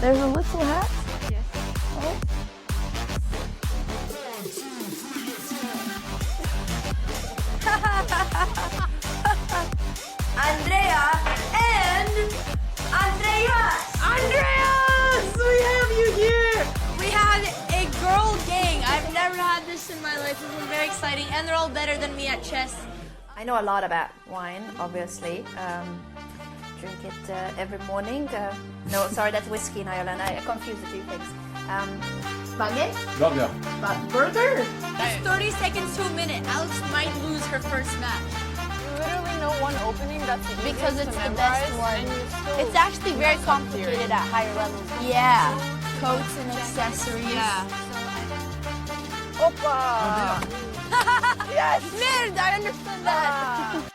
There's a little hat. Yes. Oh. Andrea and Andreas! Andreas! We have you here! We have a girl gang. I've never had this in my life. This is very exciting, and they're all better than me at chess. I know a lot about wine, obviously. Drink it every morning. No, sorry, that's whiskey in Ireland. I confuse the two things. Baguette? Dobra. Burger? That's 30 seconds to a minute. Alex might lose her first match. Literally no one opening that's the Because easiest it's to the best memorize, one. and you still It's actually very mess up complicated theory. at higher levels. Yeah. Coats and accessories. Yeah. Opa! Yes! Nerd, I understand that.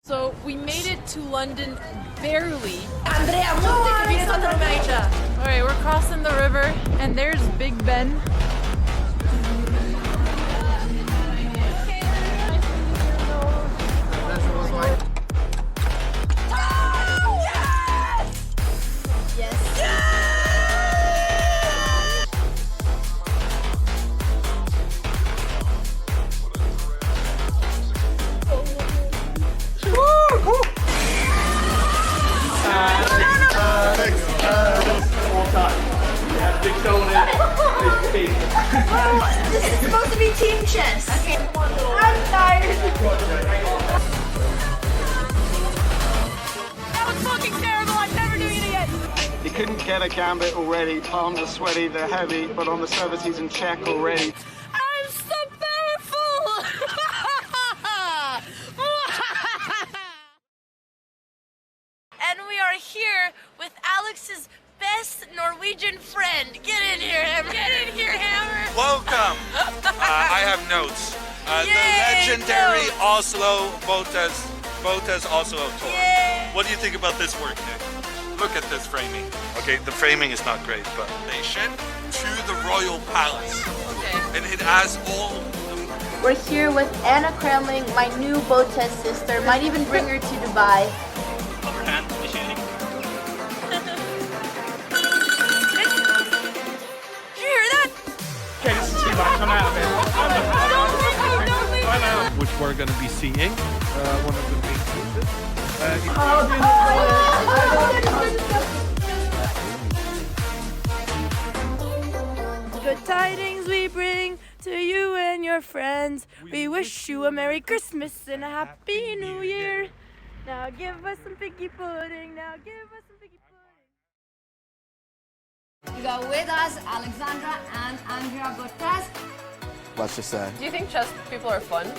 So we made it to London barely. Andrea, monte che viene sotto la meicia. Alright, we're crossing the river and there's Big Ben. This is supposed to be team chess. Okay. I'm tired. That was fucking terrible. I'm never doing it again. He couldn't get a gambit already. Palms are sweaty, they're heavy, but on the service he's in check already. I'm so powerful. And we are here with Alex's best Norwegian friend. Get in here, Hammer. Get in here, Hammer. Welcome. I have notes. The Yay, legendary notes. Oslo Botez Oslo tour. Yay. What do you think about this work, Nick? Look at this framing. Okay, the framing is not great, but nation to the royal palace. Okay. And it has all. We're here with Anna Kremling, my new Botez sister. Might even bring her to Dubai. Overhand, Michelle. Did you hear that? Okay, this is too much. I'm out of here. Don't leave me. Which we're going to be seeing. One of the main pieces. Good tidings we bring to you and your friends. We wish you a Merry Christmas and a Happy New Year. Now give us some figgy pudding. Now give us some figgy pudding. We got with us Alexandra and Andrea Botez. Let's just say. Do you think chess people are fun?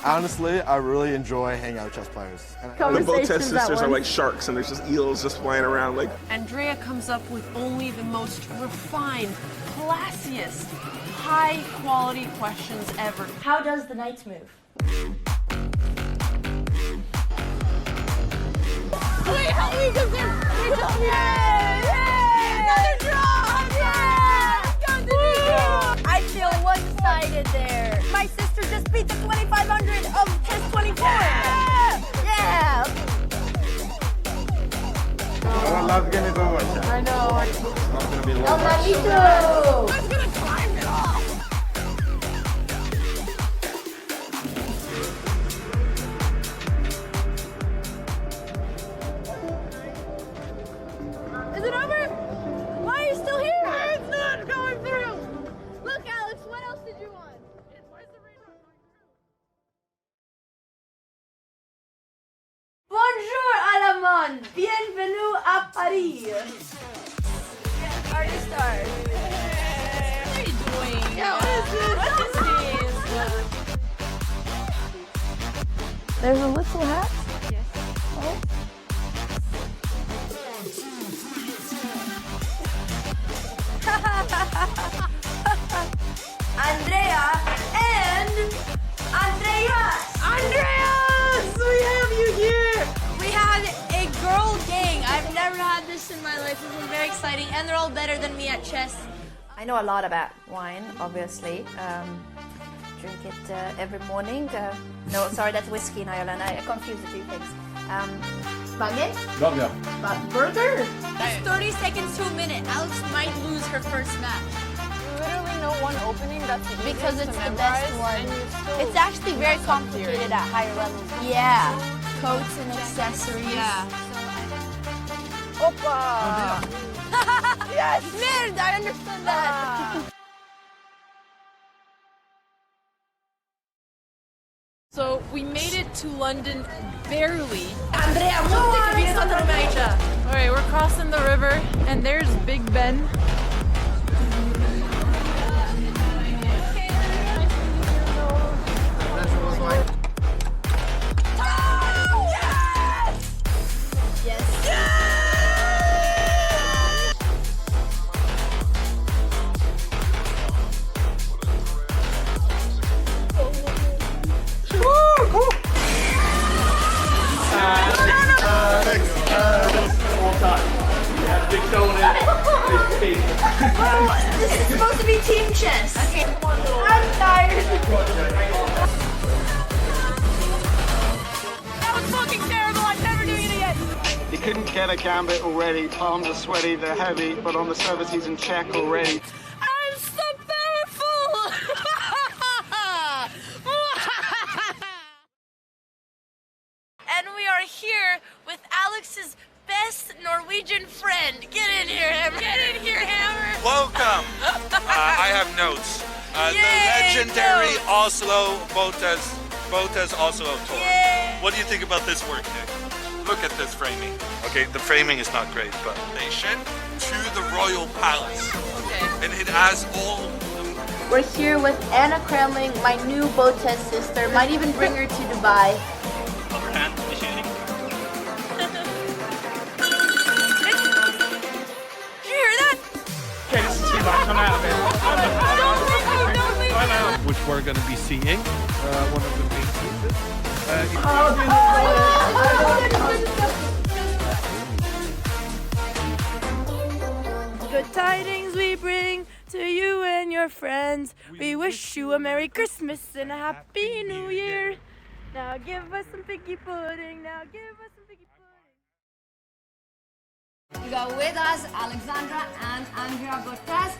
Honestly, I really enjoy hanging out with chess players. And The Botez sisters are like sharks, and there's just eels just flying around. Like Andrea comes up with only the most refined, classiest, high-quality questions ever. How does the knights move? Wait, help me, because they told me. Another draw! I feel one-sided there. My sister just beat the 2500 of chess 24. Yeah! Last game is over. I know. It's not gonna be long. Oh, me too! I'm gonna climb it off. Is it over? Why are you still here? It's not going through. Look, Alex, what else did you want? Why is the rain not going through? Bonjour, Alamon. Bienvenue à Paris. Yeah, already start. What are you doing? Yeah, what is this? There's a little hat. Yes. Oh. Andrea and Andreas! Andreas! We have you here! We have a girl gang. I've never had this in my life. This is very exciting, and they're all better than me at chess. I know a lot about wine, obviously. Drink it every morning. No, sorry, that's whiskey in Ireland. I confuse the two things. Bagay? Burger. Burger? It's 30 seconds to a minute. Alex might lose her first match. Literally know one opening that's the Because easiest it's to the best memorize, one. and you still It's actually very mess up complicated theory. at higher levels. Yeah. Coats and accessories. Yeah. Opa! Yes! Man, I understood that. So we made it to London barely. Andrea, All right, we're crossing the river, and there's Big Ben. This is supposed to be team chess. Okay. I'm tired. That was fucking terrible. I'm never doing it again. He couldn't get a gambit already. Palms are sweaty, they're heavy, but on the service he's in check already. I'm so powerful. And we are here with Alex's best Norwegian friend. Get in here, Hammer. Get in here, Hammer. Welcome. I have notes. The Yay, legendary notes. Oslo Botez Oslo tour. Yay. What do you think about this work, Nick? Look at this framing. Okay, the framing is not great, but station to the royal palace. Okay. And it has all. We're here with Anna Kramling, my new Botez sister. Might even bring her to Dubai. Overhand machining. Did you hear that? Okay, this is too much. I'm out of it. Don't leave me. I'm out. Which we're going to be seeing. One of the big pieces. Good tidings we bring to you and your friends. We wish you a Merry Christmas and a Happy New Year. Now give us some piggy pudding. Now give us some piggy pudding. We got with us Alexandra and Andrea Botez.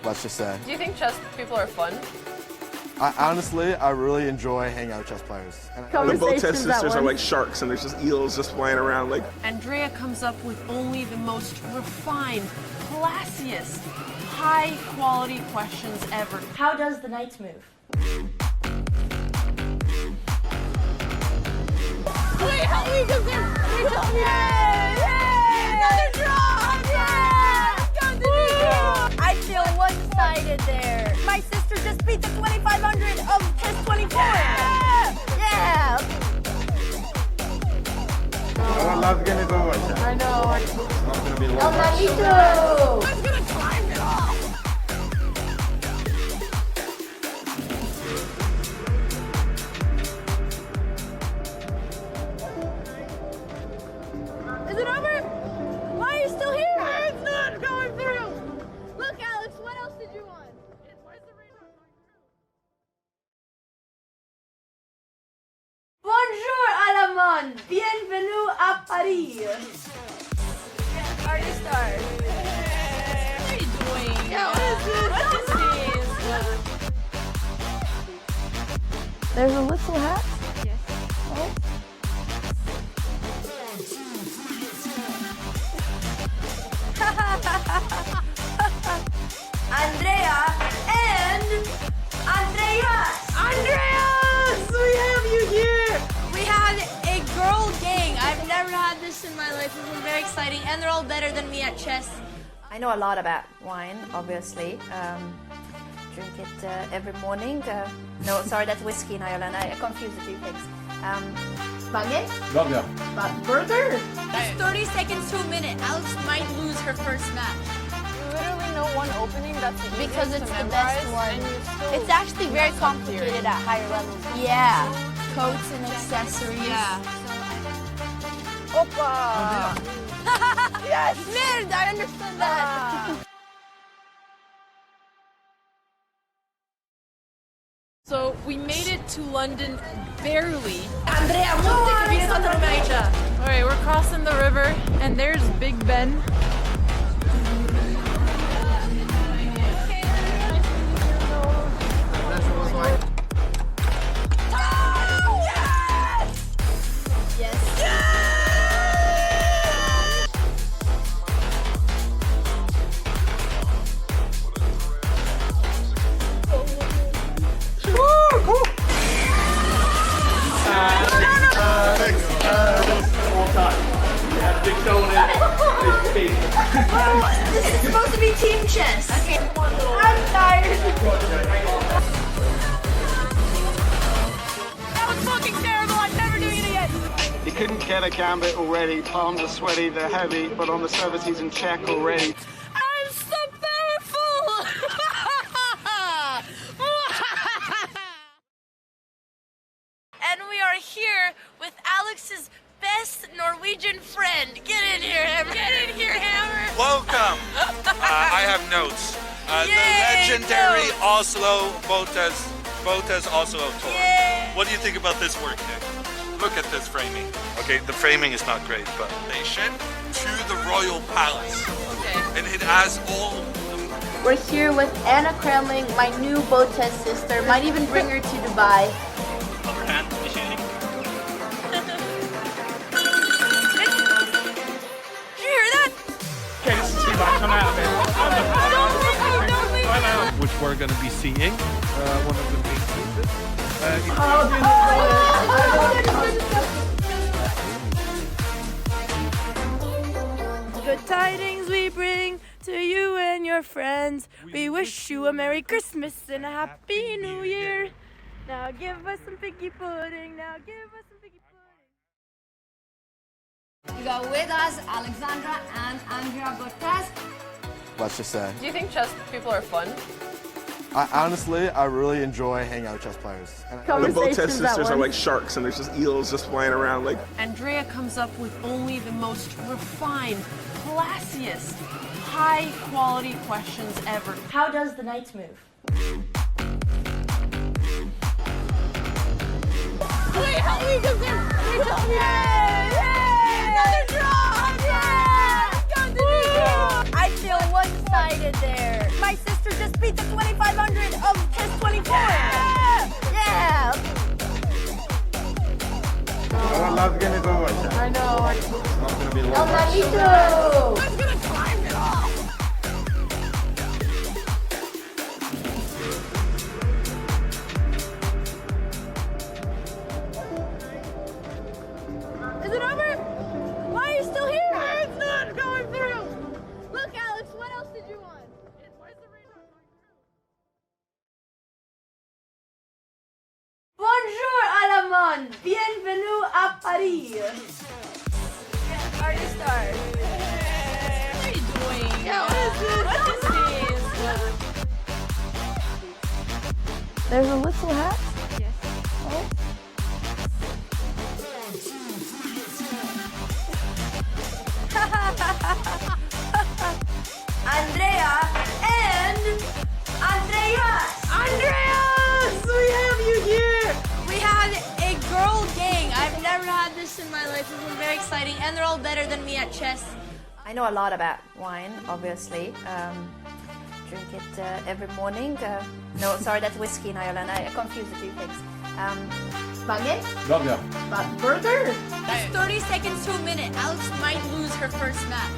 Let's just say. Do you think chess people are fun? Honestly, I really enjoy hanging out with chess players. And The Botez sisters are like sharks, and there's just eels just flying around. Like, Andrea comes up with only the most refined, classiest, high-quality questions ever. How does the knight move? Wait, help me, because Another draw! I feel one-sided there. My sister just beat the 2500 of chess 24. Yeah! Our last game is over. I know. It's not going to be long. El Manito! I'm gonna climb it off. Is it over? Why are you still here? It's not going through! Look, Alex, what else did you want? Where's the rainbow going through? Bonjour, Alamon! Bienvenue à Paris! Party stars. What are you doing? Yeah, what is this? What is this? There's a little hat. Yes. Oh. Andrea and Andreas! Andreas! We have you here! We had a girl gang. I've never had this in my life. This was very exciting, and they're all better than me at chess. I know a lot about wine, obviously. Drink it every morning. No, sorry, that's whiskey in Ireland. I confuse the two things. Bagay? Burger. Burger? It's 30 seconds to a minute. Alex might lose her first match. Literally know one opening that's the Because easiest it's to the memorize, best one. and you still It's actually very mess up complicated theory. at higher levels. Yeah. Coats and accessories. Yeah. Opa! Yes! Man, I understood that. So we made it to London barely. Andrea, Alright, we're crossing the river and there's Big Ben. This is supposed to be team chess. Okay. I'm tired. That was fucking terrible, I'm never doing it again. He couldn't get a gambit already. Palms are sweaty, they're heavy, but on the service he's in check already. I'm so powerful! And we are here with Alex's best Norwegian friend. Get in here, Hammer. Get in here, Hammer. Welcome. I have notes. The legendary Oslo Botez Oslo tour. Yay. What do you think about this work, Nick? Look at this framing. Okay, the framing is not great, but they ship to the royal palace. Okay. And it has all We're here with Anna Kremling, my new Botez sister. Might even bring her to Dubai. overhand machining. Did you hear that? Okay, this is too much. I'm out of it. Don't leave me. Which we're going to be seeing. One of the main pieces. Good tidings we bring to you and your friends. We wish you a Merry Christmas and a Happy New Year. Now give us some piggy pudding. Now give us some piggy pudding. We got with us Alexandra and Andrea Botez. Let's just say. Do you think chess people are fun? Honestly, I really enjoy hanging out with chess players. And The Botez sisters are like sharks, and there's just eels just flying around. Like, Andrea comes up with only the most refined, classiest, high-quality questions ever. How does the knight move? Wait, help me, because they're just another draw! I feel one-sided there. My sister just beat the 2500 of chess 24. Yeah! I know. Oh, me too. I'm gonna climb it off. Is it over? Why are you still here? It's not going through. Look, Alex, what else did you want? Why is the rain not going through? Bonjour, Alamon. Bienvenue à Paris. Yeah, already start. What are you doing? Yeah, what is this? What is this? There's a little hat. Andrea and Andreas! Andreas! We have you here! We have a girl gang. I've never had this in my life. This is very exciting, and they're all better than me at chess. I know a lot about wine, obviously. Drink it every morning. No, sorry, that's whiskey in Ireland. I confuse the two things. Baguette? Burger? It's 30 seconds to a minute. Alex might lose her first match.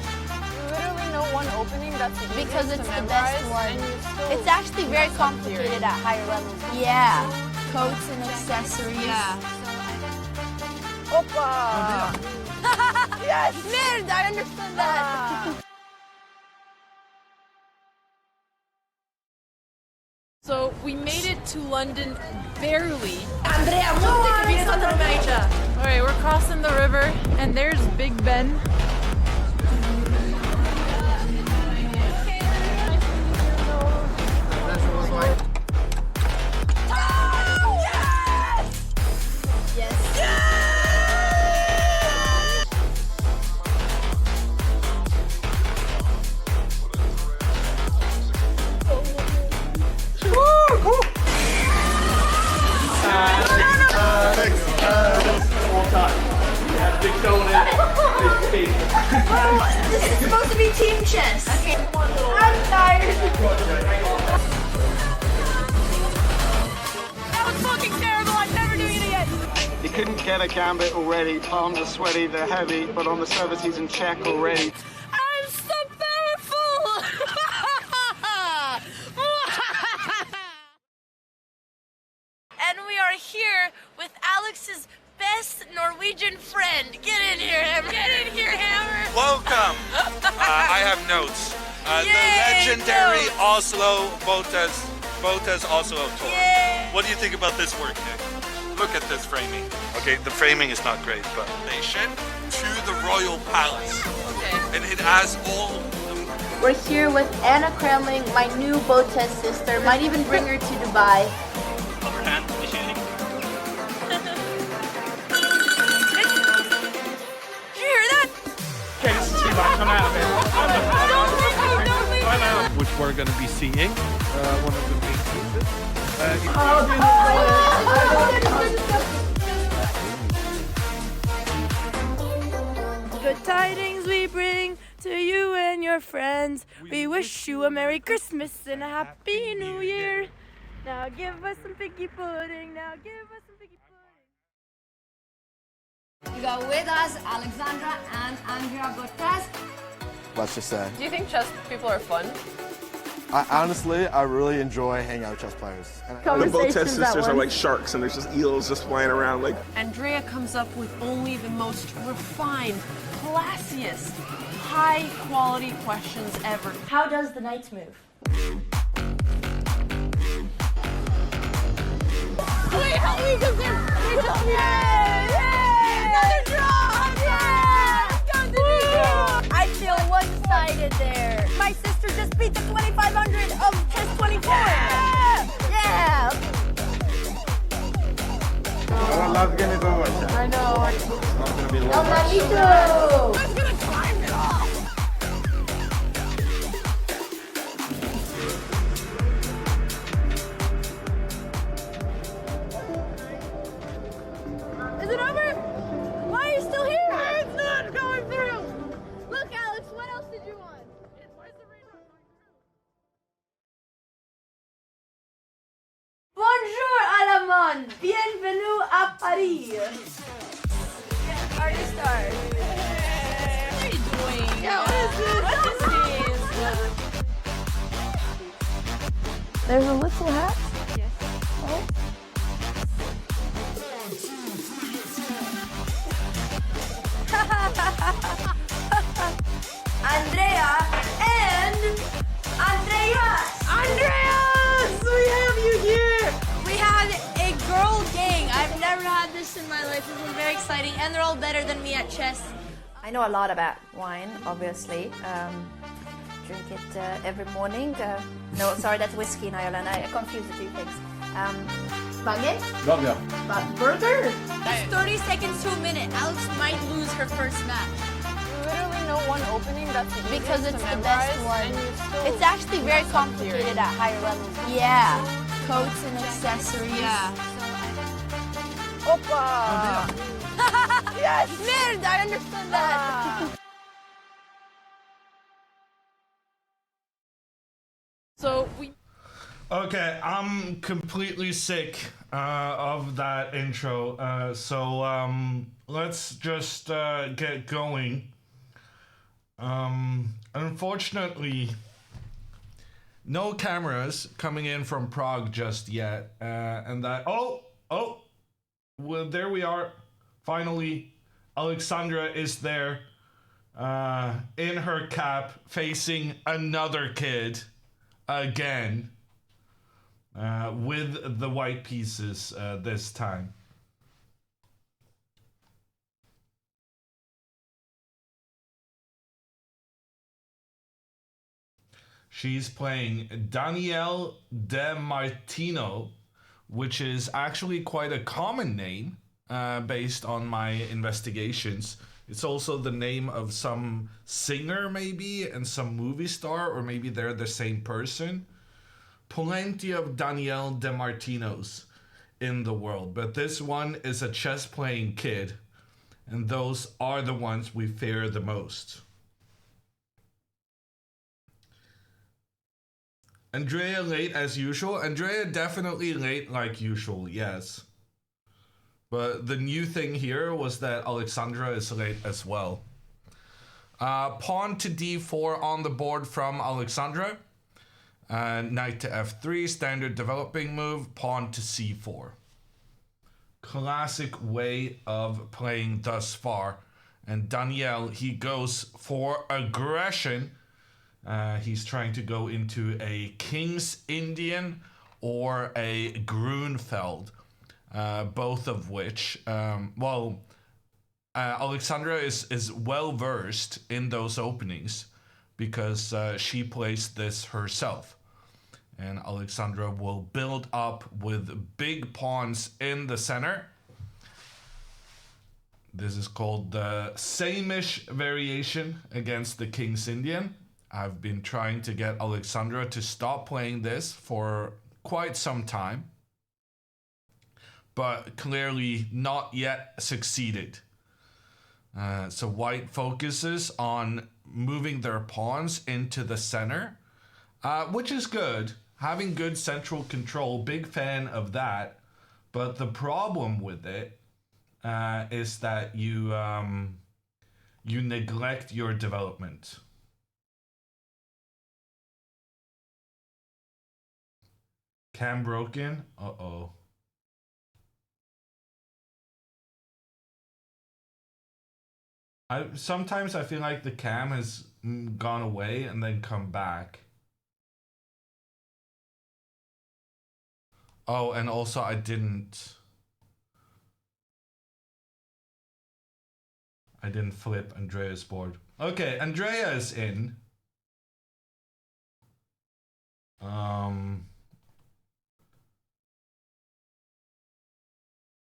Literally no one opening that's the Because easiest it's to the best memorize, one. and you still It's actually very mess up complicated theory. at higher levels. Yeah. Coats and accessories. Yeah. Opa! Yes! Nerd, I understood that. So we made it to London barely. Andrea, Alright, we're crossing the river and there's Big Ben. Get a gambit already, palms are sweaty, they're heavy, but on the surface he's in check already. I'm so powerful! And we are here with Alex's best Norwegian friend. Get in here, Hammer. Get in here, Hammer. Welcome. I have notes. The legendary notes. Oslo Botez Oslo tour. Yay. What do you think about this work, Nick? Look at this framing. Okay, the framing is not great, but station to the royal palace. Okay. And it has all. We're here with Anna Kremling, my new Botez sister. Might even bring her to Dubai. Overhand machining. Did you hear that? Okay, this is too much. I'm out of it. Don't leave me. Which we're going to be seeing. One of the main pieces. Good tidings we bring to you and your friends. We wish you a Merry Christmas and a Happy New Year. Now give us some piggy pudding. Now give us some piggy pudding. We got with us Alexandra and Andrea Botez. Let's just say. Do you think chess people are fun? Honestly, I really enjoy hanging out with chess players. And The Botez sisters are like sharks, and there's just eels just flying around. Like, Andrea comes up with only the most refined, classiest, high-quality questions ever. How does the knight move? Wait, help me, come here. Another draw. I feel one-sided there. My sister just beat the 2500 of chess 24. Yeah. Our last game is over. I know. It's not gonna be long. I'm gonna climb it off. Is it over? Why are you still here? It's not going through. Look, Alex, what else did you want? Where's the rainbow going through? Bonjour, Alamon. Bienvenue à Paris. Artist stars. What are you doing? Yeah, what is this? What is this? There's a little hat. Yes. Oh. Andrea and Andreas! Andreas! We have you here! We have a girl gang. I've never had this in my life. This is very exciting, and they're all better than me at chess. I know a lot about wine, obviously. Drink it every morning. No, sorry, that's whiskey in Ireland. I confuse the two things. Baguette? Burger? It's 30 seconds to a minute. Alex might lose her first match. Literally no one opening that's the Because easiest it's to the memorize, best one. and you still It's actually very mess up complicated theory. at higher levels. Yeah. Coats and accessories. Yeah. Opa! Yes! Merde, I understand that. So we Okay, I'm completely sick of that intro. So let's just get going. Unfortunately, no cameras coming in from Prague just yet. And that well, there we are. Finally, Alexandra is there in her cap, facing another kid again. With the white pieces this time. She's playing Danielle De Martino, which is actually quite a common name based on my investigations. It's also the name of some singer maybe and some movie star, or maybe they're the same person. Plenty of Danielle De Martinos in the world, but this one is a chess playing kid, and those are the ones we fear the most. Andrea late as usual. Andrea definitely late like usual, yes. But the new thing here was that Alexandra is late as well. Pawn to d4 on the board from Alexandra. Knight to f3, standard developing move. Pawn to c4. Classic way of playing thus far. And Daniel, he goes for aggression. He's trying to go into a King's Indian or a Grunfeld. Both of which, Alexandra is well versed in those openings because she plays this herself. And Alexandra will build up with big pawns in the center. This is called the same-ish variation against the King's Indian. I've been trying to get Alexandra to stop playing this for quite some time, but clearly not yet succeeded. So white focuses on moving their pawns into the center, which is good. Having good central control, big fan of that. But the problem with it is that you neglect your development. Cam broken. Uh-oh. Sometimes I feel like the cam has gone away and then come back. Oh, and also I didn't flip Andrea's board. Okay, Andrea is in.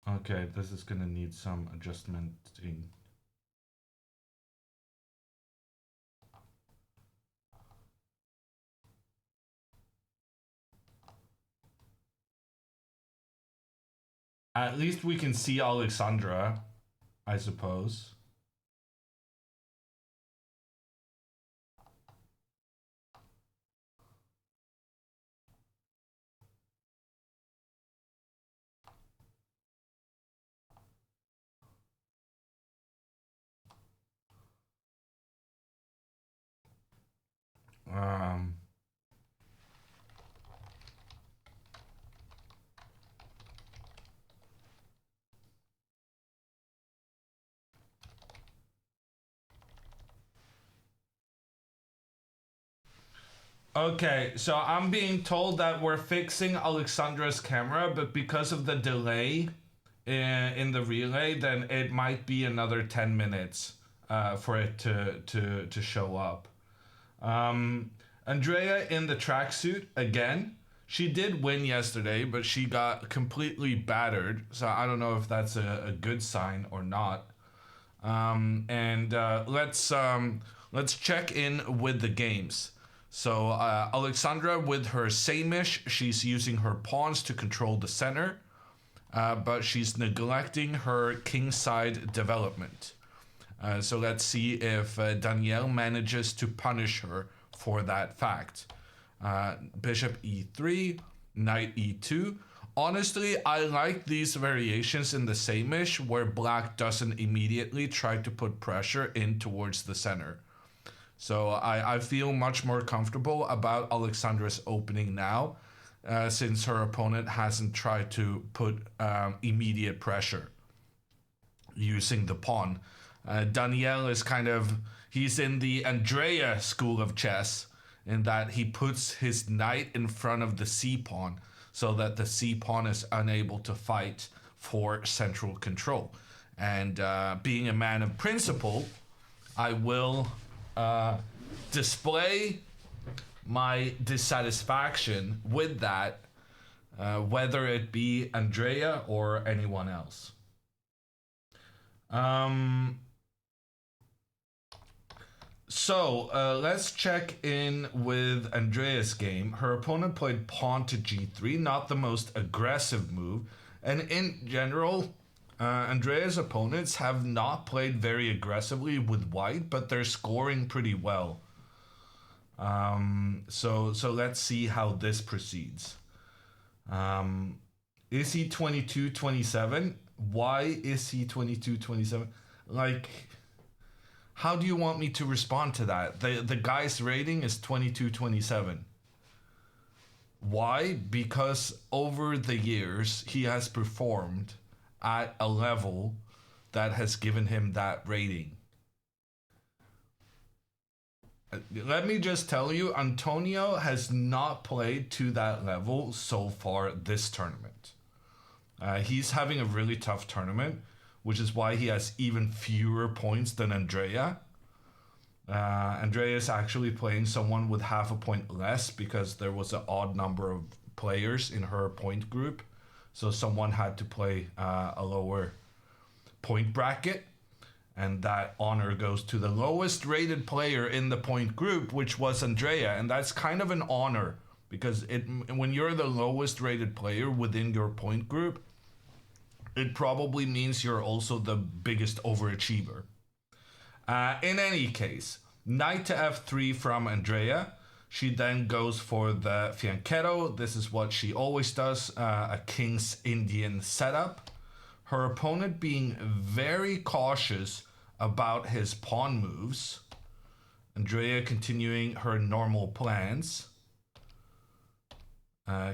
Okay, this is gonna need some adjustmenting. At least we can see Alexandra, I suppose. Okay, so I'm being told that we're fixing Alexandra's camera, but because of the delay in the relay, then it might be another 10 minutes for it to show up. Andrea in the tracksuit again. She did win yesterday, but she got completely battered. So I don't know if that's a good sign or not. Let's check in with the games. So Alexandra with her same-ish, she's using her pawns to control the center, but she's neglecting her kingside development. So let's see if Danielle manages to punish her for that fact. Bishop e3, knight e2. Honestly, I like these variations in the same-ish where black doesn't immediately try to put pressure in towards the center. So I feel much more comfortable about Alexandra's opening now, since her opponent hasn't tried to put immediate pressure using the pawn. Daniel is he's in the Andrea school of chess, in that he puts his knight in front of the c-pawn so that the c-pawn is unable to fight for central control. And being a man of principle, I will display my dissatisfaction with that, whether it be Andrea or anyone else. So let's check in with Andrea's game. Her opponent played pawn to g3, not the most aggressive move. And in general, Andrea's opponents have not played very aggressively with white, but they're scoring pretty well. So let's see how this proceeds. Is he 22-27? Why is he 22-27? Like, how do you want me to respond to that? The guy's rating is 22-27. Why? Because over the years, he has performed at a level that has given him that rating. Let me just tell you, Antonio has not played to that level so far this tournament. He's having a really tough tournament, which is why he has even fewer points than Andrea. Andrea is actually playing someone with half a point less because there was an odd number of players in her point group. So someone had to play a lower point bracket. And that honor goes to the lowest rated player in the point group, which was Andrea. And that's kind of an honor because when you're the lowest rated player within your point group, it probably means you're also the biggest overachiever. In any case, knight to f3 from Andrea. She then goes for the fianchetto. This is what she always does, a King's Indian setup. Her opponent being very cautious about his pawn moves. Andrea continuing her normal plans.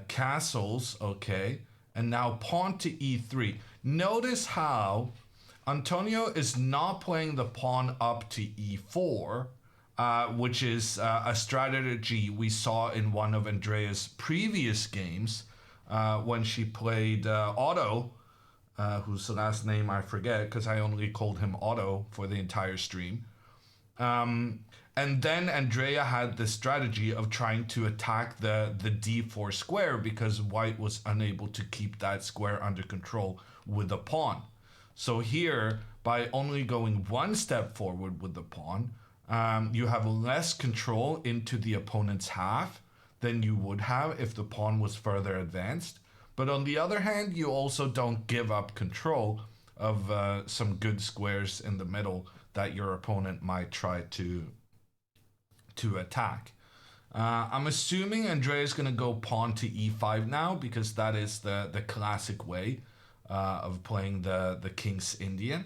Castles, okay. And now pawn to e3. Notice how Antonio is not playing the pawn up to e4, which is a strategy we saw in one of Andrea's previous games when she played Otto, whose last name I forget because I only called him Otto for the entire stream. And then Andrea had the strategy of trying to attack the d4 square because white was unable to keep that square under control with the pawn. So here, by only going one step forward with the pawn, you have less control into the opponent's half than you would have if the pawn was further advanced. But on the other hand, you also don't give up control of some good squares in the middle that your opponent might try to attack. I'm assuming Andrea's going to go pawn to e5 now because that is the classic way of playing the King's Indian.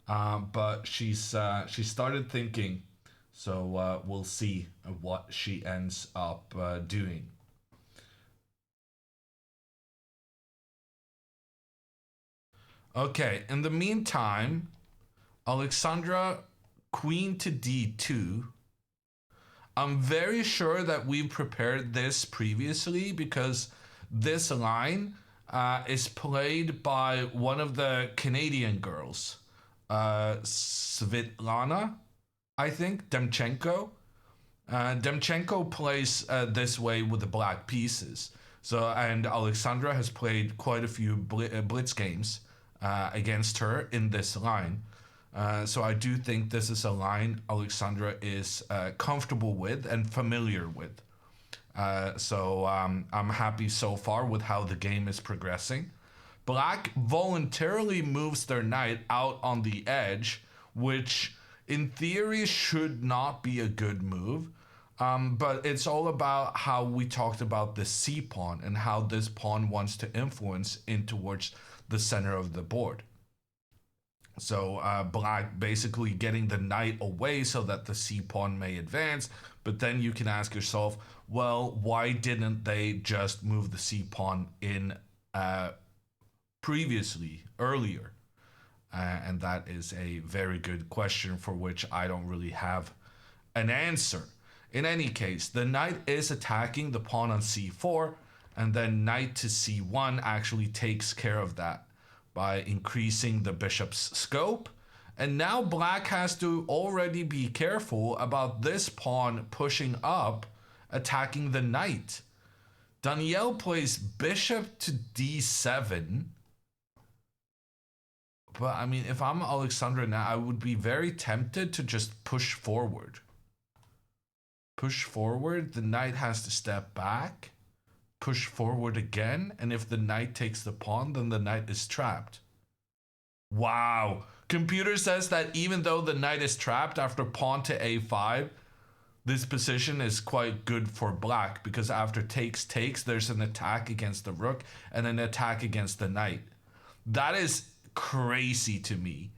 But she started thinking, so we'll see what she ends up doing. Okay, in the meantime, Alexandra, queen to d2. I'm very sure that we've prepared this previously because this line is played by one of the Canadian girls, Svitlana, I think, Demchenko. Demchenko plays this way with the black pieces. So, and Alexandra has played quite a few blitz games against her in this line. So I do think this is a line Alexandra is comfortable with and familiar with. So I'm happy so far with how the game is progressing. Black voluntarily moves their knight out on the edge, which in theory should not be a good move. But it's all about how we talked about the C pawn and how this pawn wants to influence in towards the center of the board. So black basically getting the knight away so that the C pawn may advance. But then you can ask yourself, well, why didn't they just move the C pawn in earlier? And that is a very good question for which I don't really have an answer. In any case, the knight is attacking the pawn on c4, and then knight to c1 actually takes care of that by increasing the bishop's scope. And now black has to already be careful about this pawn pushing up, attacking the knight. Danielle plays bishop to d7. But I mean, if I'm Alexandra now, I would be very tempted to just push forward. Push forward, the knight has to step back. Push forward again, and if the knight takes the pawn, then the knight is trapped. Wow. Computer says that even though the knight is trapped after pawn to a5, this position is quite good for black because after takes, there's an attack against the rook and an attack against the knight. That is crazy to me.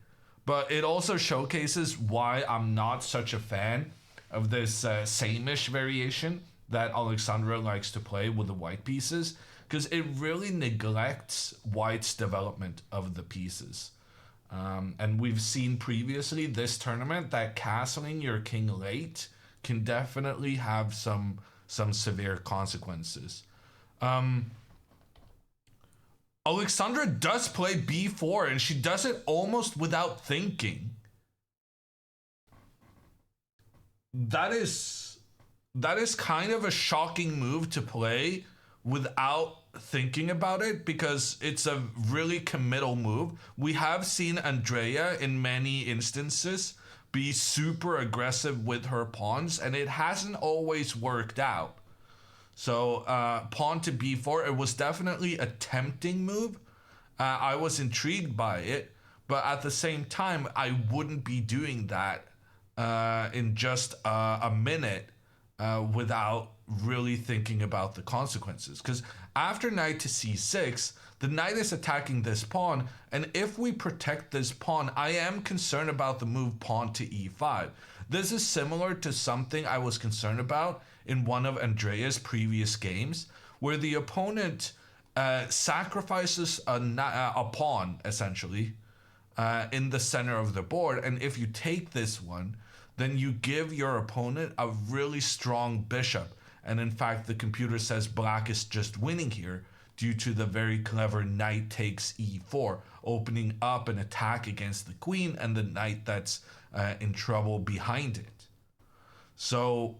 But it also showcases why I'm not such a fan of this same-ish variation that Alexandra likes to play with the white pieces, because it really neglects white's development of the pieces. And we've seen previously this tournament that castling your king late can definitely have some severe consequences. Alexandra does play b4, and she does it almost without thinking. That is kind of a shocking move to play without thinking about it, because it's a really committal move. We have seen Andrea in many instances be super aggressive with her pawns, and it hasn't always worked out. So pawn to b4, it was definitely a tempting move. I was intrigued by it, but at the same time, I wouldn't be doing that in just a minute without really thinking about the consequences. Because after knight to c6, the knight is attacking this pawn, and if we protect this pawn, I am concerned about the move pawn to e5. This is similar to something I was concerned about in one of Andrea's previous games, where the opponent sacrifices a pawn, essentially, in the center of the board, and if you take this one, then you give your opponent a really strong bishop. And in fact, the computer says black is just winning here due to the very clever knight takes e4, opening up an attack against the queen and the knight that's in trouble behind it. So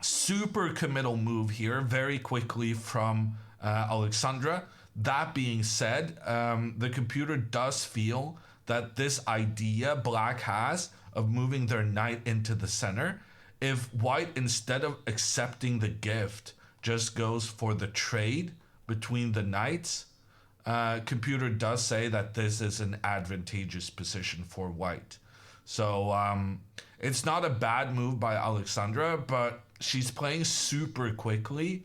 super committal move here very quickly from Alexandra. That being said, the computer does feel that this idea black has of moving their knight into the center, if white, instead of accepting the gift, just goes for the trade between the knights, computer does say that this is an advantageous position for white. So it's not a bad move by Alexandra, but she's playing super quickly,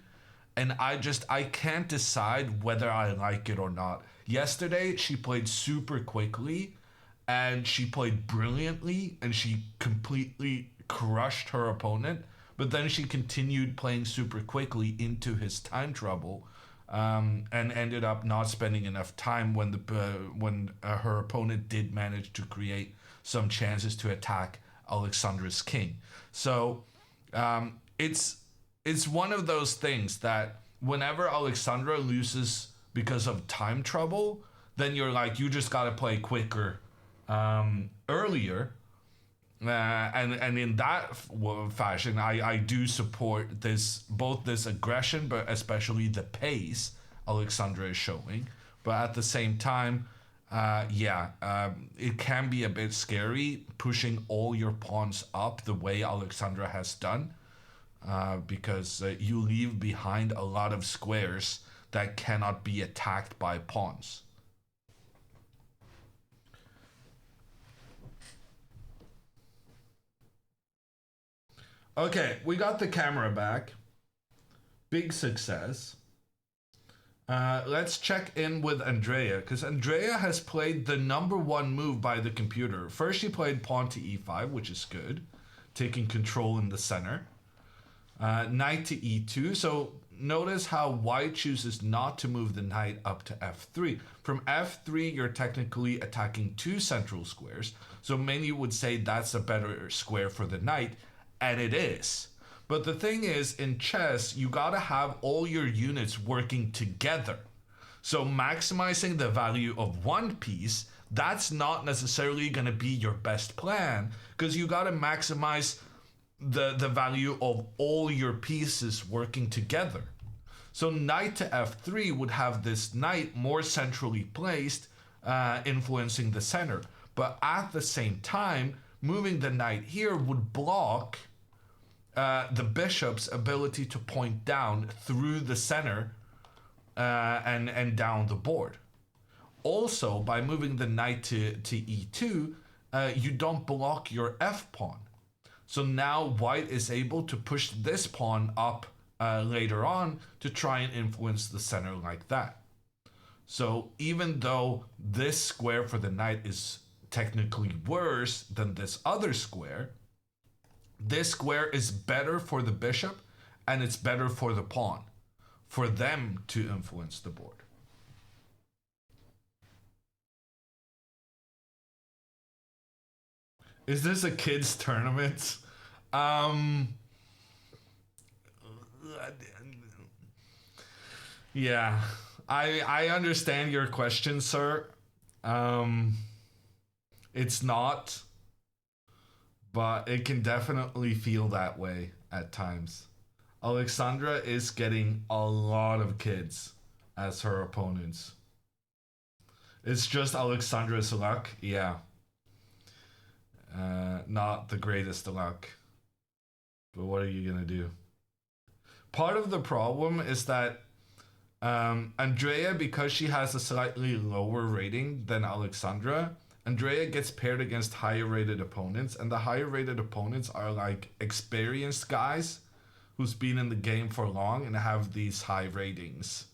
and I can't decide whether I like it or not. Yesterday, she played super quickly, and she played brilliantly, and she completely crushed her opponent, but then she continued playing super quickly into his time trouble, and ended up not spending enough time when her opponent did manage to create some chances to attack Alexandra's king. So it's one of those things that whenever Alexandra loses because of time trouble, then you're like, you just gotta play quicker earlier. And in that fashion, I do support both this aggression, but especially the pace Alexandra is showing. But at the same time, it can be a bit scary pushing all your pawns up the way Alexandra has done, because you leave behind a lot of squares that cannot be attacked by pawns. Okay, we got the camera back. Big success. Let's check in with Andrea, because Andrea has played the #1 move by the computer. First, she played pawn to e5, which is good, taking control in the center. Knight to e2. So notice how white chooses not to move the knight up to f3. From f3, you're technically attacking 2 central squares. So many would say that's a better square for the knight. And it is. But the thing is, in chess, you gotta have all your units working together. So maximizing the value of one piece, that's not necessarily gonna be your best plan, because you gotta maximize the value of all your pieces working together. So knight to f3 would have this knight more centrally placed, influencing the center. But at the same time, moving the knight here would block the bishop's ability to point down through the center and down the board. Also, by moving the knight to e2, you don't block your f pawn. So now white is able to push this pawn up later on to try and influence the center like that. So even though this square for the knight is technically worse than this other square, this square is better for the bishop and it's better for the pawn, for them to influence the board. Is this a kids tournament? Yeah, I understand your question, sir. It's not, but it can definitely feel that way at times. Alexandra is getting a lot of kids as her opponents. It's just Alexandra's luck, yeah. Not the greatest luck. But what are you gonna do? Part of the problem is that Andrea, because she has a slightly lower rating than Alexandra, Andrea gets paired against higher rated opponents, and the higher rated opponents are like experienced guys who's been in the game for long and have these high ratings.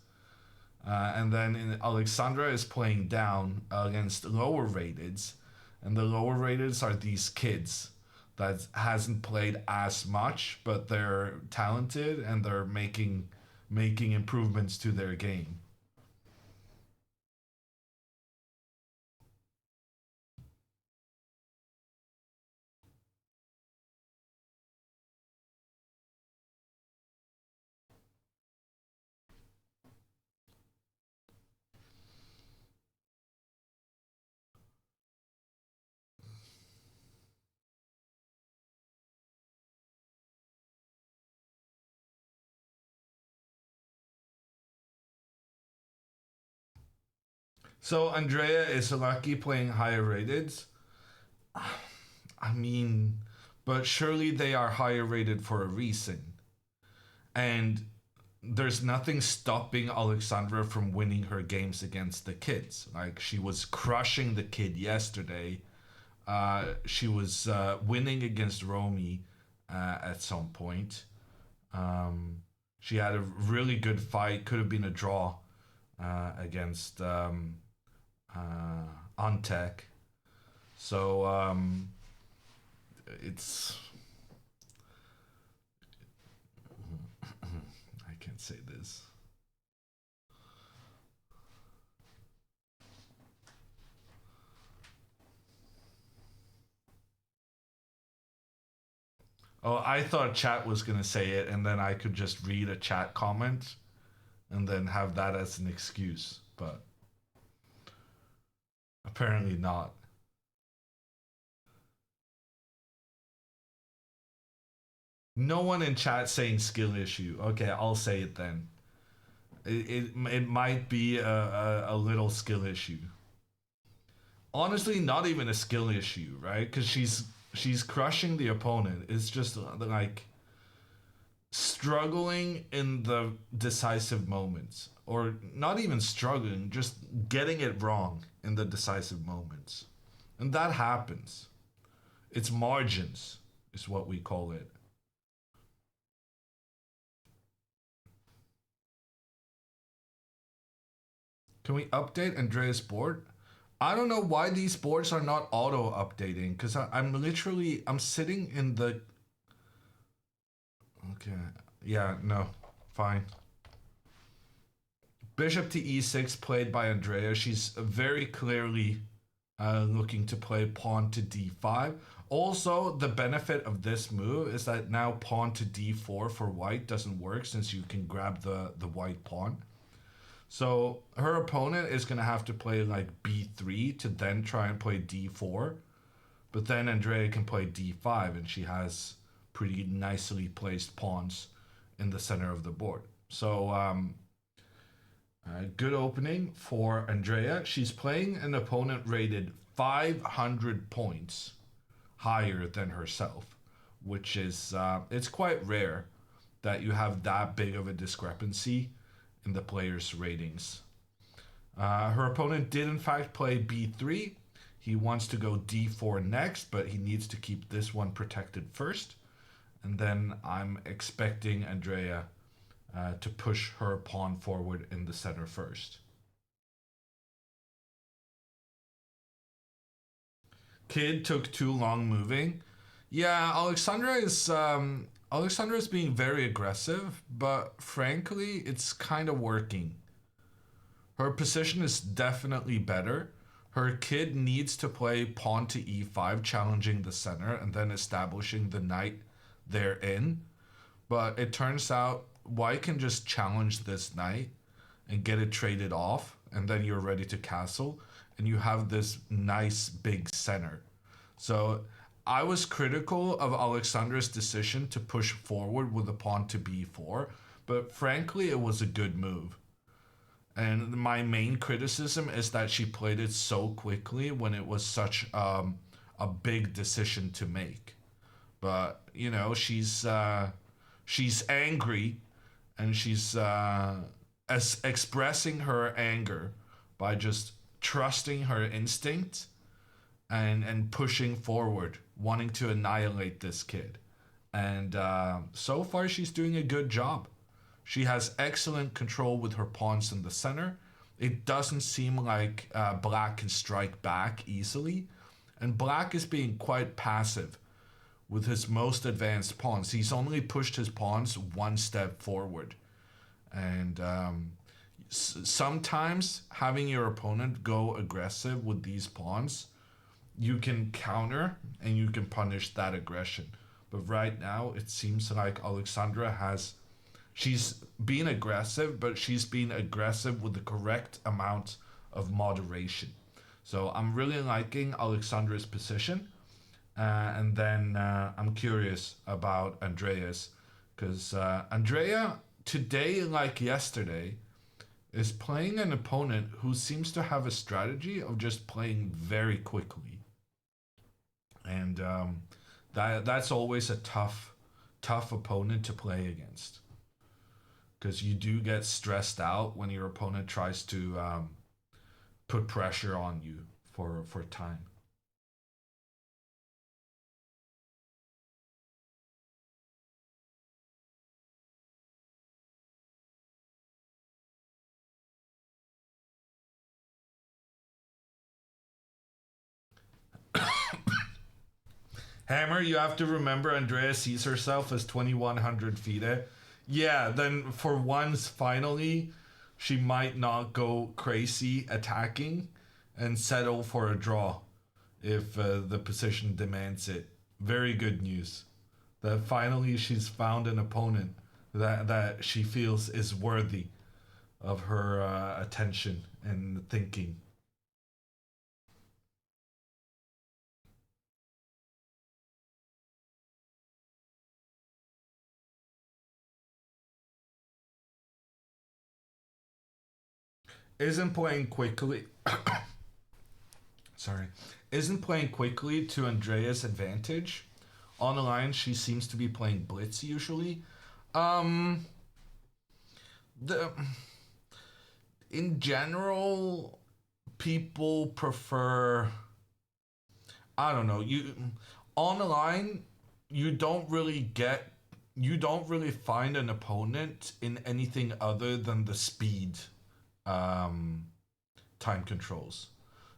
And then Alexandra is playing down against lower rateds, and the lower rateds are these kids that hasn't played as much, but they're talented and they're making improvements to their game. So Andrea is lucky playing higher rated. I mean, but surely they are higher rated for a reason. And there's nothing stopping Alexandra from winning her games against the kids. Like, she was crushing the kid yesterday. She was winning against Romy at some point. She had a really good fight. Could have been a draw against Antec. So it's I can't say this. Oh, I thought chat was gonna say it, and then I could just read a chat comment and then have that as an excuse, but apparently not. No one in chat saying skill issue. Okay, I'll say it then. It might be a little skill issue. Honestly, not even a skill issue, right? Because she's crushing the opponent. It's just like struggling in the decisive moments, or not even struggling, just getting it wrong in the decisive moments, and that happens. It's margins, is what we call it. Can we update Andrea's board? I don't know why these boards are not auto updating, because I'm sitting in the... Okay, yeah, no, fine. Bishop to e6 played by Andrea. She's very clearly looking to play pawn to d5. Also, the benefit of this move is that now pawn to d4 for white doesn't work, since you can grab the white pawn. So her opponent is going to have to play like b3 to then try and play d4. But then Andrea can play d5, and she has pretty nicely placed pawns in the center of the board. So good opening for Andrea. She's playing an opponent rated 500 points higher than herself, which is it's quite rare that you have that big of a discrepancy in the player's ratings. Her opponent did in fact play b3. He wants to go d4 next, but he needs to keep this one protected first. And then I'm expecting Andrea to push her pawn forward in the center first. Kid took too long moving. Yeah, Alexandra is being very aggressive, but frankly, it's kind of working. Her position is definitely better. Her kid needs to play pawn to e5, challenging the center, and then establishing the knight therein. But it turns out white can just challenge this knight and get it traded off, and then you're ready to castle, and you have this nice big center. So I was critical of Alexandra's decision to push forward with the pawn to b4, but frankly, it was a good move. And my main criticism is that she played it so quickly when it was such a big decision to make. But, you know, she's angry, and she's expressing her anger by just trusting her instinct and pushing forward, wanting to annihilate this kid. And so far, she's doing a good job. She has excellent control with her pawns in the center. It doesn't seem like black can strike back easily. And black is being quite passive with his most advanced pawns. He's only pushed his pawns one step forward. And sometimes having your opponent go aggressive with these pawns, you can counter and you can punish that aggression. But right now, it seems like Alexandra she's been aggressive, but she's been aggressive with the correct amount of moderation. So I'm really liking Alexandra's position. And then I'm curious about Andreas, because Andrea, today like yesterday, is playing an opponent who seems to have a strategy of just playing very quickly. And that's always a tough opponent to play against, because you do get stressed out when your opponent tries to put pressure on you for time. Hammer, you have to remember Andrea sees herself as 2100 FIDE. Yeah, then for once, finally, she might not go crazy attacking and settle for a draw if the position demands it. Very good news. That finally she's found an opponent that she feels is worthy of her attention and thinking. Isn't playing quickly to Andrea's advantage. On the line, she seems to be playing blitz usually. In general, people prefer, I don't know, on the line, you don't really find an opponent in anything other than the speed time controls.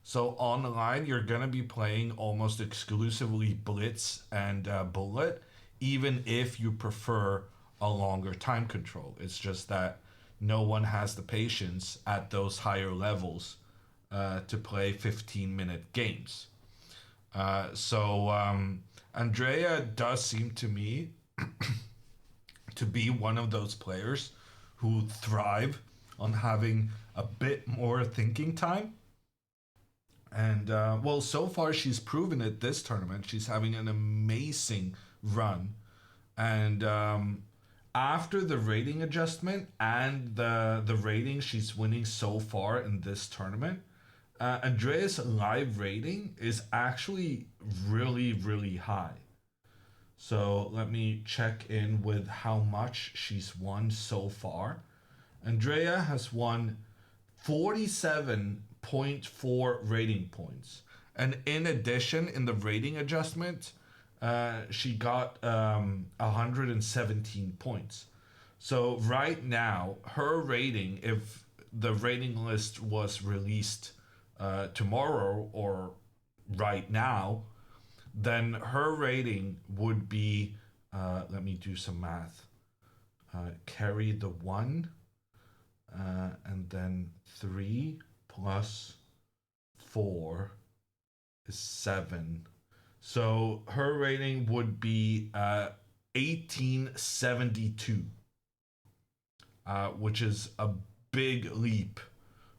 So on the line, you're gonna be playing almost exclusively blitz and bullet, even if you prefer a longer time control. It's just that no one has the patience at those higher levels to play 15-minute games. So Andrea does seem to me to be one of those players who thrive on having a bit more thinking time. And well, so far she's proven it this tournament. She's having an amazing run. And after the rating adjustment and the rating she's winning so far in this tournament, Andrea's live rating is actually really, really high. So let me check in with how much she's won so far. Andrea has won 47.4 rating points. And in addition, in the rating adjustment, she got 117 points. So right now, her rating, if the rating list was released tomorrow or right now, then her rating would be, let me do some math. Carry the 1, and then 3 plus 4 is 7. So her rating would be 1872, which is a big leap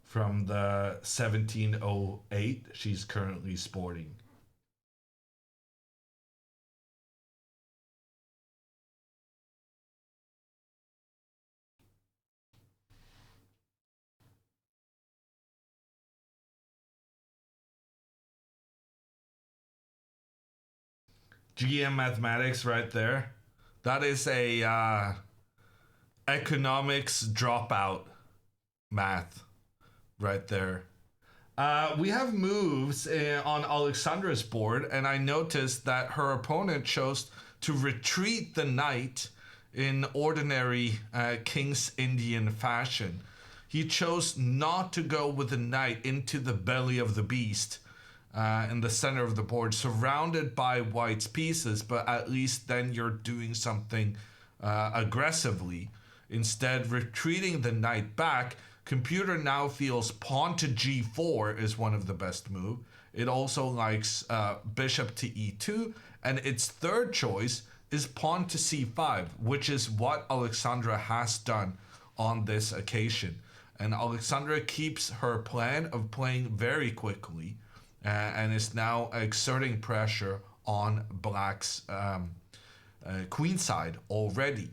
from the 1708 she's currently sporting. GM mathematics right there. That is a economics dropout math right there. We have moves on Alexandra's board, and I noticed that her opponent chose to retreat the knight in ordinary King's Indian fashion. He chose not to go with the knight into the belly of the beast in the center of the board, surrounded by white's pieces, but at least then you're doing something aggressively. Instead, retreating the knight back, computer now feels pawn to g4 is one of the best move. It also likes bishop to e2, and its third choice is pawn to c5, which is what Alexandra has done on this occasion. And Alexandra keeps her plan of playing very quickly and is now exerting pressure on Black's queen side already.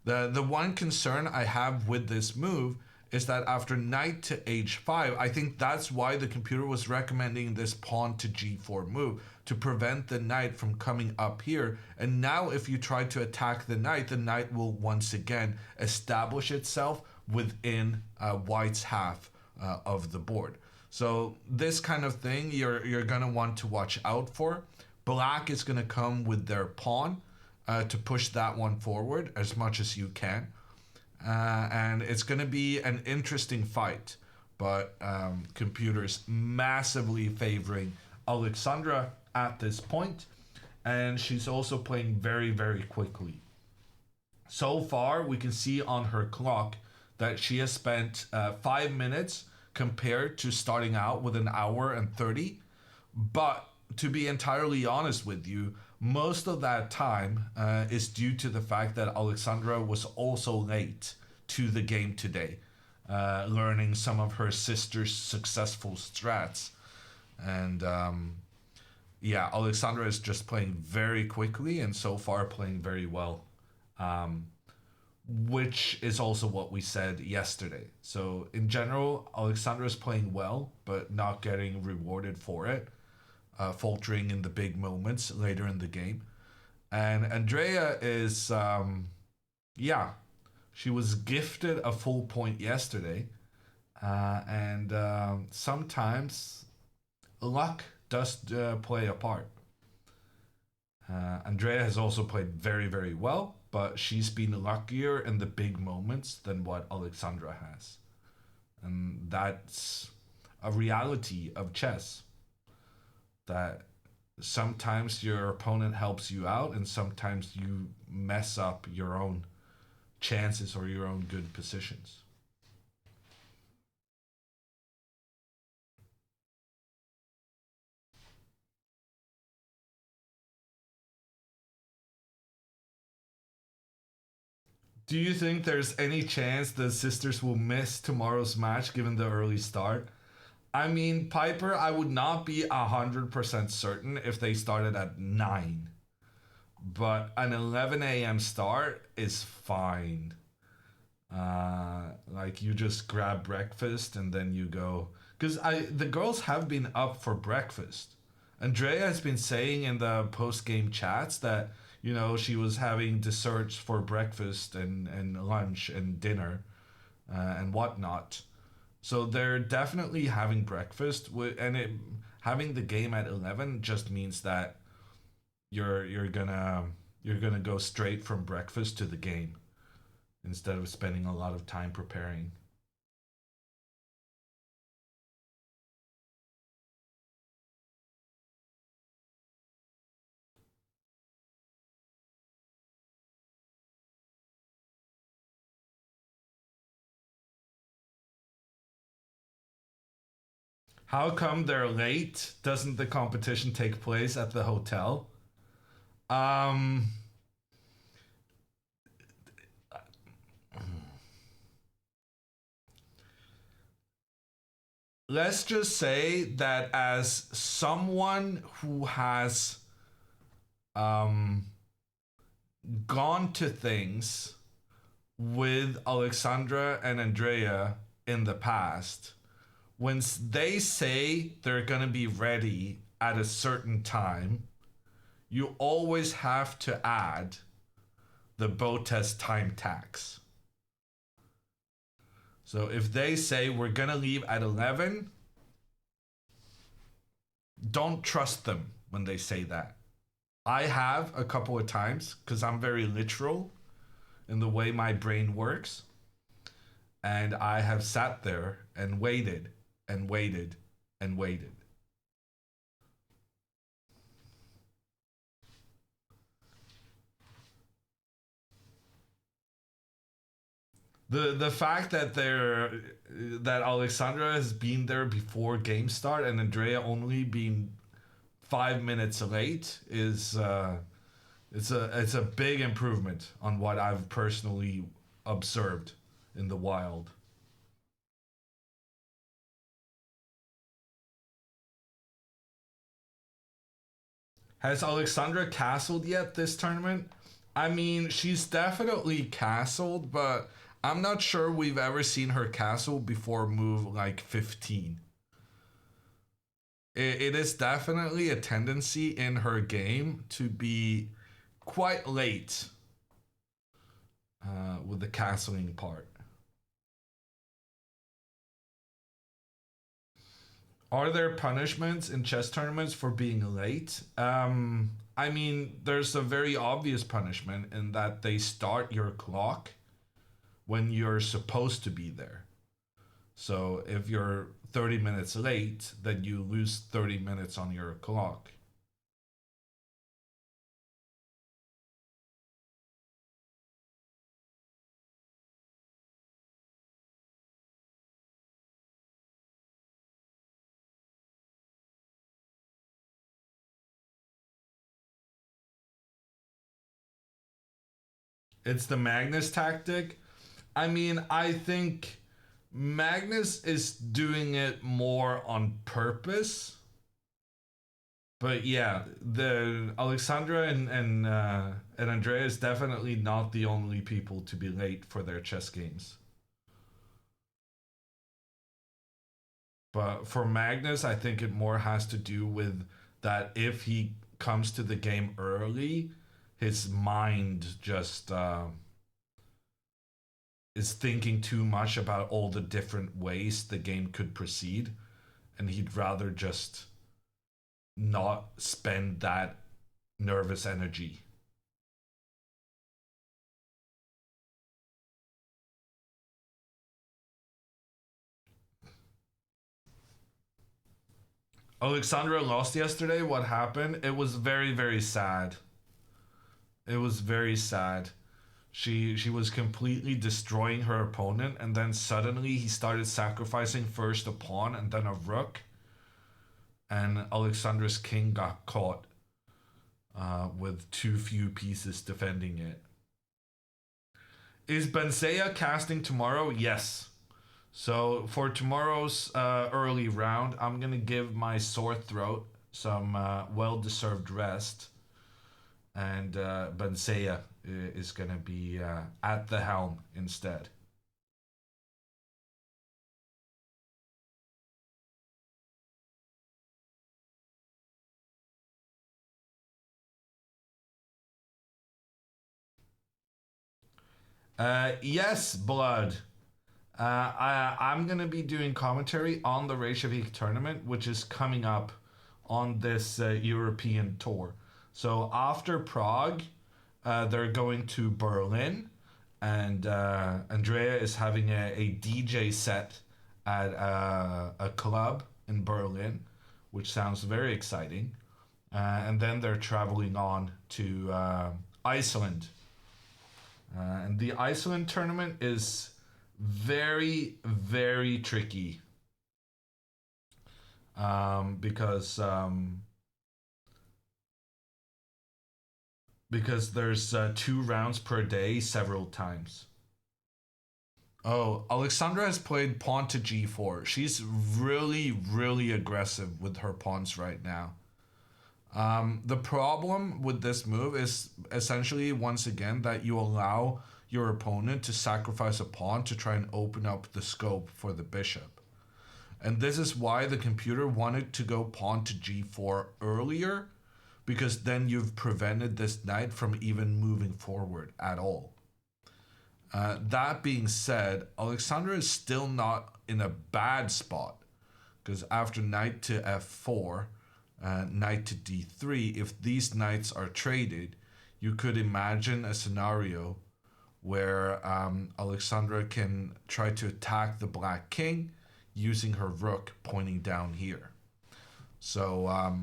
The one concern I have with this move is that after knight to h5, I think that's why the computer was recommending this pawn to g4 move, to prevent the knight from coming up here. And now if you try to attack the knight will once again establish itself within white's half of the board. So this kind of thing you're going to want to watch out for. Black is going to come with their pawn to push that one forward as much as you can. And it's going to be an interesting fight, but computers massively favoring Alexandra at this point, and she's also playing very, very quickly. So far, we can see on her clock that she has spent 5 minutes compared to starting out with an hour and 30. But to be entirely honest with you, most of that time is due to the fact that Alexandra was also late to the game today, learning some of her sister's successful strats. And yeah, Alexandra is just playing very quickly and so far playing very well, which is also what we said yesterday. So in general, Alexandra is playing well, but not getting rewarded for it. Faltering in the big moments later in the game. And Andrea is, yeah, she was gifted a full point yesterday. And sometimes luck does play a part. Andrea has also played very, very well, but she's been luckier in the big moments than what Alexandra has. And that's a reality of chess. That sometimes your opponent helps you out and sometimes you mess up your own chances or your own good positions. Do you think there's any chance the sisters will miss tomorrow's match given the early start? I mean, Piper, I would not be 100% certain if they started at 9. But an 11 a.m. start is fine. Like, you just grab breakfast and then you go. Because the girls have been up for breakfast. Andrea has been saying in the post-game chats that, you know, she was having desserts for breakfast and lunch and dinner and whatnot. So they're definitely having breakfast, and having the game at 11 just means that you're gonna go straight from breakfast to the game instead of spending a lot of time preparing. How come they're late? Doesn't the competition take place at the hotel? Let's just say that as someone who has gone to things with Alexandra and Andrea in the past, when they say they're going to be ready at a certain time, you always have to add the Botez time tax. So if they say we're going to leave at 11, don't trust them when they say that. I have a couple of times because I'm very literal in the way my brain works. And I have sat there and waited and waited and waited. The fact that that Alexandra has been there before game start and Andrea only being 5 minutes late is it's a big improvement on what I've personally observed in the wild. Has Alexandra castled yet this tournament? I mean, she's definitely castled, but I'm not sure we've ever seen her castle before move like 15. It is definitely a tendency in her game to be quite late with the castling part. Are there punishments in chess tournaments for being late? I mean, there's a very obvious punishment in that they start your clock when you're supposed to be there. So if you're 30 minutes late, then you lose 30 minutes on your clock. It's the Magnus tactic. I mean, I think Magnus is doing it more on purpose. But yeah, the Alexandra and Andrea is definitely not the only people to be late for their chess games. But for Magnus, I think it more has to do with that if he comes to the game early, his mind just is thinking too much about all the different ways the game could proceed, and he'd rather just not spend that nervous energy. Alexandra lost yesterday. What happened? It was very, very sad. It was very sad. She was completely destroying her opponent, and then suddenly he started sacrificing first a pawn and then a rook, and Alexandra's king got caught with too few pieces defending it. Is Bensea casting tomorrow? Yes. So for tomorrow's early round, I'm gonna give my sore throat some well-deserved rest, and Bensea is gonna be at the helm instead. Yes, Blood. I'm going to be doing commentary on the Reykjavik tournament, which is coming up on this European tour. So after Prague, they're going to Berlin, and Andrea is having a DJ set at a club in Berlin, which sounds very exciting. And then they're traveling on to Iceland. And the Iceland tournament is very, very tricky. because there's 2 rounds per day several times. Oh, Alexandra has played pawn to g4. She's really, really aggressive with her pawns right now. The problem with this move is essentially, once again, that you allow your opponent to sacrifice a pawn to try and open up the scope for the bishop. And this is why the computer wanted to go pawn to g4 earlier, because then you've prevented this knight from even moving forward at all. That being said, Alexandra is still not in a bad spot, because after knight to f4, knight to d3, if these knights are traded, you could imagine a scenario where Alexandra can try to attack the black king using her rook pointing down here. So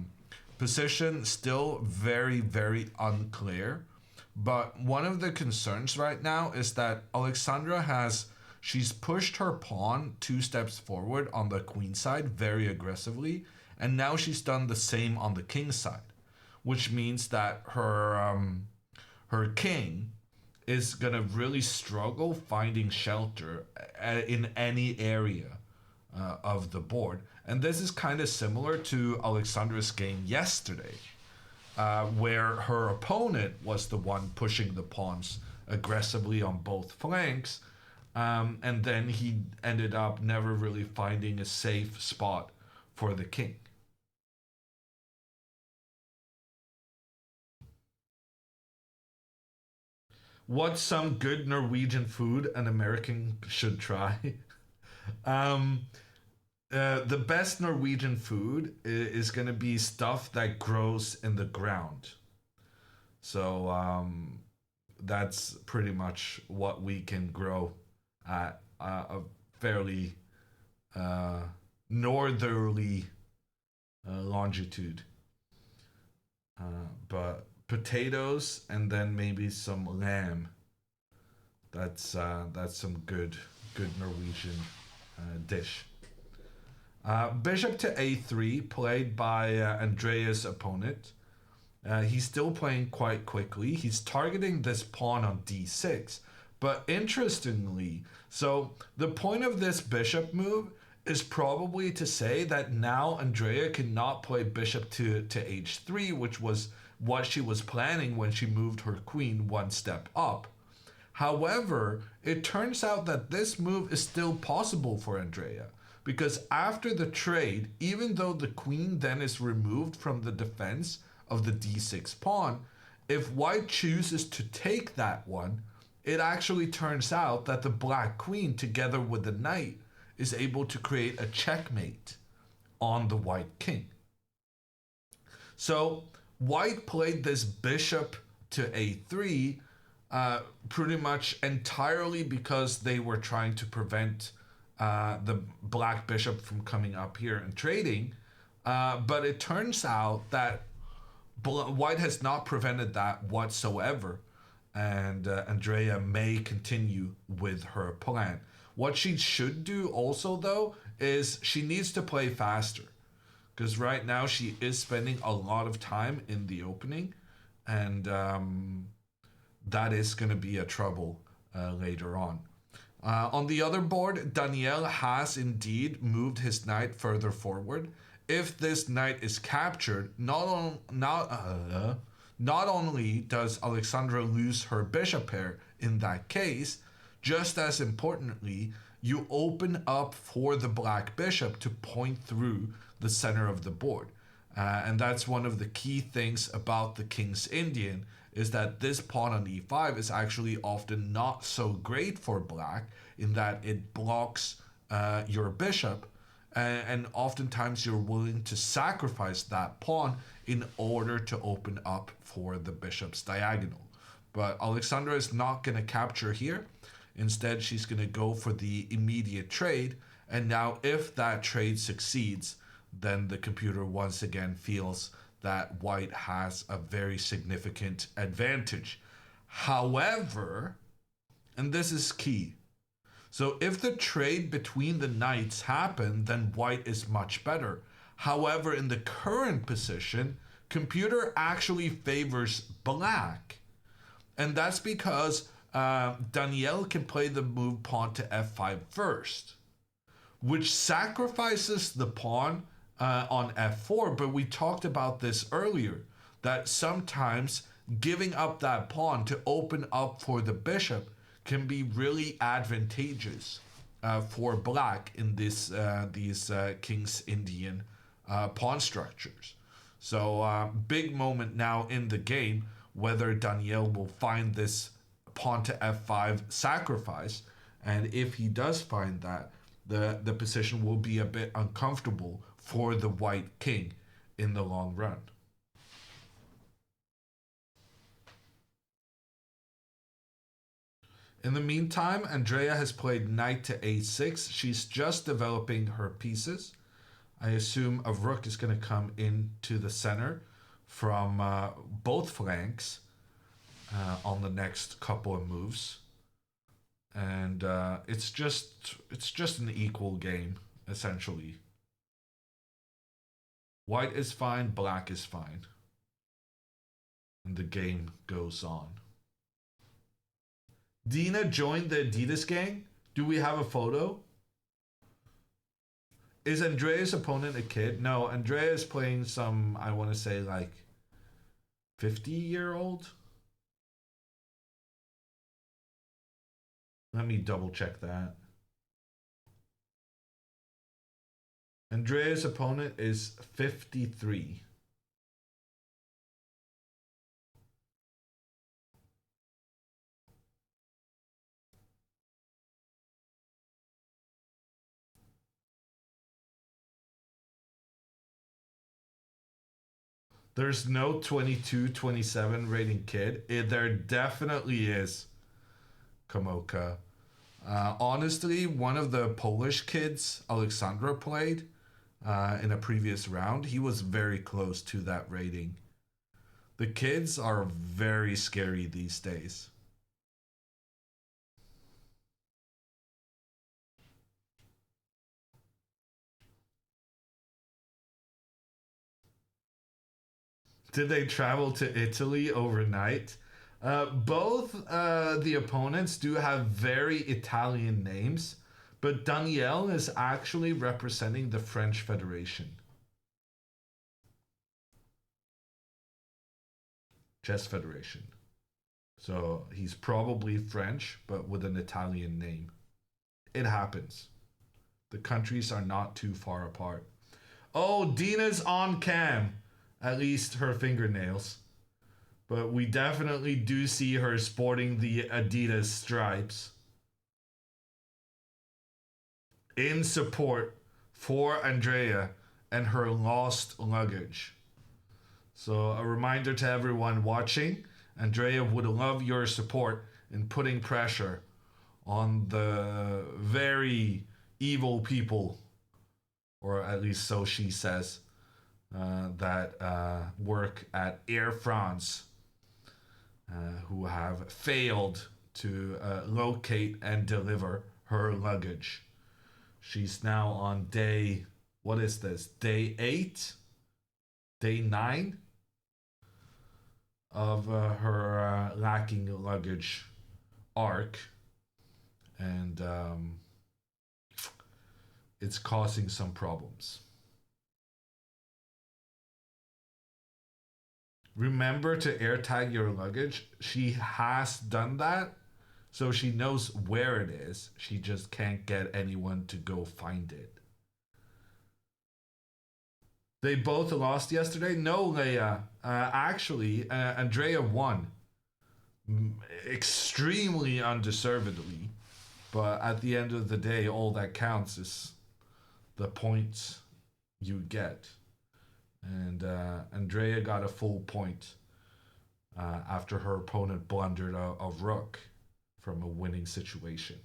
position still very, very unclear. But one of the concerns right now is that Alexandra she's pushed her pawn 2 steps forward on the queen side very aggressively, and now she's done the same on the king side, which means that her king is gonna really struggle finding shelter in any area of the board. And this is kind of similar to Alexandra's game yesterday, where her opponent was the one pushing the pawns aggressively on both flanks, and then he ended up never really finding a safe spot for the king. What's some good Norwegian food an American should try? The best Norwegian food is going to be stuff that grows in the ground. So that's pretty much what we can grow at a fairly northerly longitude. But potatoes and then maybe some lamb. That's some good Norwegian dish. Bishop to a3, played by Andrea's opponent. He's still playing quite quickly. He's targeting this pawn on d6. But interestingly, so the point of this bishop move is probably to say that now Andrea cannot play bishop to h3, which was what she was planning when she moved her queen 1 step up. However, it turns out that this move is still possible for Andrea, because after the trade, even though the queen then is removed from the defense of the d6 pawn, if white chooses to take that one, it actually turns out that the black queen, together with the knight, is able to create a checkmate on the white king. So white played this bishop to a3 pretty much entirely because they were trying to prevent the black bishop from coming up here and trading. But it turns out that white has not prevented that whatsoever. And Andrea may continue with her plan. What she should do also, though, is she needs to play faster. Because right now she is spending a lot of time in the opening. And that is going to be a trouble later on. On the other board, Daniel has indeed moved his knight further forward. If this knight is captured, not only does Alexandra lose her bishop pair in that case, just as importantly, you open up for the black bishop to point through the center of the board. And that's one of the key things about the King's Indian, is that this pawn on e5 is actually often not so great for black in that it blocks your bishop, and oftentimes you're willing to sacrifice that pawn in order to open up for the bishop's diagonal. But Alexandra is not going to capture here. Instead, she's going to go for the immediate trade, and now if that trade succeeds, then the computer once again feels that white has a very significant advantage. However, and this is key, so if the trade between the knights happen, then white is much better. However, in the current position, computer actually favors black. And that's because Danielle can play the move pawn to f5 first, which sacrifices the pawn on f4. But we talked about this earlier, that sometimes giving up that pawn to open up for the bishop can be really advantageous for black in these King's Indian pawn structures. So big moment now in the game, whether Danielle will find this pawn to f5 sacrifice. And if he does find that, the position will be a bit uncomfortable for the white king in the long run. In the meantime, Andrea has played knight to a6. She's just developing her pieces. I assume a rook is going to come into the center from both flanks on the next couple of moves. And it's just an equal game, essentially. White is fine, black is fine. And the game goes on. Dina joined the Adidas gang. Do we have a photo? Is Andrea's opponent a kid? No, Andrea is playing some, I want to say like 50-year-old. Let me double check that. Andrea's opponent is 53. There's no 22, 27 rating kid. There definitely is, Kamoka. Honestly, one of the Polish kids Alexandra played in a previous round, he was very close to that rating. The kids are very scary these days. Did they travel to Italy overnight? Both the opponents do have very Italian names, but Danielle is actually representing the French Federation. Chess Federation. So he's probably French, but with an Italian name. It happens. The countries are not too far apart. Oh, Dina's on cam. At least her fingernails. But we definitely do see her sporting the Adidas stripes. In support for Andrea and her lost luggage. So a reminder to everyone watching, Andrea would love your support in putting pressure on the very evil people, or at least so she says, that work at Air France, who have failed to locate and deliver her luggage. She's now on day, what is this? Day 8? Day 9? Of her lacking luggage arc. And it's causing some problems. Remember to AirTag your luggage. She has done that, so she knows where it is. She just can't get anyone to go find it. They both lost yesterday? No, Leia. Actually, Andrea won. Extremely undeservedly. But at the end of the day, all that counts is the points you get. And Andrea got a full point after her opponent blundered a rook from a winning situation.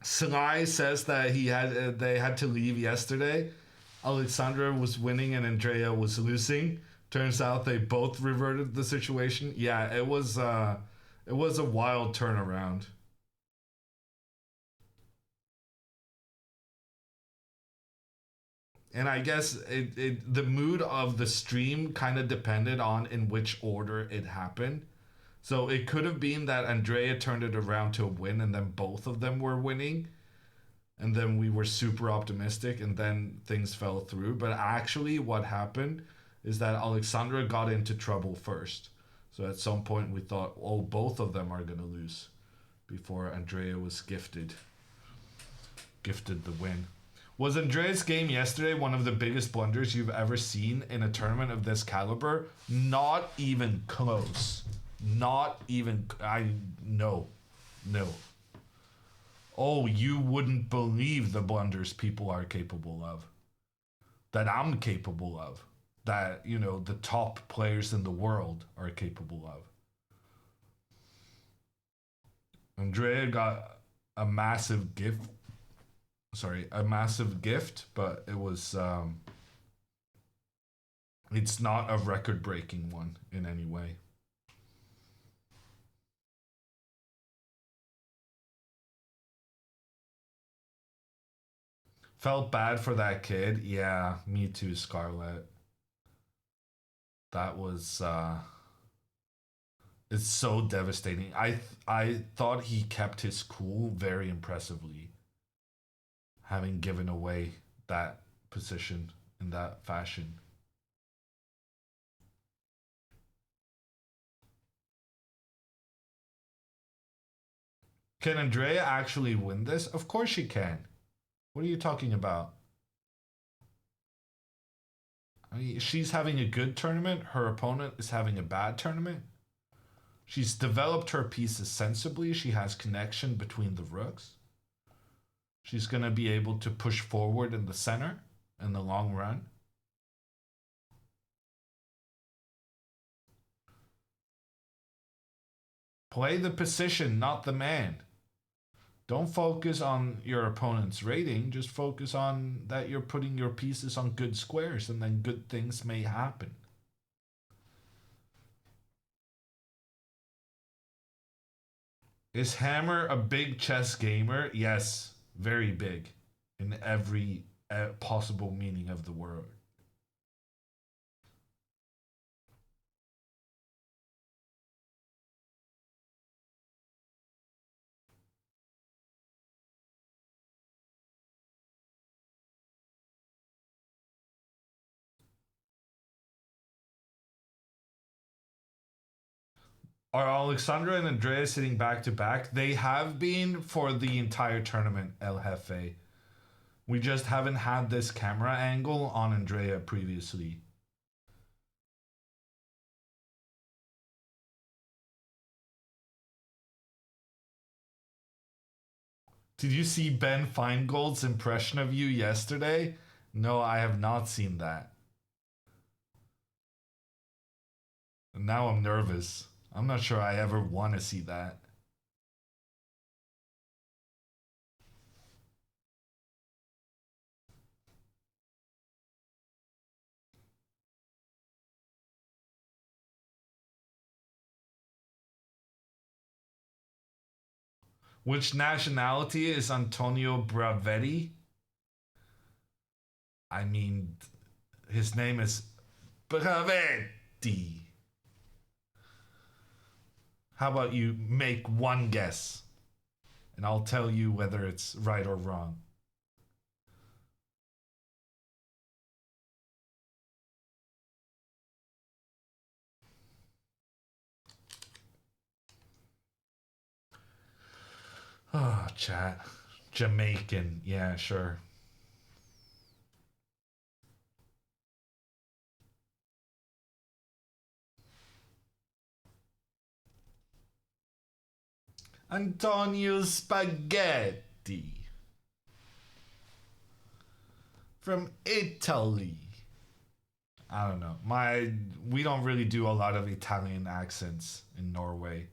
Sly says that they had to leave yesterday. Alexandra was winning and Andrea was losing. Turns out they both reverted the situation. Yeah, it was a wild turnaround. And I guess the mood of the stream kind of depended on in which order it happened. So it could have been that Andrea turned it around to a win and then both of them were winning. And then we were super optimistic and then things fell through. But actually what happened is that Alexandra got into trouble first. So at some point we thought, oh, both of them are going to lose before Andrea was gifted the win. Was Andrea's game yesterday one of the biggest blunders you've ever seen in a tournament of this caliber? Not even close. Not even... No. Oh, you wouldn't believe the blunders people are capable of. That I'm capable of. That, you know, the top players in the world are capable of. Andrea got a massive gift. But it was... it's not a record-breaking one in any way. Felt bad for that kid. Yeah, me too, Scarlett. That was... it's so devastating. I thought he kept his cool very impressively, having given away that position in that fashion. Can Andrea actually win this? Of course she can. What are you talking about? I mean, she's having a good tournament. Her opponent is having a bad tournament. She's developed her pieces sensibly. She has connection between the rooks. She's going to be able to push forward in the center in the long run. Play the position, not the man. Don't focus on your opponent's rating. Just focus on that you're putting your pieces on good squares and then good things may happen. Is Hammer a big chess gamer? Yes, very big in every possible meaning of the word. Are Alexandra and Andrea sitting back to back? They have been for the entire tournament, El Jefe. We just haven't had this camera angle on Andrea previously. Did you see Ben Feingold's impression of you yesterday? No, I have not seen that. Now I'm nervous. I'm not sure I ever want to see that. Which nationality is Antonio Bravetti? I mean, his name is Bravetti. How about you make one guess? And I'll tell you whether it's right or wrong. Oh, chat. Jamaican. Yeah, sure. Antonio Spaghetti. From Italy. I don't know. We don't really do a lot of Italian accents in Norway.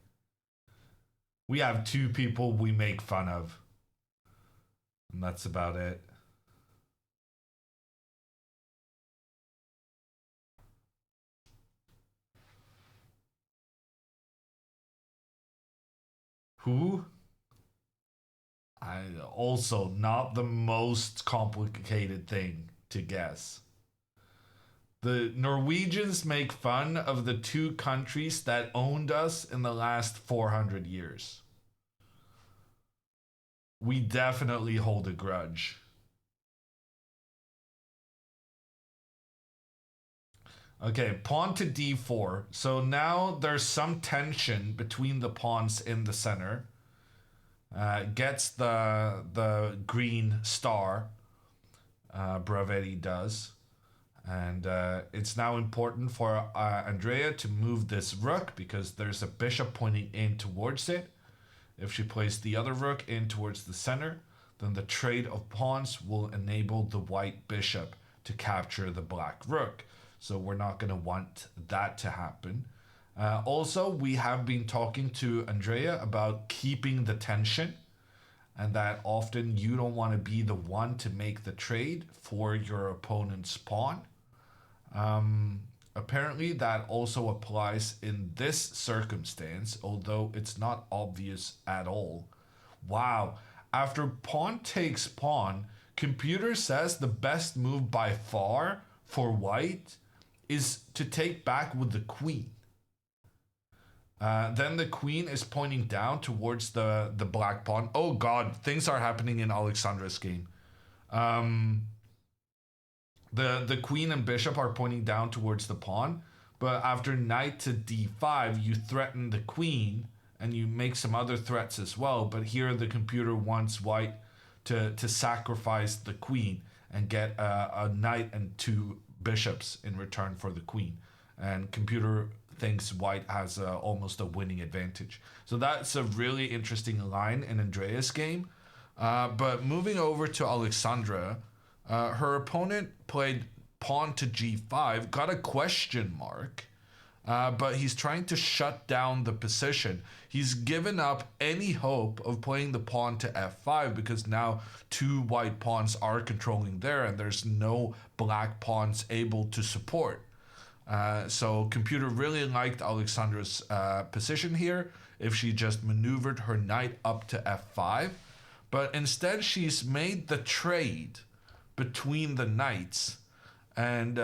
We have two people we make fun of. And that's about it. Who? Also not the most complicated thing to guess. The Norwegians make fun of the two countries that owned us in the last 400 years. We definitely hold a grudge. Okay, pawn to d4. So now there's some tension between the pawns in the center. Gets the green star. Bravetti does. And it's now important for Andrea to move this rook because there's a bishop pointing in towards it. If she plays the other rook in towards the center, then the trade of pawns will enable the white bishop to capture the black rook. So we're not going to want that to happen. Also, we have been talking to Andrea about keeping the tension, and that often you don't want to be the one to make the trade for your opponent's pawn. Apparently that also applies in this circumstance, although it's not obvious at all. Wow, after pawn takes pawn, computer says the best move by far for white is to take back with the queen. Then the queen is pointing down towards the black pawn. Oh god, things are happening in Alexandra's game. The queen and bishop are pointing down towards the pawn, but after knight to d5, you threaten the queen, and you make some other threats as well. But here the computer wants white to sacrifice the queen and get a knight and two bishops in return for the queen. And computer thinks white has almost a winning advantage. So that's a really interesting line in Andrea's game. But moving over to Alexandra, her opponent played pawn to g5, got a question mark, but he's trying to shut down the position. He's given up any hope of playing the pawn to f5 because now two white pawns are controlling there and there's no black pawns able to support. So computer really liked Alexandra's position here if she just maneuvered her knight up to f5, but instead she's made the trade between the knights, and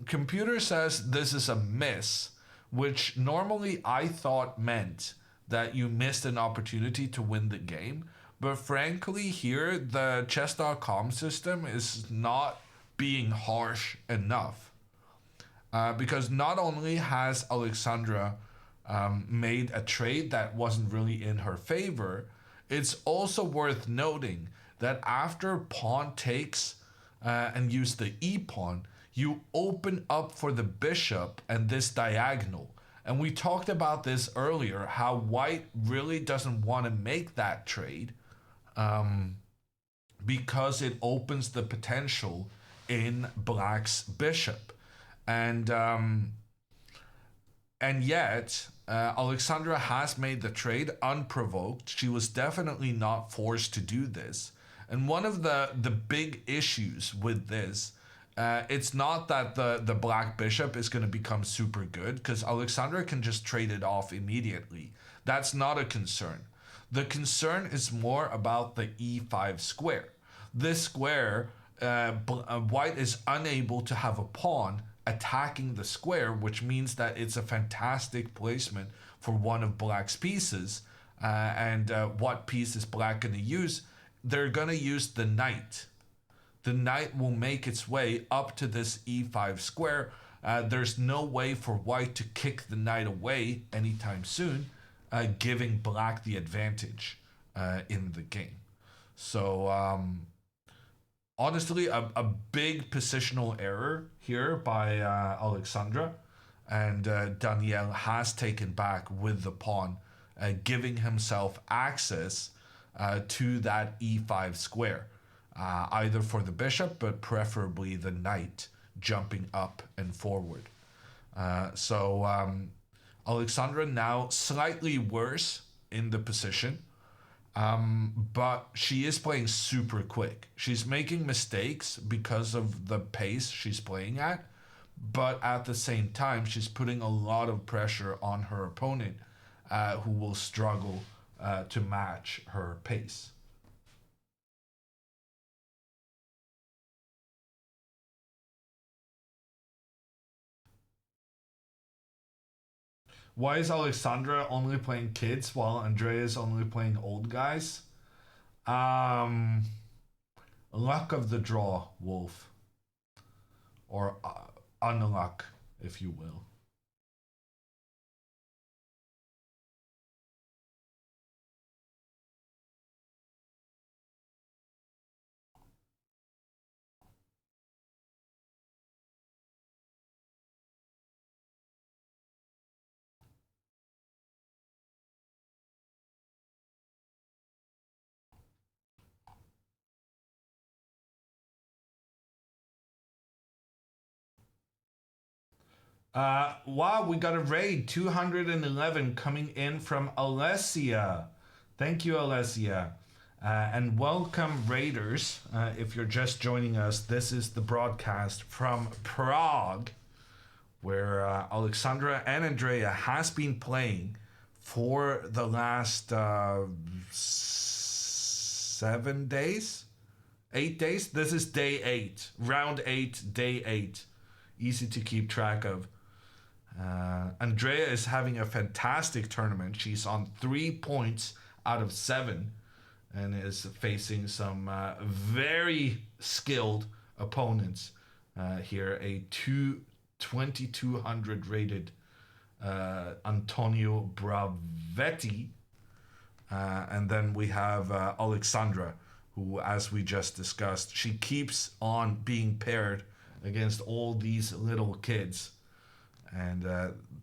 computer says this is a miss, which normally I thought meant that you missed an opportunity to win the game. But frankly here, the chess.com system is not being harsh enough. Because not only has Alexandra made a trade that wasn't really in her favor, it's also worth noting that after pawn takes and use the e-pawn, you open up for the bishop and this diagonal. And we talked about this earlier, how white really doesn't want to make that trade because it opens the potential in black's bishop. And yet, Alexandra has made the trade unprovoked. She was definitely not forced to do this. And one of the big issues with this, it's not that the black bishop is going to become super good, because Alexandra can just trade it off immediately. That's not a concern. The concern is more about the e5 square. This square, white is unable to have a pawn attacking the square, which means that it's a fantastic placement for one of black's pieces. And what piece is black going to use? They're going to use the knight. The knight will make its way up to this e5 square. There's no way for white to kick the knight away anytime soon, giving black the advantage in the game. So honestly, a big positional error here by Alexandra, and Daniel has taken back with the pawn, giving himself access to that e5 square, either for the bishop, but preferably the knight jumping up and forward. So Alexandra now slightly worse in the position. But she is playing super quick. She's making mistakes because of the pace she's playing at, but at the same time, she's putting a lot of pressure on her opponent, who will struggle to match her pace. Why is Alexandra only playing kids while Andrea is only playing old guys? Luck of the draw, Wolf. Or unluck, if you will. Wow, we got a raid 211 coming in from Alessia. Thank you, Alessia. And welcome, Raiders. If you're just joining us, this is the broadcast from Prague, where Alexandra and Andrea has been playing for the last 7 days? 8 days? This is day 8. Round 8, day 8. Easy to keep track of. Andrea is having a fantastic tournament. She's on 3 points out of 7 and is facing some very skilled opponents here. A 2200 rated Antonio Bravetti. And then we have Alexandra, who, as we just discussed, she keeps on being paired against all these little kids. And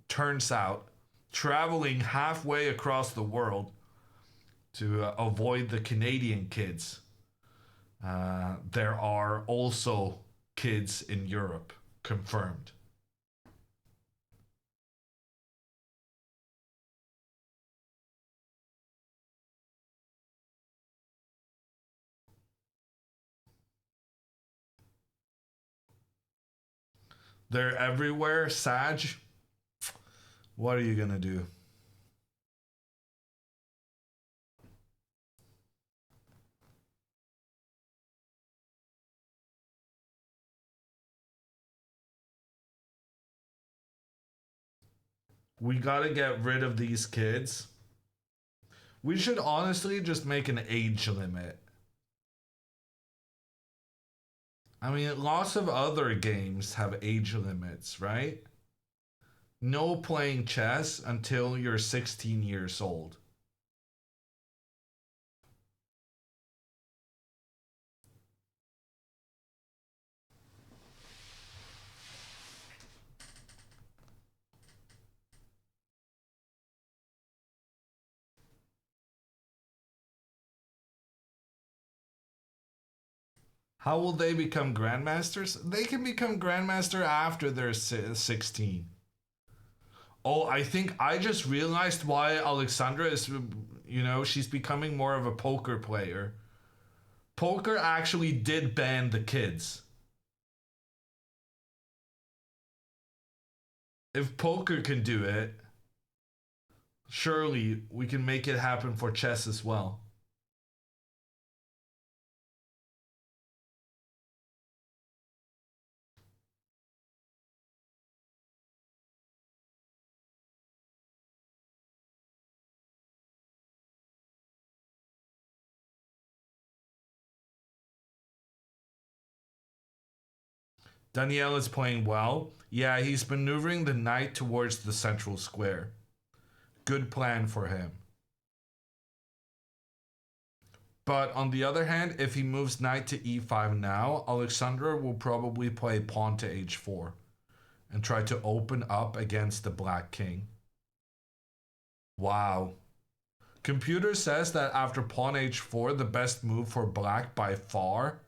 turns out, traveling halfway across the world to avoid the Canadian kids, there are also kids in Europe, confirmed. They're everywhere, Sag. What are you gonna do? We gotta get rid of these kids. We should honestly just make an age limit. I mean, lots of other games have age limits, right? No playing chess until you're 16 years old. How will they become grandmasters? They can become grandmaster after they're 16. Oh, I think I just realized why Alexandra is, she's becoming more of a poker player. Poker actually did ban the kids. If poker can do it, surely we can make it happen for chess as well. Danielle is playing well. Yeah, he's maneuvering the knight towards the central square. Good plan for him. But on the other hand, if he moves knight to e5 now, Alexandra will probably play pawn to h4 and try to open up against the black king. Wow. Computer says that after pawn h4, the best move for black by far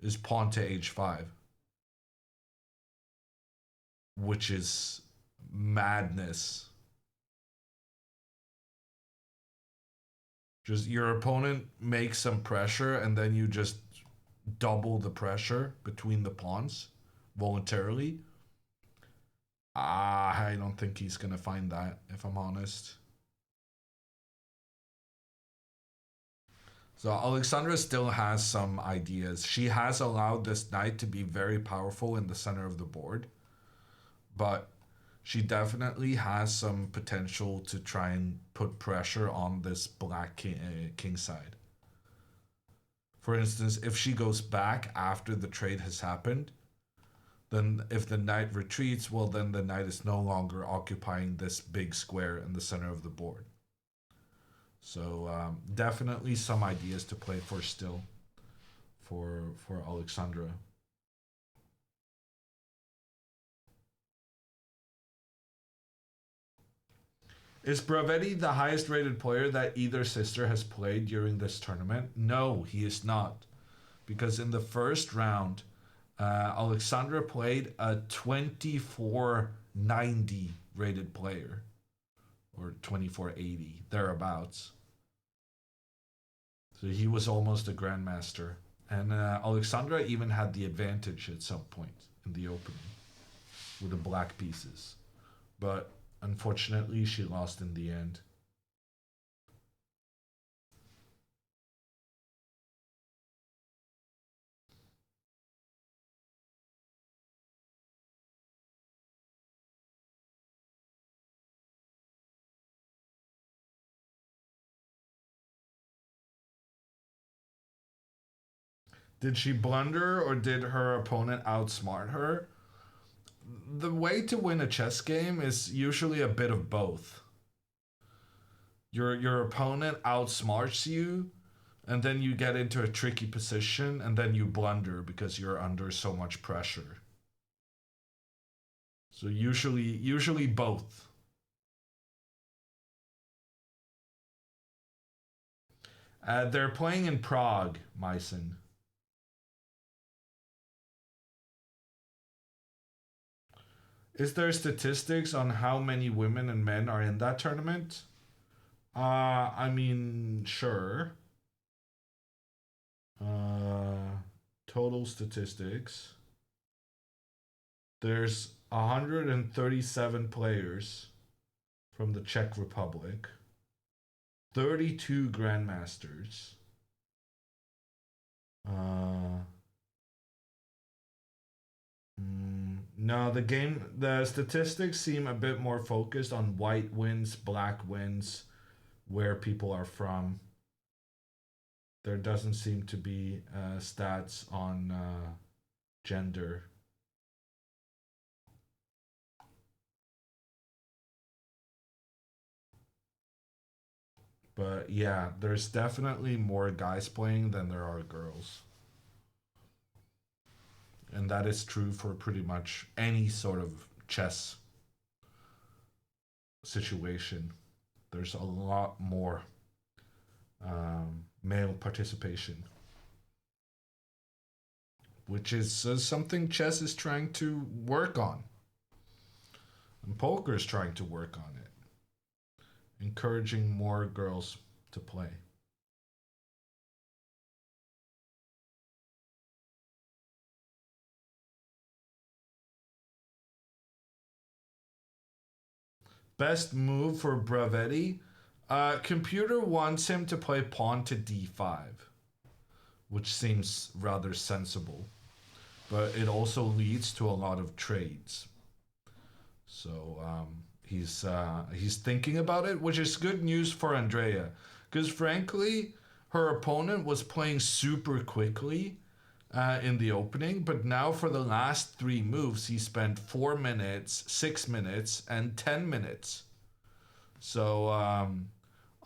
is pawn to h5. Which is madness. Just your opponent makes some pressure and then you just double the pressure between the pawns voluntarily. I don't think he's gonna find that, if I'm honest. So Alexandra still has some ideas. She has allowed this knight to be very powerful in the center of the board, but she definitely has some potential to try and put pressure on this black king side. For instance, if she goes back after the trade has happened, then if the knight retreats, well, then the knight is no longer occupying this big square in the center of the board. So definitely some ideas to play for still for Alexandra. Is Bravetti the highest rated player that either sister has played during this tournament? No, he is not. Because in the first round, Alexandra played a 2490 rated player. Or 2480, thereabouts. So he was almost a grandmaster. And Alexandra even had the advantage at some point in the opening with the black pieces. But unfortunately, she lost in the end. Did she blunder or did her opponent outsmart her? The way to win a chess game is usually a bit of both. Your opponent outsmarts you, and then you get into a tricky position, and then you blunder because you're under so much pressure. So usually both. They're playing in Prague, Myson. Is there statistics on how many women and men are in that tournament? I mean, sure. Total statistics. There's 137 players from the Czech Republic. 32 grandmasters. No, the statistics seem a bit more focused on white wins, black wins, where people are from. There doesn't seem to be stats on gender. But yeah, there's definitely more guys playing than there are girls. And that is true for pretty much any sort of chess situation. There's a lot more male participation, which is something chess is trying to work on. And poker is trying to work on it, encouraging more girls to play. Best move for Bravetti? Computer wants him to play pawn to d5, which seems rather sensible. But it also leads to a lot of trades. So he's thinking about it, which is good news for Andrea. Because frankly, her opponent was playing super quickly in the opening, but now for the last 3 moves, he spent 4 minutes, 6 minutes, and 10 minutes. So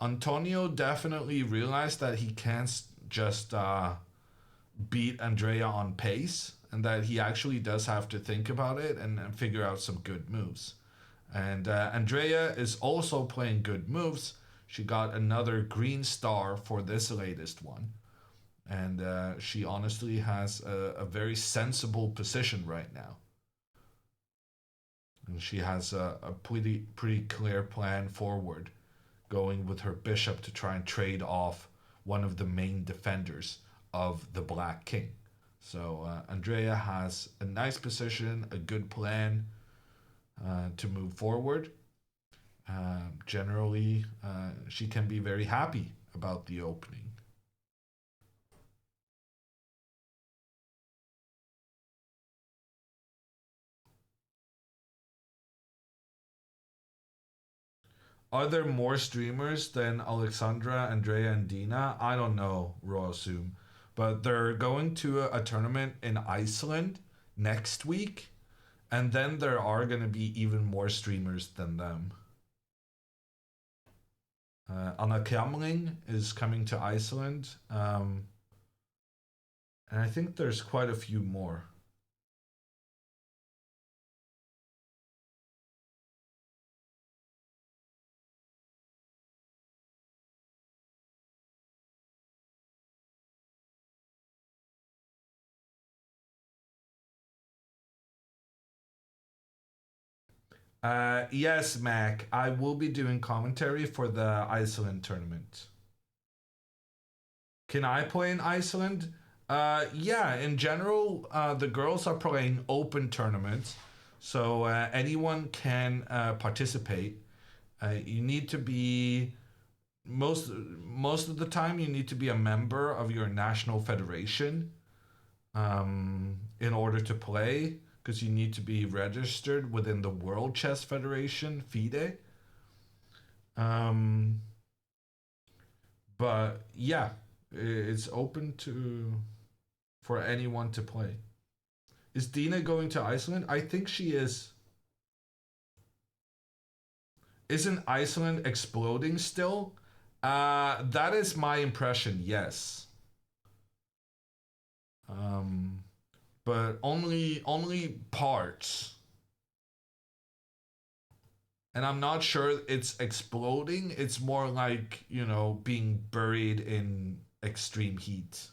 Antonio definitely realized that he can't just beat Andrea on pace, and that he actually does have to think about it and figure out some good moves. And Andrea is also playing good moves. She got another green star for this latest one. And she honestly has a very sensible position right now. And she has a pretty clear plan forward going with her bishop to try and trade off one of the main defenders of the Black King. So Andrea has a nice position, a good plan to move forward. Generally, she can be very happy about the opening. Are there more streamers than Alexandra, Andrea, and Dina? I don't know, Royal Zoom. But they're going to a tournament in Iceland next week. And then there are going to be even more streamers than them. Anna Kamling is coming to Iceland. And I think there's quite a few more. Yes, Mac. I will be doing commentary for the Iceland tournament. Can I play in Iceland? Yeah, in general, the girls are playing open tournaments, so anyone can participate. You need to be most of the time you need to be a member of your national federation in order to play, because you need to be registered within the World Chess Federation, FIDE. But yeah, it's open for anyone to play. Is Dina going to Iceland? I think she is. Isn't Iceland exploding still? That is my impression, yes. But only parts. And I'm not sure it's exploding. It's more like, you know, being buried in extreme heat.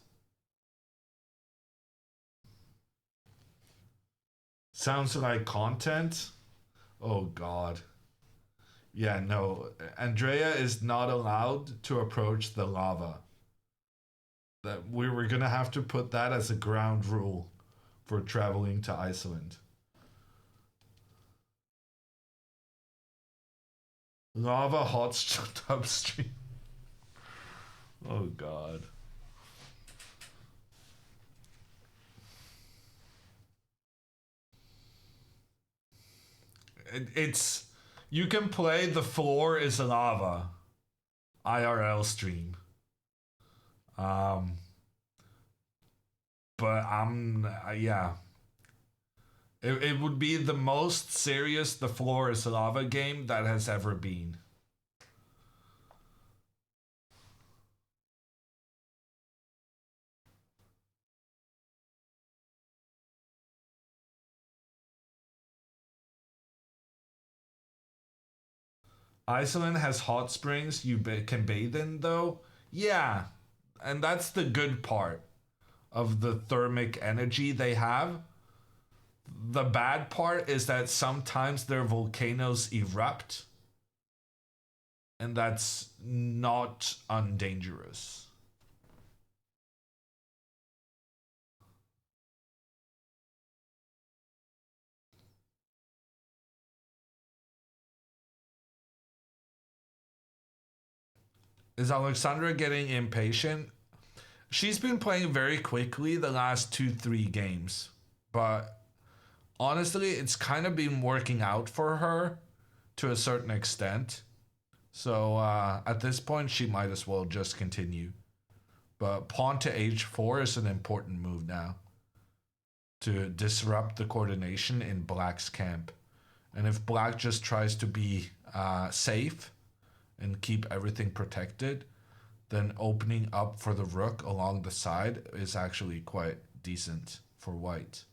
Sounds like content. Oh God. Yeah, no. Andrea is not allowed to approach the lava. That we were gonna have to put that as a ground rule for traveling to Iceland. Lava hot upstream. Oh God. It's you can play The Floor is Lava IRL stream. But yeah. It would be the most serious The Floor is Lava game that has ever been. Iceland has hot springs you can bathe in, though. Yeah, and that's the good part of the thermic energy they have. The bad part is that sometimes their volcanoes erupt, and that's not undangerous. Is Alexandra getting impatient? She's been playing very quickly the last 2-3 games, but honestly, it's kind of been working out for her to a certain extent. So at this point, she might as well just continue. But pawn to h4 is an important move now to disrupt the coordination in Black's camp. And if Black just tries to be safe and keep everything protected, then opening up for the rook along the side is actually quite decent for White.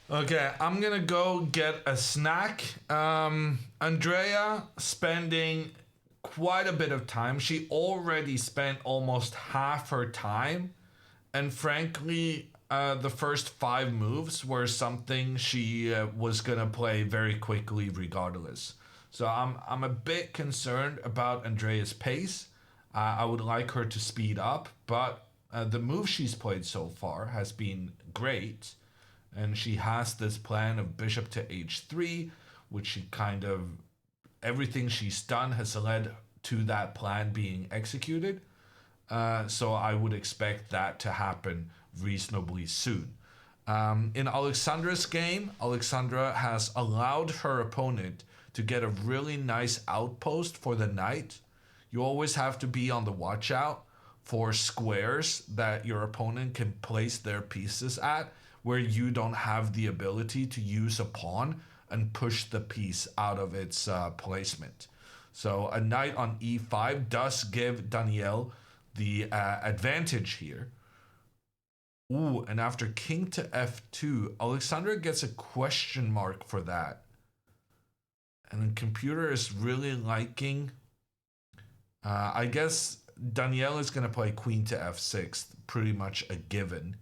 Okay, I'm gonna go get a snack. Andrea spending quite a bit of time. She already spent almost half her time. And frankly, the first 5 moves were something she was gonna play very quickly regardless. So I'm a bit concerned about Andrea's pace. I would like her to speed up, but the move she's played so far has been great. And she has this plan of bishop to h3, which she kind of, everything she's done has led to that plan being executed. So I would expect that to happen reasonably soon. In Alexandra's game, Alexandra has allowed her opponent to get a really nice outpost for the knight. You always have to be on the watch out for squares that your opponent can place their pieces at, where you don't have the ability to use a pawn and push the piece out of its placement. So a knight on e5 does give Danielle the advantage here. Ooh, and after king to f2, Alexandra gets a question mark for that. And the computer is really liking... I guess Danielle is going to play queen to f6, pretty much a given.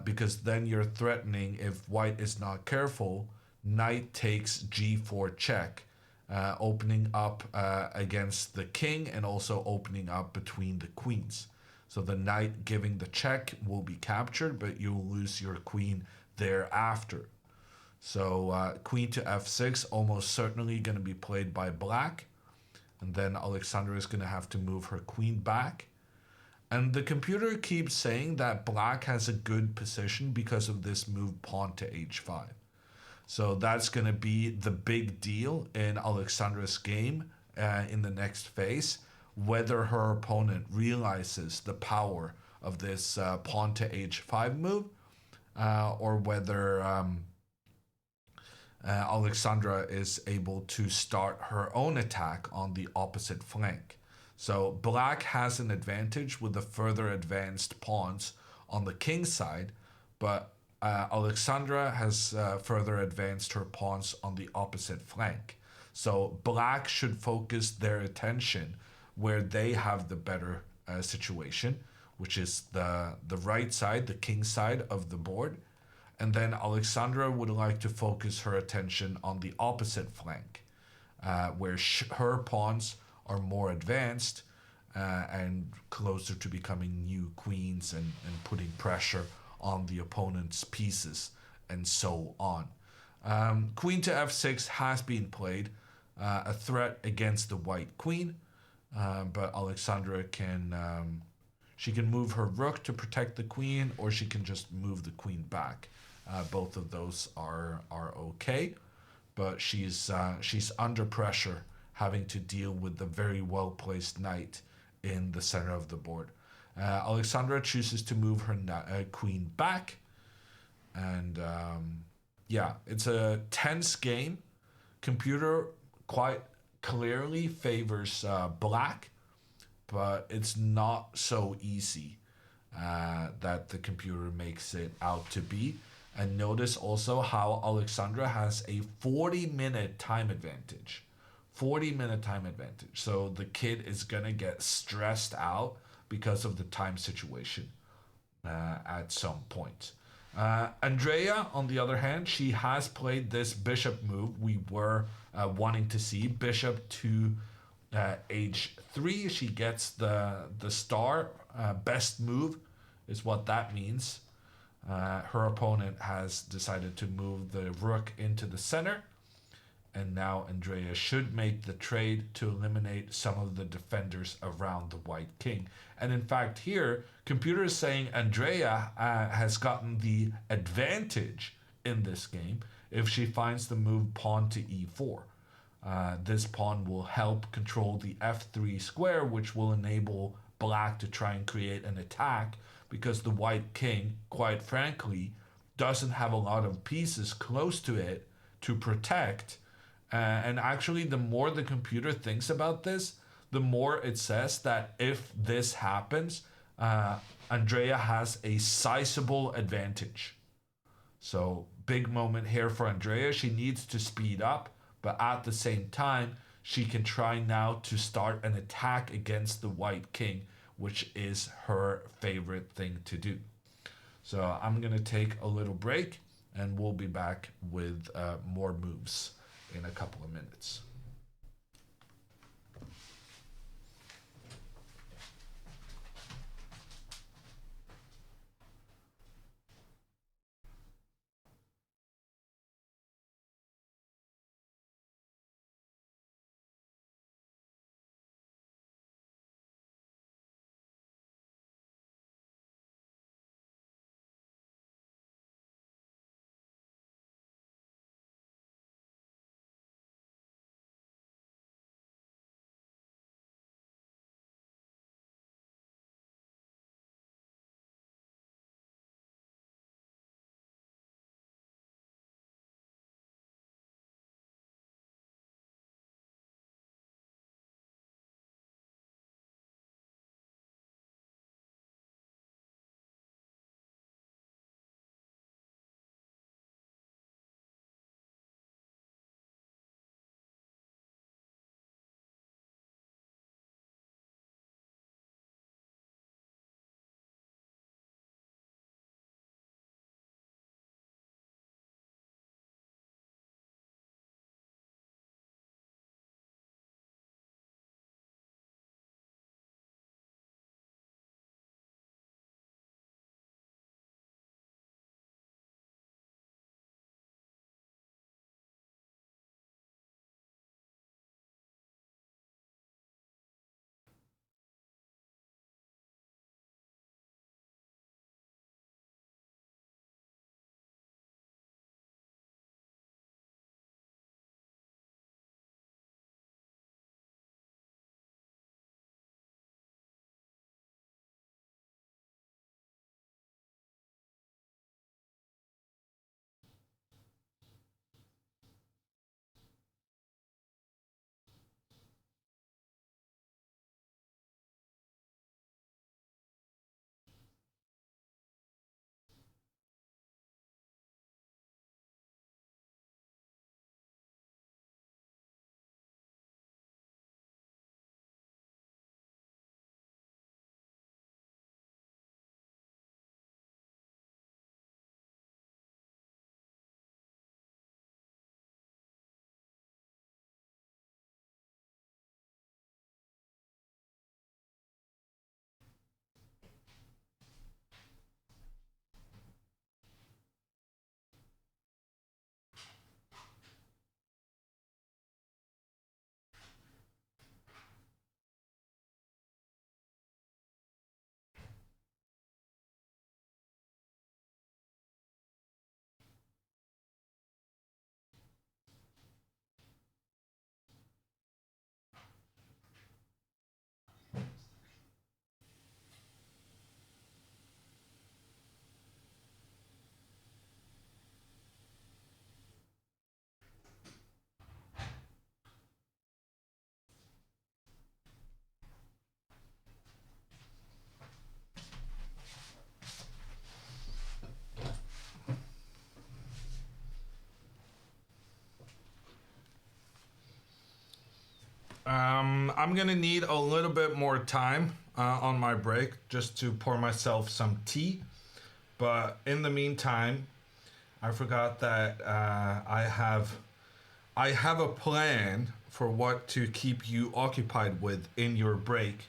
Because then you're threatening, if white is not careful, knight takes g4 check, opening up against the king and also opening up between the queens. So the knight giving the check will be captured, but you'll lose your queen thereafter. So queen to f6 almost certainly going to be played by black. And then Alexandra is going to have to move her queen back. And the computer keeps saying that black has a good position because of this move pawn to h5. So that's going to be the big deal in Alexandra's game in the next phase, whether her opponent realizes the power of this pawn to h5 move, or whether Alexandra is able to start her own attack on the opposite flank. So black has an advantage with the further advanced pawns on the king side, but Alexandra has further advanced her pawns on the opposite flank. So black should focus their attention where they have the better situation, which is the right side, the king side of the board. And then Alexandra would like to focus her attention on the opposite flank, where her pawns are more advanced and closer to becoming new queens and putting pressure on the opponent's pieces and so on. Queen to f6 has been played, a threat against the white queen, but Alexandra can she can move her rook to protect the queen, or she can just move the queen back. Both of those are okay, but she's under pressure, having to deal with the very well placed knight in the center of the board. Alexandra chooses to move her queen back, and yeah, it's a tense game. Computer quite clearly favors black, but it's not so easy that the computer makes it out to be. And notice also how Alexandra has a 40-minute time advantage. 40-minute time advantage. So the kid is going to get stressed out because of the time situation at some point. Andrea, on the other hand, she has played this bishop move we were wanting to see. Bishop to h3. She gets the star. Best move is what that means. Her opponent has decided to move the rook into the center, and now Andrea should make the trade to eliminate some of the defenders around the white king. And in fact here, computer is saying Andrea has gotten the advantage in this game if she finds the move pawn to e4. This pawn will help control the f3 square, which will enable black to try and create an attack, because the white king, quite frankly, doesn't have a lot of pieces close to it to protect. And actually, the more the computer thinks about this, the more it says that if this happens, Andrea has a sizable advantage. So big moment here for Andrea. She needs to speed up, but at the same time, she can try now to start an attack against the white king, which is her favorite thing to do. So I'm going to take a little break, and we'll be back with more moves in a couple of minutes. I'm gonna need a little bit more time on my break just to pour myself some tea. But in the meantime, I forgot that I have a plan for what to keep you occupied with in your break,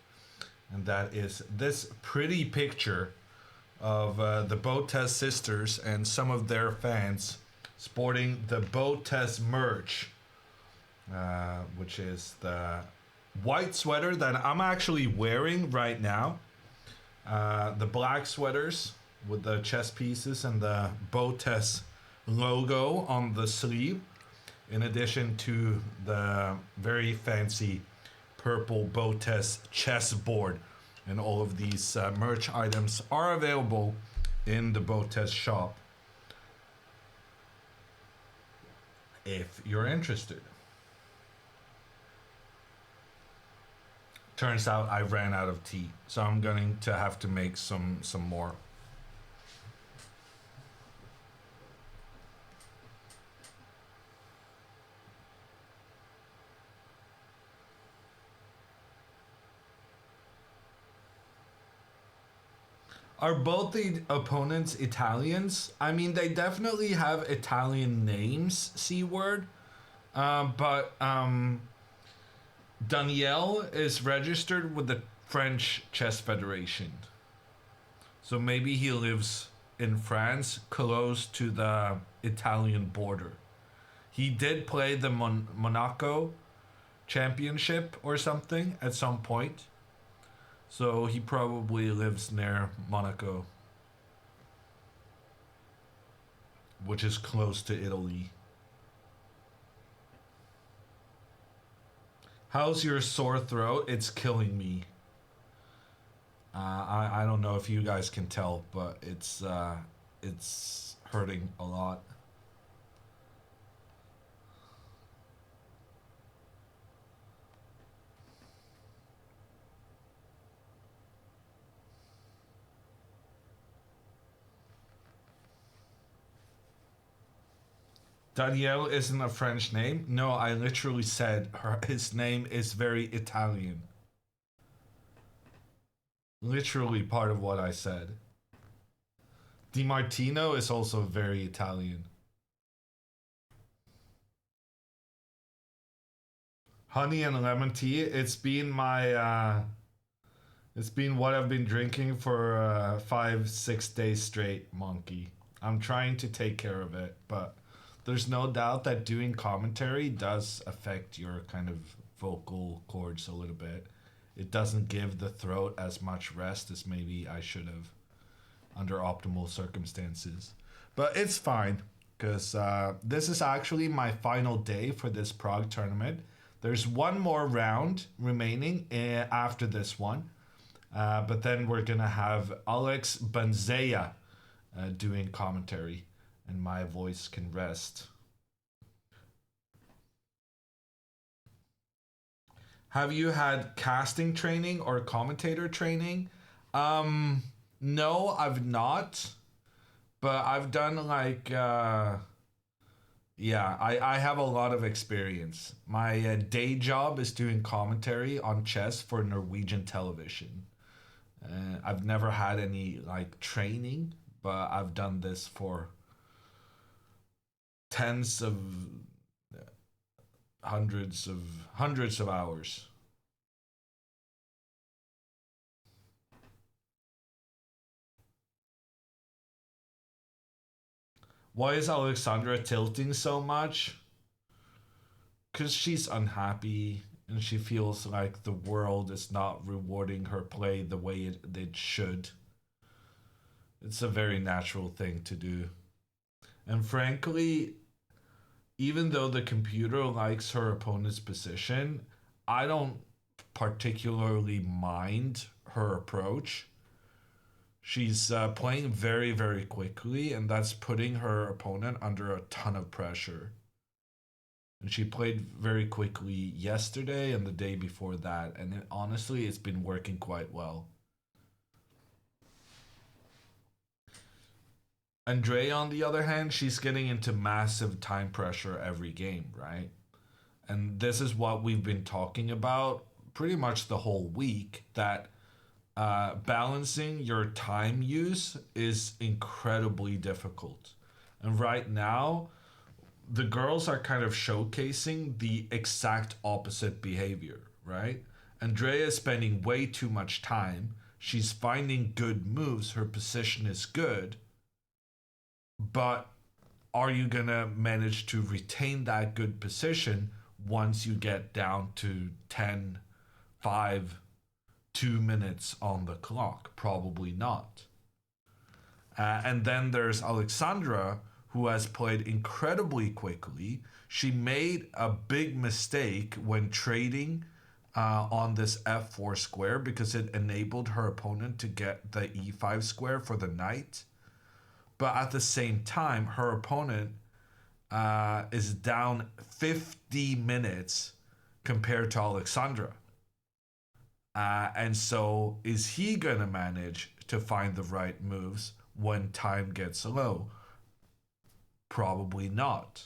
and that is this pretty picture of the Botez sisters and some of their fans sporting the Botez merch, which is the white sweater that I'm actually wearing right now, the black sweaters with the chest pieces and the Botez logo on the sleeve, in addition to the very fancy purple Botez chessboard. And all of these merch items are available in the Botez shop if you're interested. Turns out I ran out of tea, so I'm going to have to make some more. Are both the opponents Italians? I mean, they definitely have Italian names, C word. But Danielle is registered with the French Chess Federation. So maybe he lives in France, close to the Italian border. He did play the Monaco championship or something at some point. So he probably lives near Monaco, which is close to Italy. How's your sore throat? It's killing me. I don't know if you guys can tell, but it's hurting a lot. Danielle isn't a French name. No, I literally said his name is very Italian. Literally part of what I said. Di Martino is also very Italian. Honey and lemon tea. It's been my it's been what I've been drinking for 5-6 days straight, Monkey. I'm trying to take care of it, but there's no doubt that doing commentary does affect your kind of vocal cords a little bit. It doesn't give the throat as much rest as maybe I should have under optimal circumstances. But it's fine, because this is actually my final day for this Prague tournament. There's one more round remaining after this one. But then we're going to have Alex Banzea doing commentary, and my voice can rest. Have you had casting training or commentator training? No, I've not. But I've done like, I have a lot of experience. My day job is doing commentary on chess for Norwegian television. I've never had any like training, but I've done this for tens of hundreds of hours. Why is Alexandra tilting so much? Because she's unhappy and she feels like the world is not rewarding her play the way it should. It's a very natural thing to do. And frankly, even though the computer likes her opponent's position, I don't particularly mind her approach. She's playing very, very quickly, and that's putting her opponent under a ton of pressure. And she played very quickly yesterday and the day before that, and honestly, it's been working quite well. Andrea, on the other hand, she's getting into massive time pressure every game, right? And this is what we've been talking about pretty much the whole week, that balancing your time use is incredibly difficult. And right now, the girls are kind of showcasing the exact opposite behavior, right? Andrea is spending way too much time. She's finding good moves. Her position is good. But are you going to manage to retain that good position once you get down to 10, 5, 2 minutes on the clock? Probably not. And then there's Alexandra, who has played incredibly quickly. She made a big mistake when trading on this f4 square because it enabled her opponent to get the e5 square for the knight. But at the same time, her opponent is down 50 minutes compared to Alexandra. And so is he going to manage to find the right moves when time gets low? Probably not.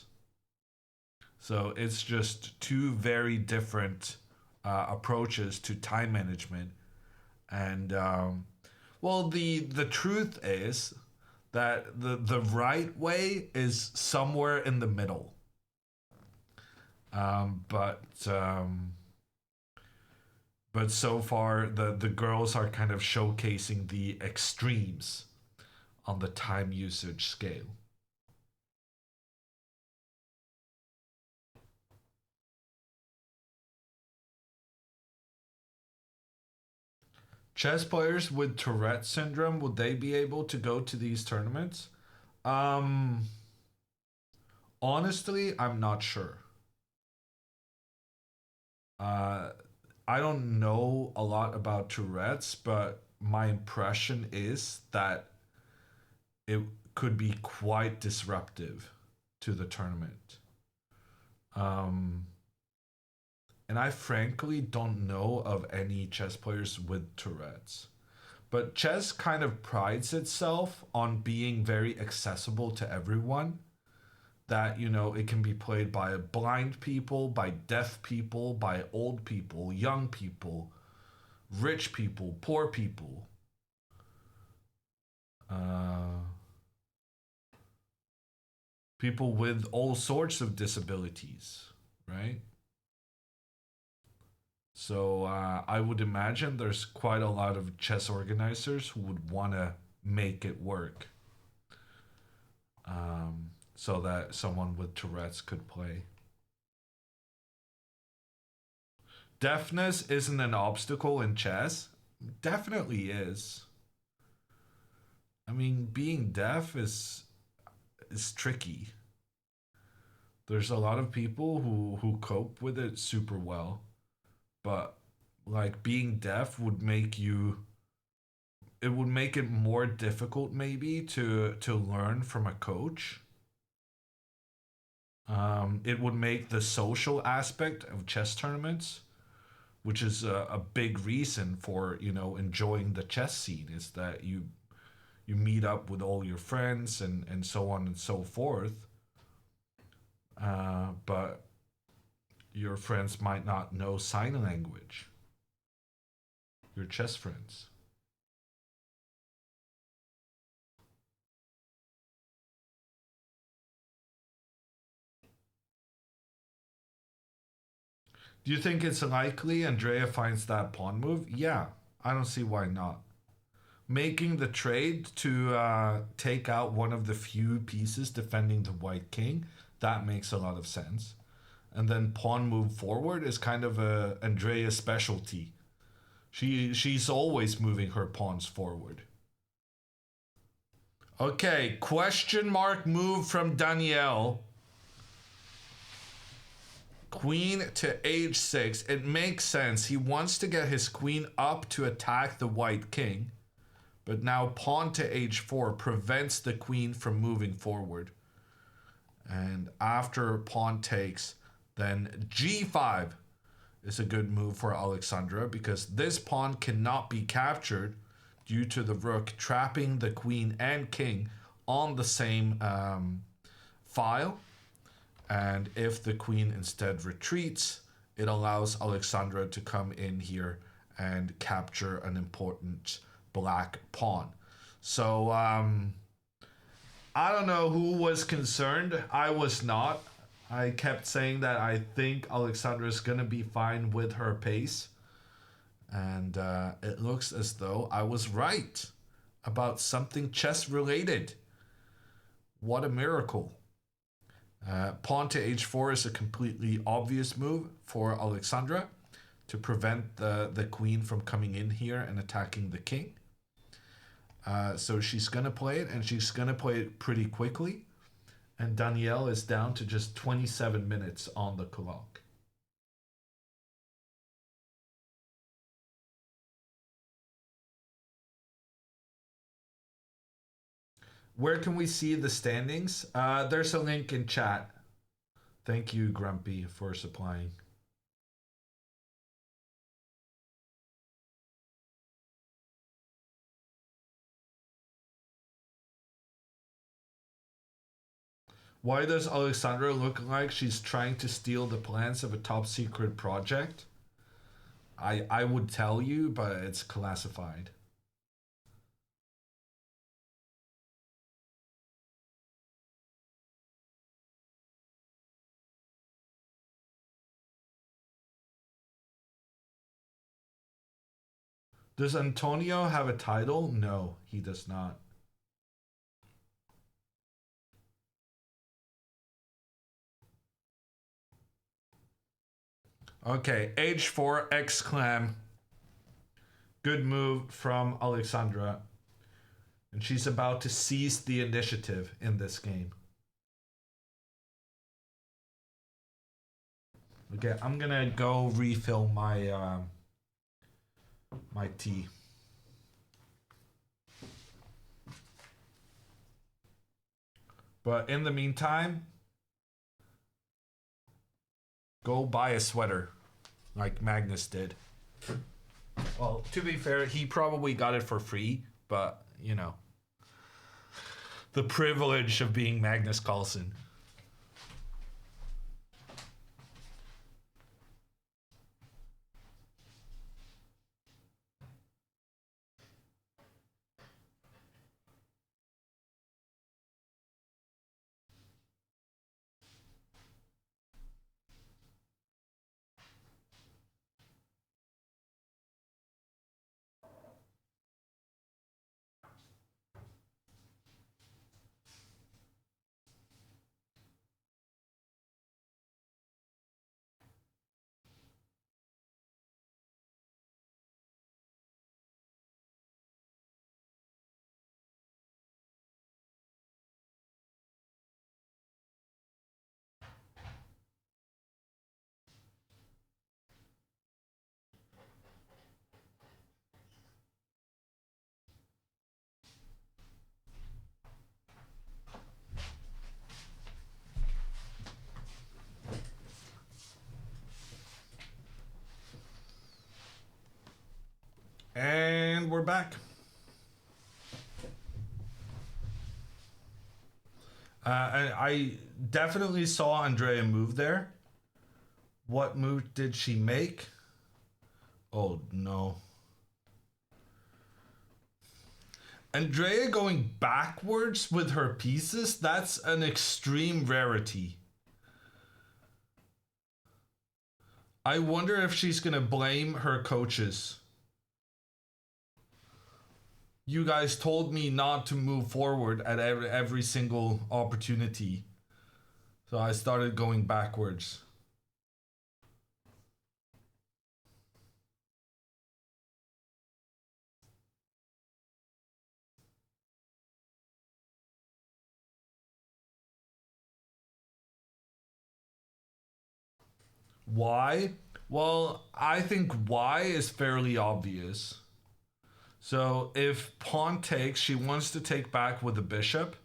So it's just two very different approaches to time management. And Well, the truth is that the right way is somewhere in the middle. But so far the girls are kind of showcasing the extremes on the time usage scale. Chess players with Tourette syndrome, would they be able to go to these tournaments? Honestly, I'm not sure. I don't know a lot about Tourette's, but my impression is that it could be quite disruptive to the tournament. And I frankly don't know of any chess players with Tourette's. But chess kind of prides itself on being very accessible to everyone. That, you know, it can be played by blind people, by deaf people, by old people, young people, rich people, poor people. People with all sorts of disabilities, right? So I would imagine there's quite a lot of chess organizers who would want to make it work. So that someone with Tourette's could play. Deafness isn't an obstacle in chess. Definitely is. I mean, being deaf is tricky. There's a lot of people who cope with it super well. But like being deaf would make it would make it more difficult maybe to learn from a coach. It would make the social aspect of chess tournaments, which is a big reason for, you know, enjoying the chess scene, is that you meet up with all your friends and so on and so forth. But your friends might not know sign language. Your chess friends. Do you think it's likely Andrea finds that pawn move? Yeah, I don't see why not. Making the trade to take out one of the few pieces defending the white king, that makes a lot of sense. And then pawn move forward is kind of Andrea's specialty. She's always moving her pawns forward. Okay, question mark move from Danielle. Queen to h6. It makes sense. He wants to get his queen up to attack the white king. But now pawn to h4 prevents the queen from moving forward. And after pawn takes, then g5 is a good move for Alexandra, because this pawn cannot be captured due to the rook trapping the queen and king on the same file. And if the queen instead retreats, it allows Alexandra to come in here and capture an important black pawn. So I don't know who was concerned. I was not. I kept saying that I think Alexandra is going to be fine with her pace. And it looks as though I was right about something chess related. What a miracle. Pawn to h4 is a completely obvious move for Alexandra to prevent the queen from coming in here and attacking the king. So she's going to play it, and she's going to play it pretty quickly. And Danielle is down to just 27 minutes on the clock. Where can we see the standings? There's a link in chat. Thank you, Grumpy, for supplying. Why does Alexandra look like she's trying to steal the plans of a top secret project? I would tell you, but it's classified. Does Antonio have a title? No, he does not. Okay, H4 exclam. Good move from Alexandra. And she's about to seize the initiative in this game. Okay, I'm gonna go refill my my tea. But in the meantime, go buy a sweater like Magnus did. Well, to be fair, he probably got it for free, but you know, the privilege of being Magnus Carlsen. And we're back. I definitely saw Andrea move there. What move did she make? Oh no. Andrea going backwards with her pieces? That's an extreme rarity. I wonder if she's gonna blame her coaches. You guys told me not to move forward at every single opportunity. So I started going backwards. Why? Well, I think why is fairly obvious. So if pawn takes, she wants to take back with the bishop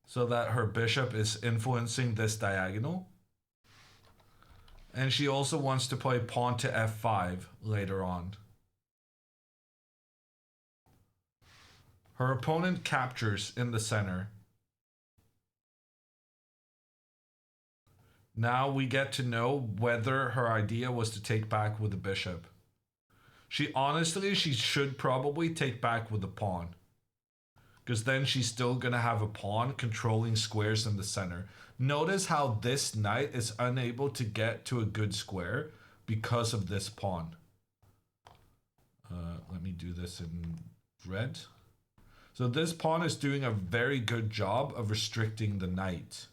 so that her bishop is influencing this diagonal. And she also wants to play pawn to f5 later on. Her opponent captures in the center. Now we get to know whether her idea was to take back with the bishop. She should probably take back with the pawn. Because then she's still going to have a pawn controlling squares in the center. Notice how this knight is unable to get to a good square because of this pawn. Let me do this in red. So this pawn is doing a very good job of restricting the knight.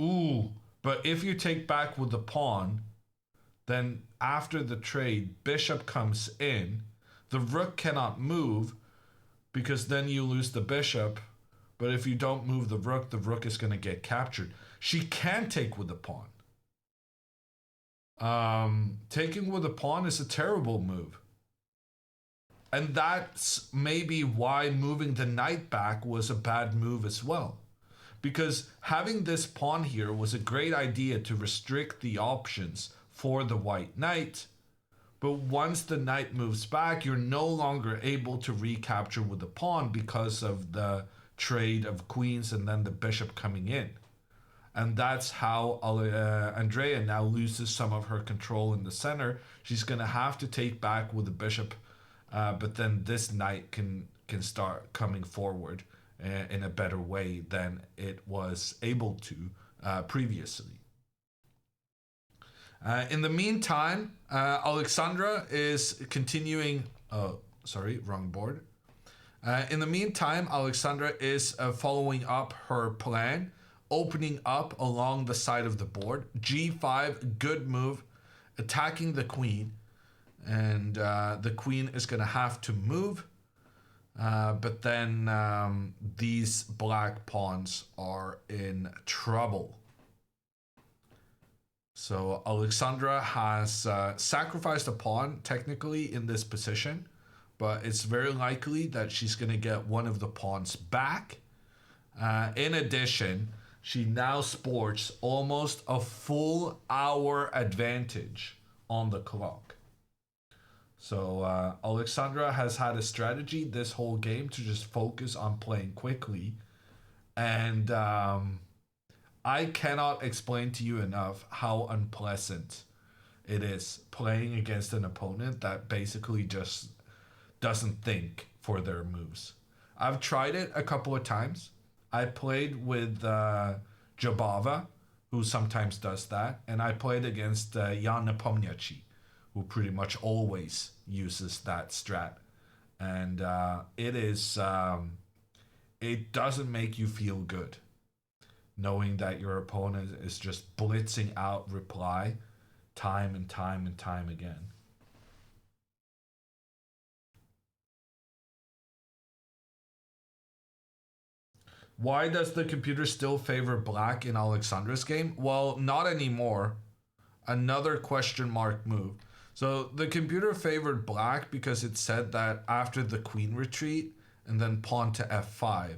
Ooh, but if you take back with the pawn, then after the trade, bishop comes in. The rook cannot move because then you lose the bishop. But if you don't move the rook is going to get captured. She can take with the pawn. Taking with the pawn is a terrible move. And that's maybe why moving the knight back was a bad move as well. Because having this pawn here was a great idea to restrict the options for the white knight. But once the knight moves back, you're no longer able to recapture with the pawn because of the trade of queens and then the bishop coming in. And that's how Andrea now loses some of her control in the center. She's going to have to take back with the bishop, but then this knight can start coming forward in a better way than it was able to previously. In the meantime, Alexandra is continuing. Oh, sorry, wrong board. In the meantime, Alexandra is following up her plan, opening up along the side of the board. G5, good move, attacking the queen. And the queen is going to have to move. But then these black pawns are in trouble. So Alexandra has sacrificed a pawn technically in this position, but it's very likely that she's going to get one of the pawns back. In addition, she now sports almost a full hour advantage on the clock. So Alexandra has had a strategy this whole game to just focus on playing quickly. And I cannot explain to you enough how unpleasant it is playing against an opponent that basically just doesn't think for their moves. I've tried it a couple of times. I played with Jabava, who sometimes does that, and I played against Jan Nepomniachtchi, who pretty much always uses that strat. And it doesn't make you feel good knowing that your opponent is just blitzing out reply time and time and time again. Why does the computer still favor black in Alexandra's game? Well, not anymore. Another question mark move. So the computer favored black because it said that after the queen retreat and then pawn to f5,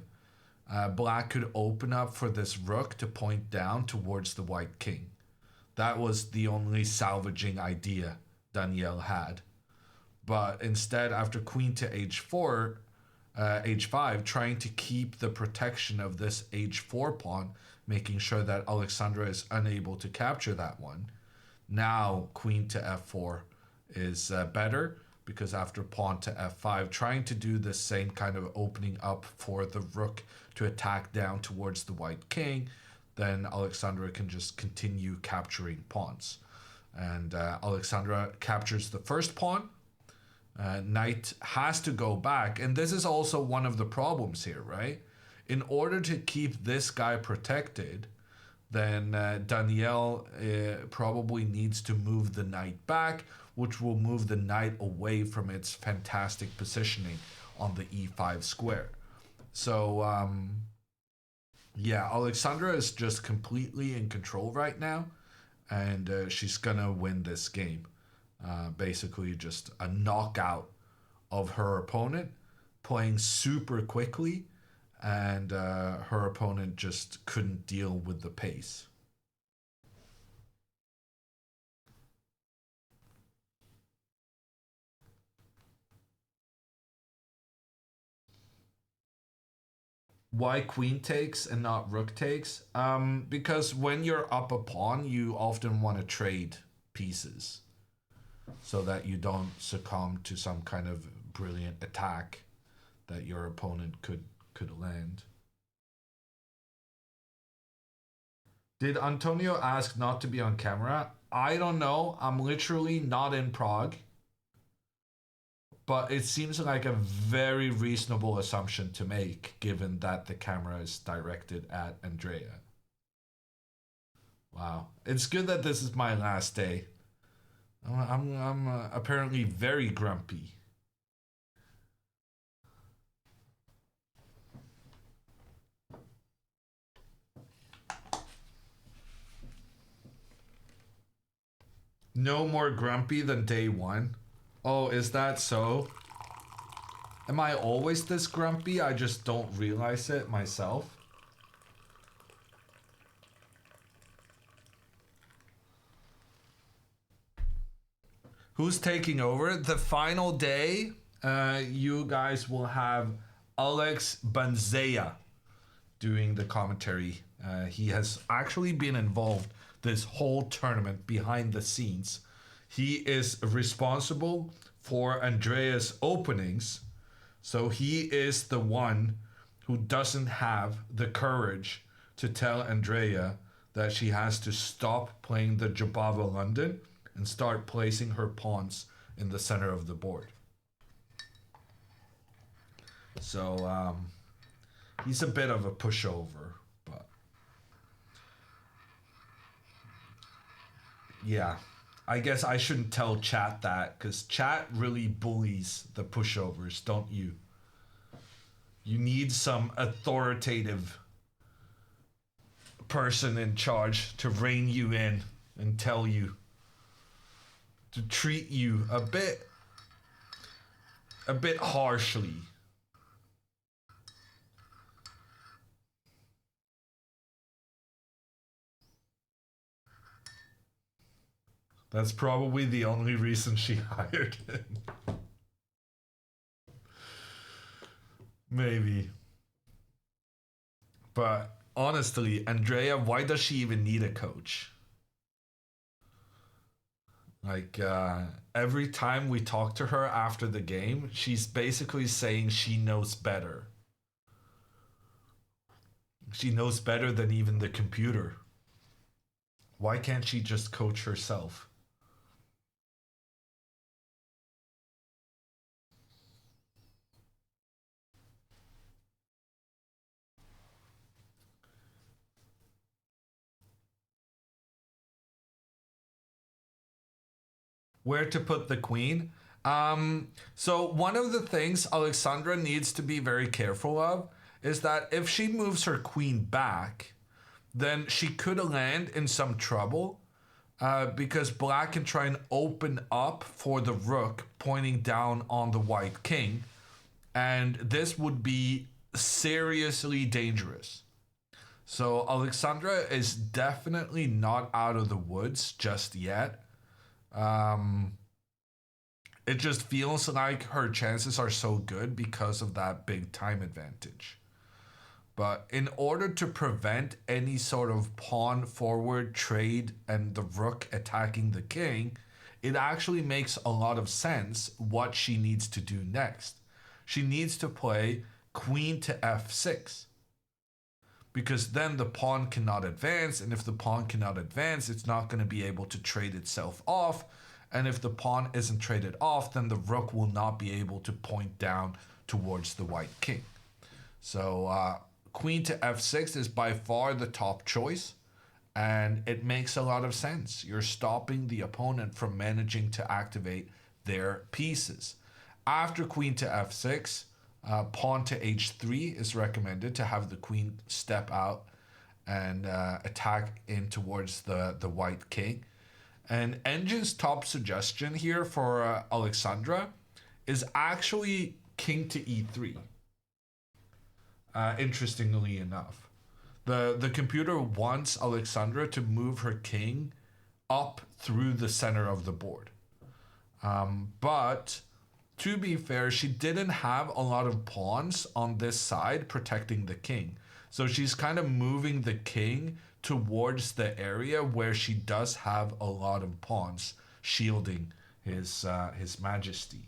black could open up for this rook to point down towards the white king. That was the only salvaging idea Danielle had. But instead, after queen to h4, h5, trying to keep the protection of this h4 pawn, making sure that Alexandra is unable to capture that one. Now queen to f4 is better, because after pawn to f5, trying to do the same kind of opening up for the rook to attack down towards the white king, then Alexandra can just continue capturing pawns. And Alexandra captures the first pawn. Knight has to go back, and this is also one of the problems here, right? In order to keep this guy protected, then Danielle probably needs to move the knight back, which will move the knight away from its fantastic positioning on the e5 square. So yeah, Alexandra is just completely in control right now, and she's gonna win this game. Basically just a knockout of her opponent, playing super quickly, and her opponent just couldn't deal with the pace. Why queen takes and not rook takes? Because when you're up a pawn, you often want to trade pieces so that you don't succumb to some kind of brilliant attack that your opponent could land. Did Antonio ask not to be on camera? I don't know. I'm literally not in Prague. But it seems like a very reasonable assumption to make, given that the camera is directed at Andrea. Wow. It's good that this is my last day. I'm apparently very grumpy. No more grumpy than day one. Oh, is that so? Am I always this grumpy? I just don't realize it myself. Who's taking over? The final day, you guys will have Alex Banzea doing the commentary. He has actually been involved this whole tournament behind the scenes. He is responsible for Andrea's openings, so he is the one who doesn't have the courage to tell Andrea that she has to stop playing the Jabava London and start placing her pawns in the center of the board. So he's a bit of a pushover, but yeah, I guess I shouldn't tell chat that, because chat really bullies the pushovers, don't you? You need some authoritative person in charge to rein you in and tell you, to treat you a bit harshly. That's probably the only reason she hired him. Maybe. But honestly, Andrea, why does she even need a coach? Like, every time we talk to her after the game, she's basically saying she knows better. She knows better than even the computer. Why can't she just coach herself? Where to put the queen? So one of the things Alexandra needs to be very careful of is that if she moves her queen back, then she could land in some trouble, because black can try and open up for the rook pointing down on the white king, and this would be seriously dangerous. So Alexandra is definitely not out of the woods just yet. It just feels like her chances are so good because of that big time advantage. But in order to prevent any sort of pawn forward trade and the rook attacking the king, it actually makes a lot of sense what she needs to do next. She needs to play queen to f6. Because then the pawn cannot advance, and if the pawn cannot advance, it's not going to be able to trade itself off. And if the pawn isn't traded off, then the rook will not be able to point down towards the white king. So queen to f6 is by far the top choice, and it makes a lot of sense. You're stopping the opponent from managing to activate their pieces. After queen to f6, pawn to h3 is recommended to have the queen step out and attack in towards the white king. And Engine's top suggestion here for Alexandra is actually king to e3. Interestingly enough, the computer wants Alexandra to move her king up through the center of the board. But to be fair, she didn't have a lot of pawns on this side protecting the king. So she's kind of moving the king towards the area where she does have a lot of pawns shielding his majesty.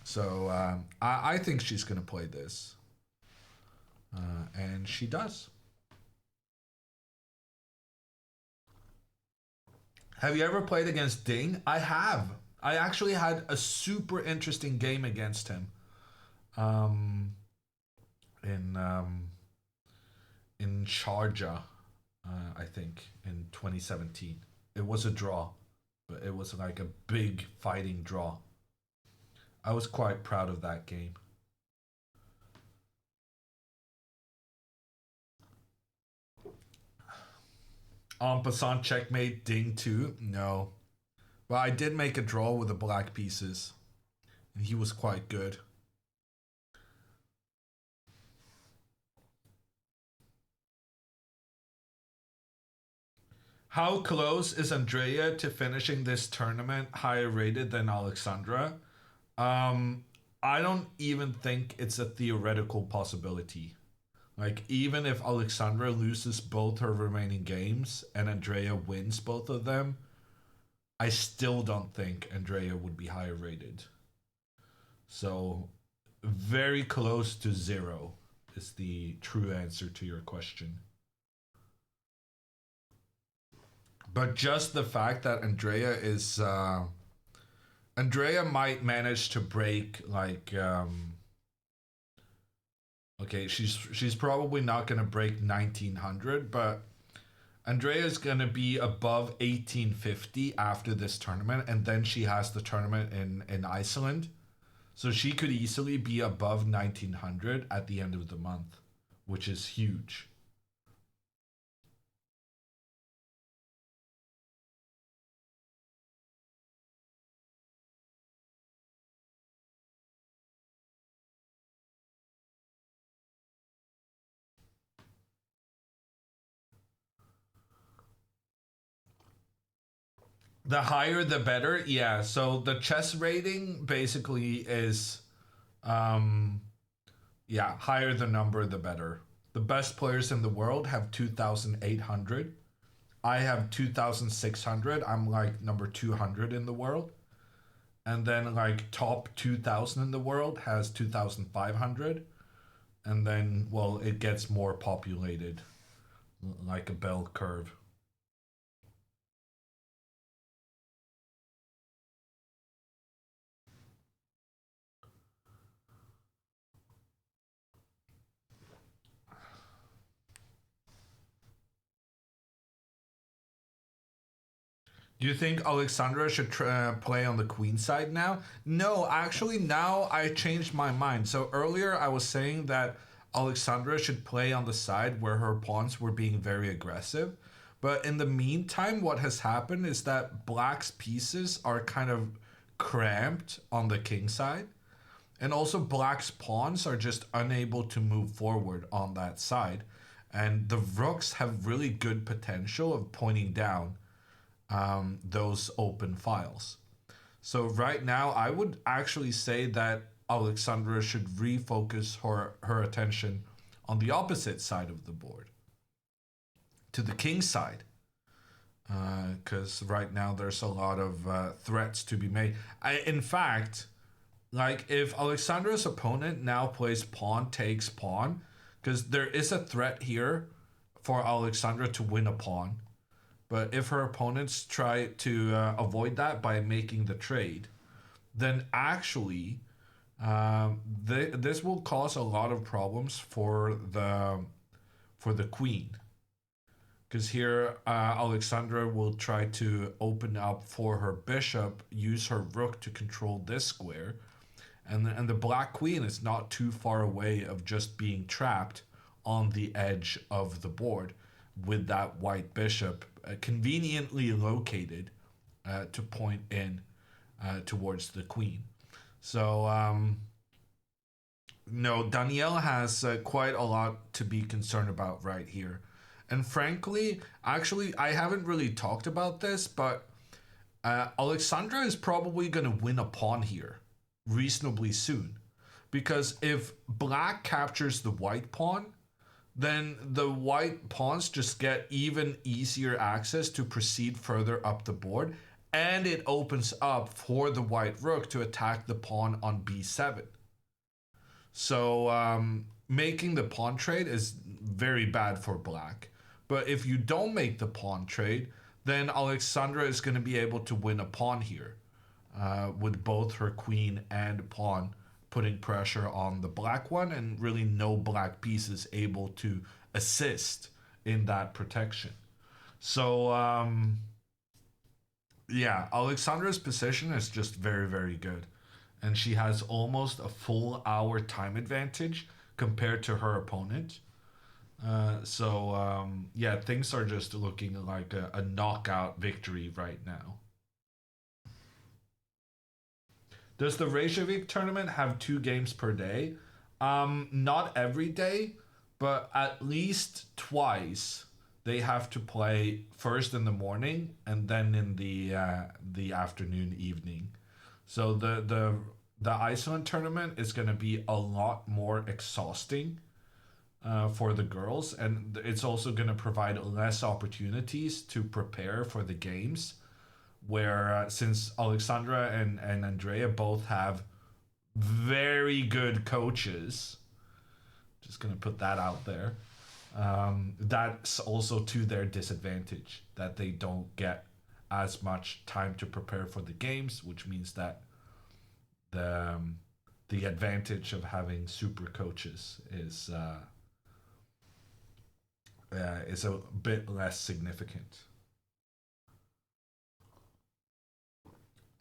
So I think she's going to play this. And she does. Have you ever played against Ding? I have. I actually had a super interesting game against him. In Sharjah, I think, in 2017. It was a draw, but it was like a big fighting draw. I was quite proud of that game. En passant, checkmate, Ding 2? No. Well, I did make a draw with the black pieces, and he was quite good. How close is Andrea to finishing this tournament higher rated than Alexandra? I don't even think it's a theoretical possibility. Like, even if Alexandra loses both her remaining games and Andrea wins both of them, I still don't think Andrea would be higher rated. So, very close to 0 is the true answer to your question. But just the fact that Andrea might manage to break like okay, she's probably not gonna break 1900, but Andrea's gonna be above 1850 after this tournament, and then she has the tournament in Iceland. So she could easily be above 1900 at the end of the month, which is huge. The higher the better, yeah. So the chess rating basically is, yeah, higher the number the better. The best players in the world have 2,800. I have 2,600. I'm like number 200 in the world. And then like top 2,000 in the world has 2,500. And then, well, it gets more populated, like a bell curve. Do you think Alexandra should play on the queen side now? No, actually, now I changed my mind. So earlier I was saying that Alexandra should play on the side where her pawns were being very aggressive. But in the meantime, what has happened is that black's pieces are kind of cramped on the king side. And also black's pawns are just unable to move forward on that side. And the rooks have really good potential of pointing down those open files. So right now, I would actually say that Alexandra should refocus her attention on the opposite side of the board, to the king side. Because right now there's a lot of threats to be made. In fact, like if Alexandra's opponent now plays pawn takes pawn, because there is a threat here for Alexandra to win a pawn. But if her opponents try to avoid that by making the trade, then actually this will cause a lot of problems for the queen. Because here Alexandra will try to open up for her bishop, use her rook to control this square. And the black queen is not too far away of just being trapped on the edge of the board with that white bishop conveniently located to point in towards the queen. So, no, Danielle has quite a lot to be concerned about right here. And frankly, actually, I haven't really talked about this, but Alexandra is probably going to win a pawn here reasonably soon. Because if black captures the white pawn, then the white pawns just get even easier access to proceed further up the board, and it opens up for the white rook to attack the pawn on b7. So making the pawn trade is very bad for black. But if you don't make the pawn trade, then Alexandra is going to be able to win a pawn here with both her queen and pawn putting pressure on the black one, and really no black piece is able to assist in that protection. So, yeah, Alexandra's position is just very, very good. And she has almost a full hour time advantage compared to her opponent. Yeah, things are just looking like a knockout victory right now. Does the Reykjavik tournament have 2 games per day? Not every day, but at least twice they have to play first in the morning and then in the afternoon, evening. So the Iceland tournament is going to be a lot more exhausting for the girls, and it's also going to provide less opportunities to prepare for the games. Where since Alexandra and Andrea both have very good coaches, just gonna put that out there, That's also to their disadvantage, that they don't get as much time to prepare for the games, which means that the advantage of having super coaches is a bit less significant.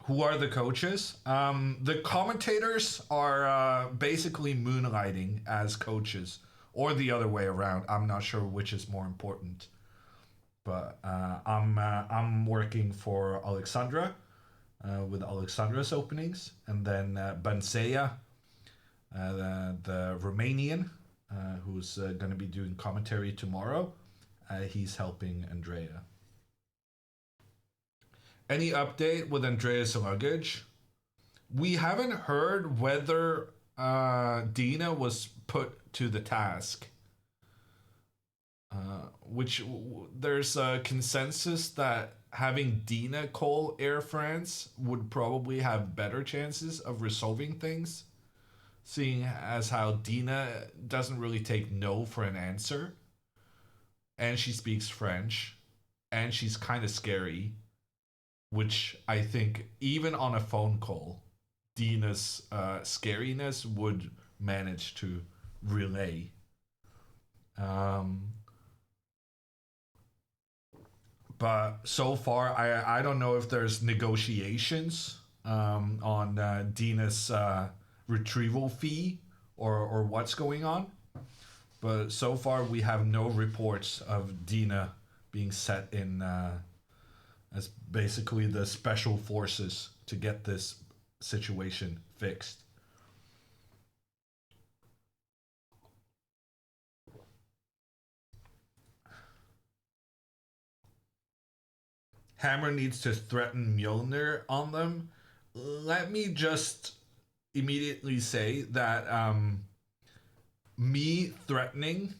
Who are the coaches? The commentators are basically moonlighting as coaches, or the other way around. I'm not sure which is more important. But I'm working for Alexandra with Alexandra's openings, and then Banseya, the Romanian, who's going to be doing commentary tomorrow. He's helping Andrea. Any update with Andrea's luggage? We haven't heard whether Dina was put to the task. Which there's a consensus that having Dina call Air France would probably have better chances of resolving things, seeing as how Dina doesn't really take no for an answer, and she speaks French, and she's kind of scary, which I think even on a phone call, Dina's scariness would manage to relay. But so far, I don't know if there's negotiations on Dina's retrieval fee or what's going on. But so far, we have no reports of Dina being set in as basically the special forces to get this situation fixed. Hammer needs to threaten Mjolnir on them. Let me just immediately say that me threatening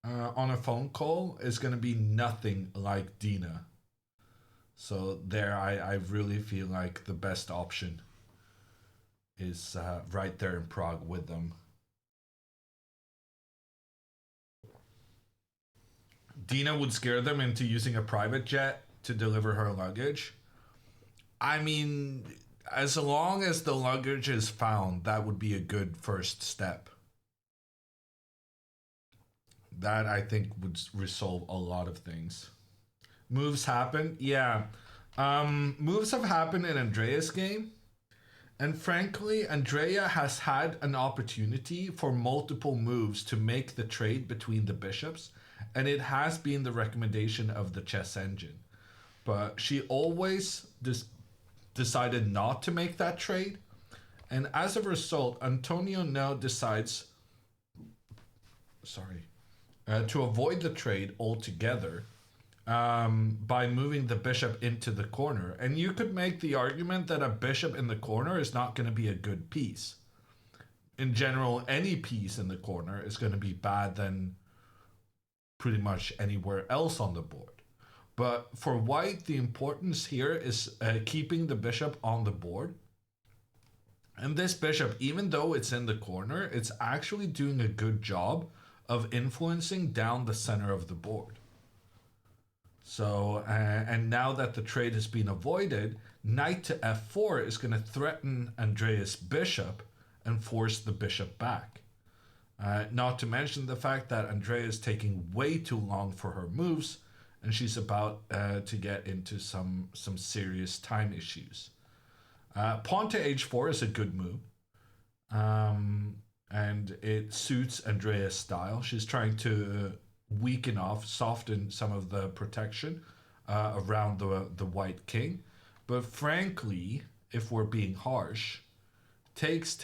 on a phone call is going to be nothing like Dina. So there, I really feel like the best option is right there in Prague with them. Dina would scare them into using a private jet to deliver her luggage. I mean, as long as the luggage is found, that would be a good first step. That, I think, would resolve a lot of things. Moves happen? Yeah. Moves have happened in Andrea's game. And frankly, Andrea has had an opportunity for multiple moves to make the trade between the bishops. And it has been the recommendation of the chess engine. But she always decided not to make that trade. And as a result, Antonio now decides to avoid the trade altogether by moving the bishop into the corner. And you could make the argument that a bishop in the corner is not going to be a good piece. In general, any piece in the corner is going to be bad than pretty much anywhere else on the board. But for white, the importance here is keeping the bishop on the board. And this bishop, even though it's in the corner, it's actually doing a good job of influencing down the center of the board. So, and now that the trade has been avoided, knight to f4 is going to threaten Andrea's bishop and force the bishop back. Not to mention the fact that Andrea is taking way too long for her moves, and she's about to get into some serious time issues. Pawn to h4 is a good move. And it suits Andrea's style. She's trying to weaken off, soften some of the protection around the white king. But frankly, if we're being harsh, takes,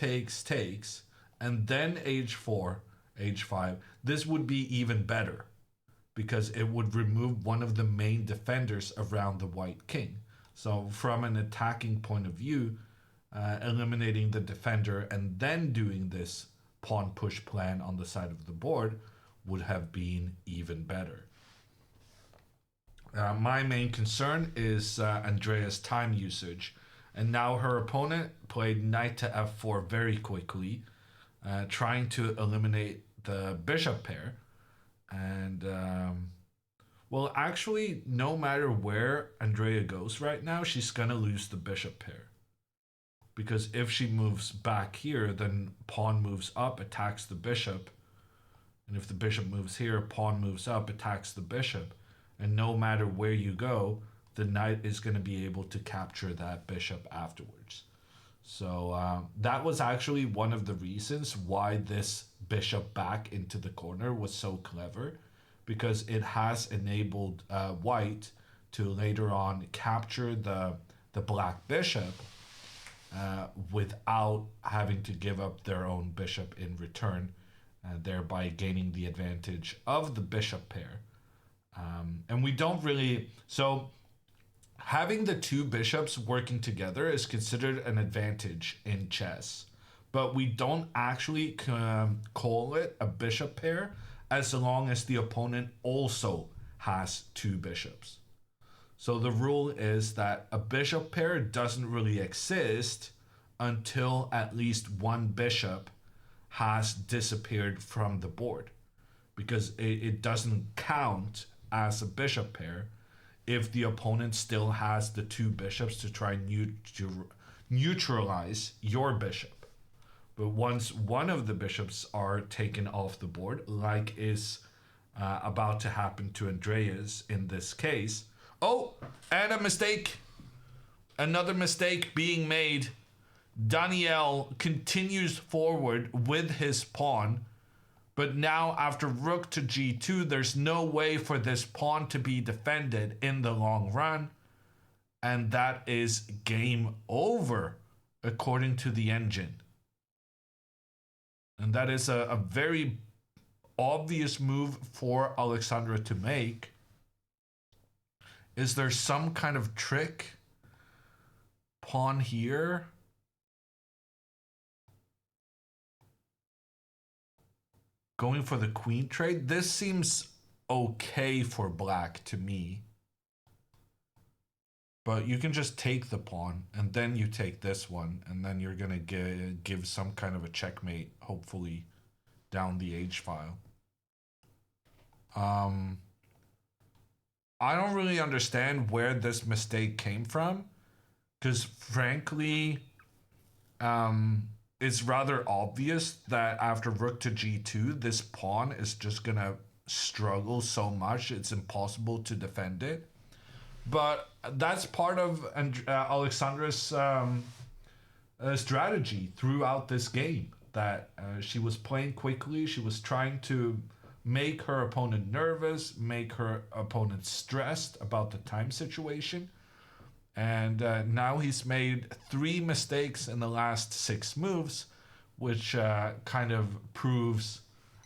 and then h4, h5, this would be even better, because it would remove one of the main defenders around the white king. So from an attacking point of view, eliminating the defender and then doing this pawn push plan on the side of the board would have been even better. My main concern is Andrea's time usage. And now her opponent played knight to f4 very quickly, trying to eliminate the bishop pair. And, well, actually, no matter where Andrea goes right now, she's going to lose the bishop pair. Because if she moves back here, then pawn moves up, attacks the bishop. And if the bishop moves here, pawn moves up, attacks the bishop. And no matter where you go, the knight is going to be able to capture that bishop afterwards. So that was actually one of the reasons why this bishop back into the corner was so clever, because it has enabled white to later on capture the black bishop without having to give up their own bishop in return, thereby gaining the advantage of the bishop pair. And we don't really... So having the two bishops working together is considered an advantage in chess, but we don't actually call it a bishop pair as long as the opponent also has two bishops. So the rule is that a bishop pair doesn't really exist until at least one bishop has disappeared from the board, because it doesn't count as a bishop pair if the opponent still has the two bishops to try and neutralize your bishop. But once one of the bishops are taken off the board, like is about to happen to Andreas in this case. Oh, and a mistake. Another mistake being made. Daniel continues forward with his pawn. But now after rook to g2, there's no way for this pawn to be defended in the long run. And that is game over, according to the engine. And that is a very obvious move for Alexandra to make. Is there some kind of trick? Pawn here. Going for the queen trade. This seems okay for black to me. But you can just take the pawn, and then you take this one, and then you're going to give some kind of a checkmate, hopefully, down the h-file. I don't really understand where this mistake came from, because frankly, it's rather obvious that after rook to g2, this pawn is just going to struggle so much, it's impossible to defend it. But that's part of Alexandra's strategy throughout this game, that she was playing quickly, she was trying to make her opponent nervous, make her opponent stressed about the time situation. And now he's made 3 mistakes in the last 6 moves, which kind of proves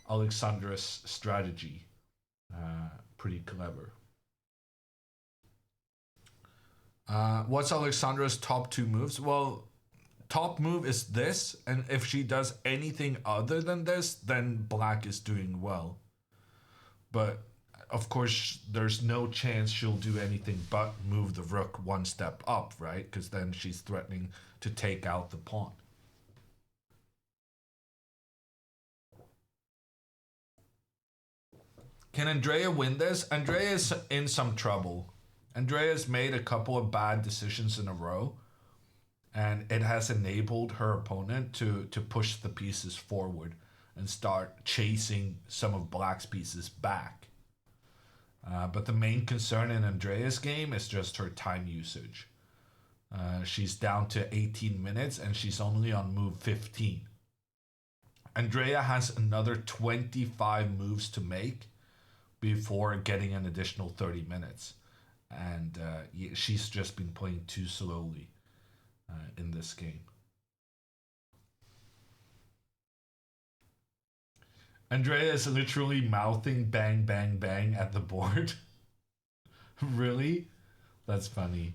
Alexandra's strategy. Pretty clever. What's Alexandra's top 2 moves? Well, top move is this, and if she does anything other than this, then black is doing well. But of course, there's no chance she'll do anything but move the rook 1 step up, right? Because then she's threatening to take out the pawn. Can Andrea win this? Andrea's in some trouble. Andrea's made a couple of bad decisions in a row, and it has enabled her opponent to push the pieces forward and start chasing some of black's pieces back. But the main concern in Andrea's game is just her time usage. She's down to 18 minutes and she's only on move 15. Andrea has another 25 moves to make before getting an additional 30 minutes. And she's just been playing too slowly in this game. Andrea is literally mouthing bang, bang, bang at the board. Really? That's funny.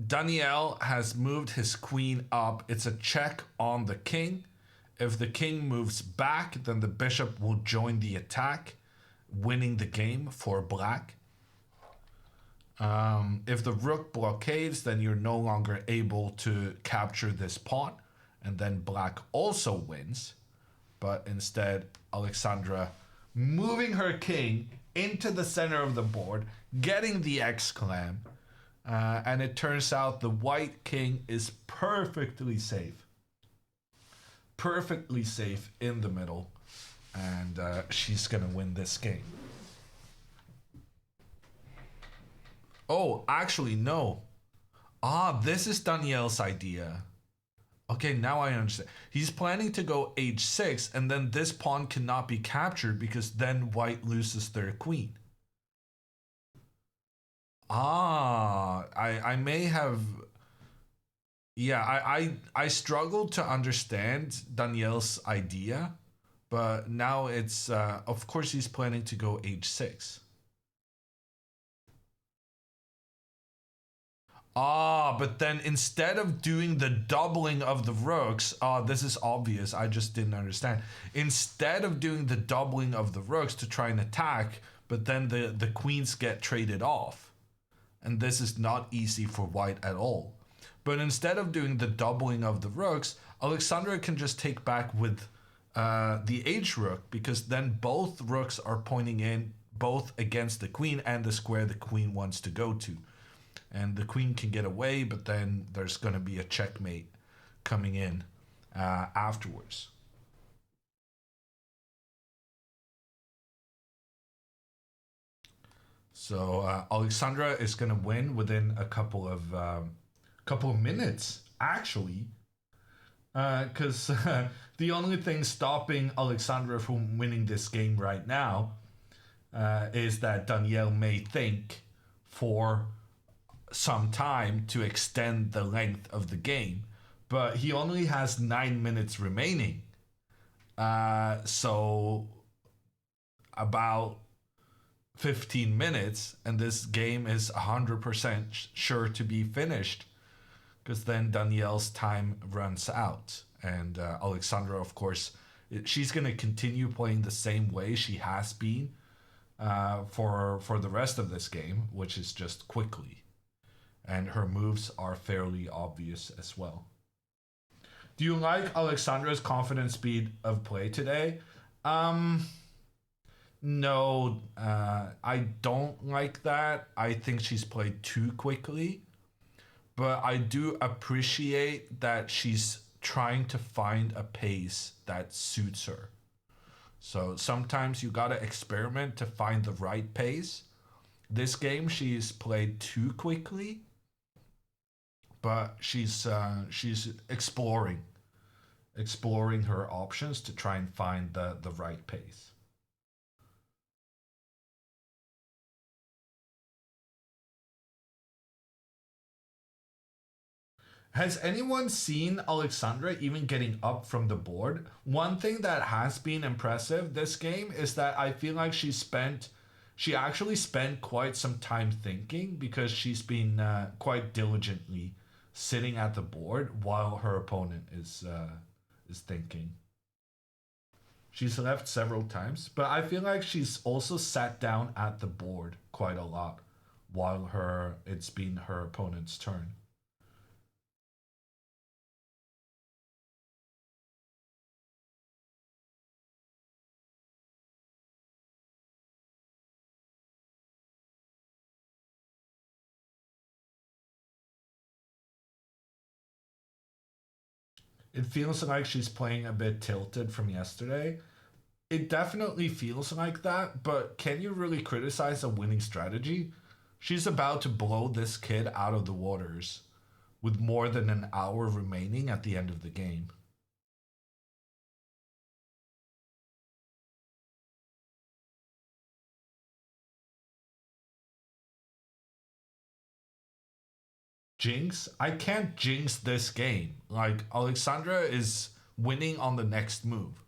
Daniel has moved his queen up. It's a check on the king. If the king moves back, then the bishop will join the attack, winning the game for black. If the rook blockades, then you're no longer able to capture this pawn, and then black also wins. But instead, Alexandra moving her king into the center of the board, getting the exclam, and it turns out the white king is perfectly safe. Perfectly safe in the middle, and she's gonna win this game. Oh, actually, no. This is Danielle's idea. Okay, now I understand. He's planning to go h6, and then this pawn cannot be captured because then white loses their queen. I may have... Yeah, I struggled to understand Danielle's idea, but now it's... of course, he's planning to go h6. But then instead of doing the doubling of the rooks, this is obvious, I just didn't understand. Instead of doing the doubling of the rooks to try and attack, but then the queens get traded off. And this is not easy for white at all. But instead of doing the doubling of the rooks, Alexandra can just take back with the h rook, because then both rooks are pointing in both against the queen and the square the queen wants to go to. And the queen can get away, but then there's going to be a checkmate coming in afterwards. So Alexandra is going to win within a couple of minutes, actually. Because the only thing stopping Alexandra from winning this game right now is that Danielle may think for some time to extend the length of the game, but he only has 9 minutes remaining. So about 15 minutes, and this game is 100% sure to be finished, because then Danielle's time runs out. And Alexandra, of course, she's going to continue playing the same way she has been for the rest of this game, which is just quickly. And her moves are fairly obvious as well. Do you like Alexandra's confident speed of play today? No, I don't like that. I think she's played too quickly. But I do appreciate that she's trying to find a pace that suits her. So sometimes you gotta experiment to find the right pace. This game she's played too quickly, but she's exploring her options to try and find the right pace. Has anyone seen Alexandra even getting up from the board? One thing that has been impressive this game is that I feel like she actually spent quite some time thinking, because she's been quite diligently sitting at the board while her opponent is thinking. She's left several times, but I feel like she's also sat down at the board quite a lot while it's been her opponent's turn. It feels like she's playing a bit tilted from yesterday. It definitely feels like that, but can you really criticize a winning strategy? She's about to blow this kid out of the waters with more than an hour remaining at the end of the game. Jinx? I can't jinx this game. Like, Alexandra is winning on the next move.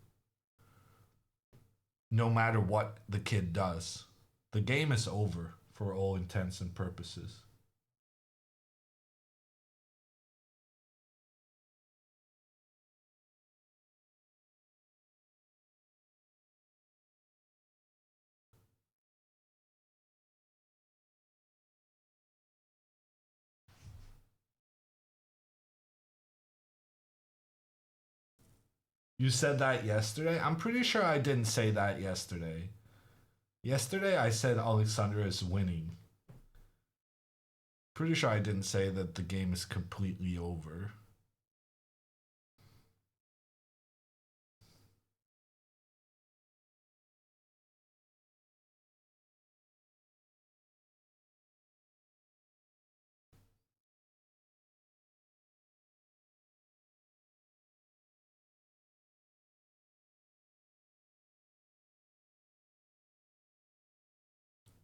No matter what the kid does. The game is over for all intents and purposes. You said that yesterday? I'm pretty sure I didn't say that yesterday. Yesterday I said Alexandra is winning. Pretty sure I didn't say that the game is completely over.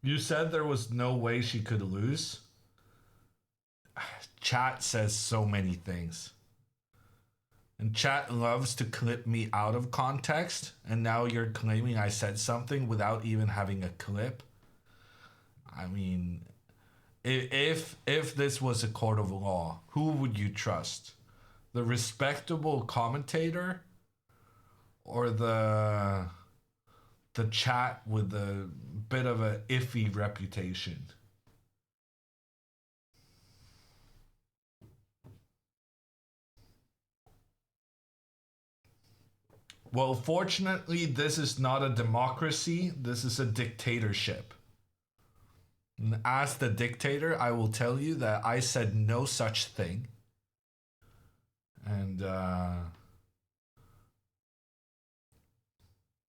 You said there was no way she could lose? Chat says so many things. And chat loves to clip me out of context, and now you're claiming I said something without even having a clip. I mean, if this was a court of law, who would you trust? The respectable commentator or the chat with a bit of a iffy reputation? Well, fortunately, this is not a democracy. This is a dictatorship. And as the dictator, I will tell you that I said no such thing. And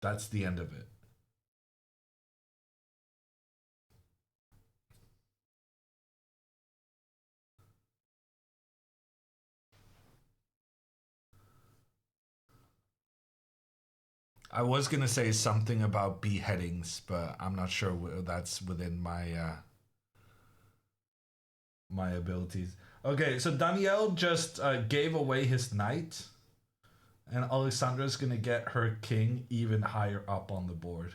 that's the end of it. I was gonna say something about beheadings, but I'm not sure that's within my my abilities. Okay, so Danielle just gave away his knight, and Alexandra's gonna get her king even higher up on the board.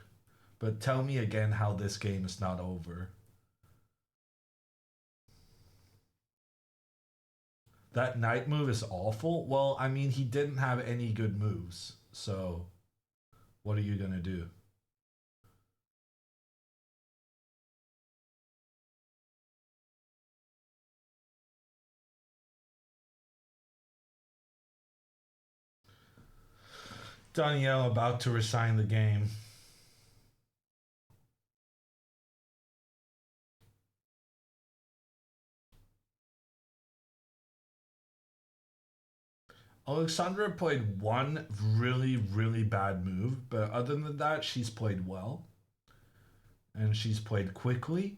But tell me again how this game is not over. That knight move is awful. Well, I mean, he didn't have any good moves, so what are you gonna do? Danielle about to resign the game. Alexandra played one really, really bad move, but other than that, she's played well. And she's played quickly.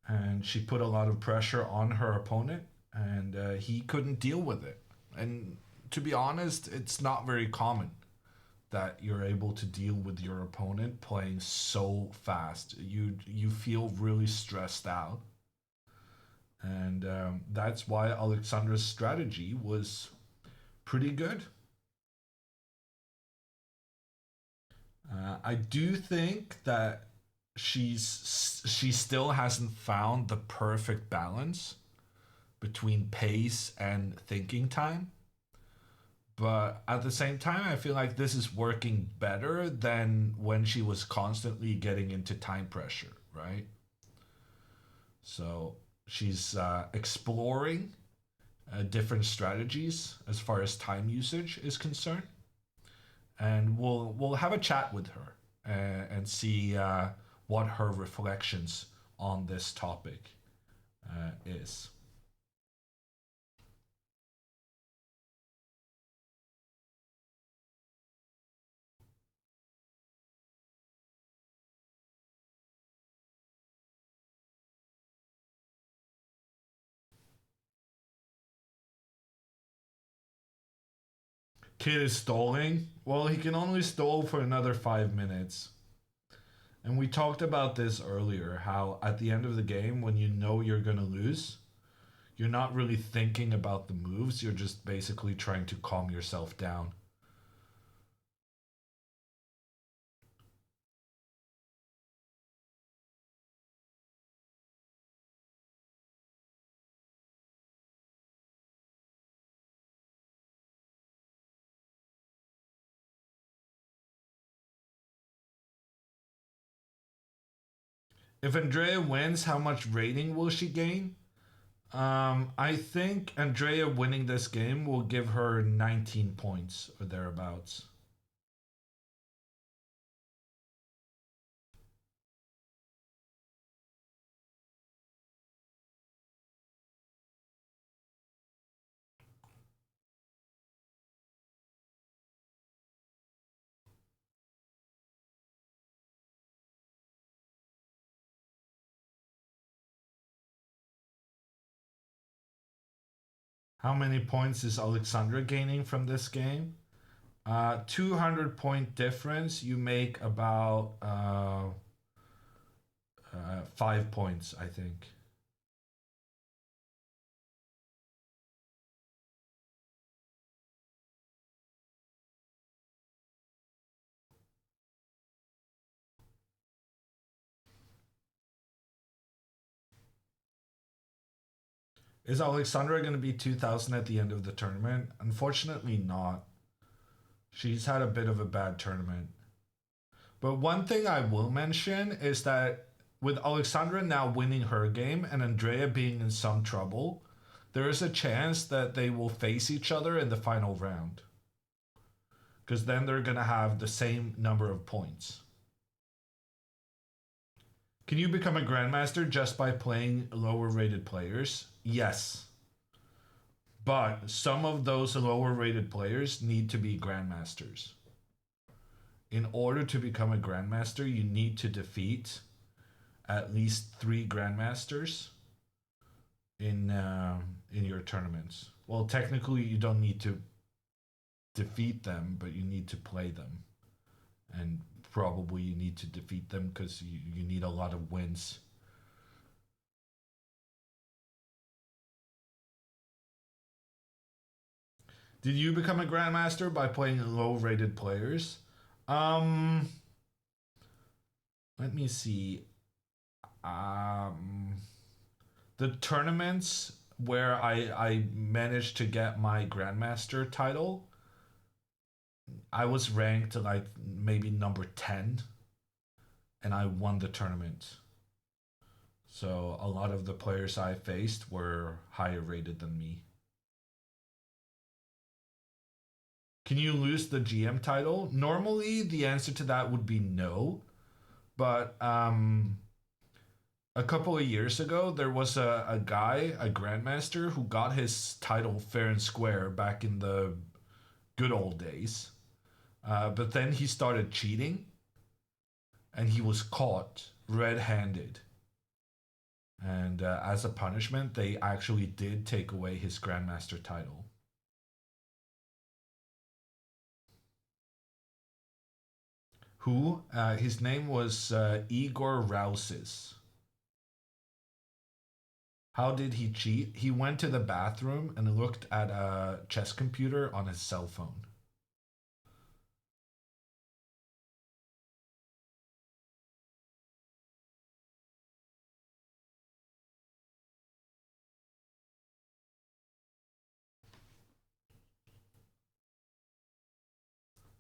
And she put a lot of pressure on her opponent, and he couldn't deal with it. And to be honest, it's not very common that you're able to deal with your opponent playing so fast. You feel really stressed out. And that's why Alexandra's strategy was pretty good. I do think that she still hasn't found the perfect balance between pace and thinking time. But at the same time, I feel like this is working better than when she was constantly getting into time pressure, right? So she's exploring different strategies as far as time usage is concerned, and we'll have a chat with her and see what her reflections on this topic is. Kid is stalling. Well, he can only stall for another 5 minutes. And we talked about this earlier, how at the end of the game, when you know you're going to lose, you're not really thinking about the moves. You're just basically trying to calm yourself down. If Andrea wins, how much rating will she gain? I think Andrea winning this game will give her 19 points or thereabouts. How many points is Alexandra gaining from this game? 200 point difference. You make about 5 points, I think. Is Alexandra going to be 2000 at the end of the tournament? Unfortunately not. She's had a bit of a bad tournament. But one thing I will mention is that with Alexandra now winning her game and Andrea being in some trouble, there is a chance that they will face each other in the final round. Because then they're going to have the same number of points. Can you become a Grandmaster just by playing lower rated players? Yes. But some of those lower rated players need to be Grandmasters. In order to become a Grandmaster, you need to defeat at least 3 Grandmasters in your tournaments. Well, technically you don't need to defeat them, but you need to play them. And probably you need to defeat them because you need a lot of wins. Did you become a Grandmaster by playing low-rated players? Let me see. The tournaments where I managed to get my Grandmaster title, I was ranked like maybe number 10 and I won the tournament. So a lot of the players I faced were higher rated than me. Can you lose the GM title? Normally the answer to that would be no, but a couple of years ago there was a guy, a Grandmaster, who got his title fair and square back in the good old days. But then he started cheating and he was caught red-handed. And as a punishment, they actually did take away his Grandmaster title. Who? His name was Igor Rouses. How did he cheat? He went to the bathroom and looked at a chess computer on his cell phone.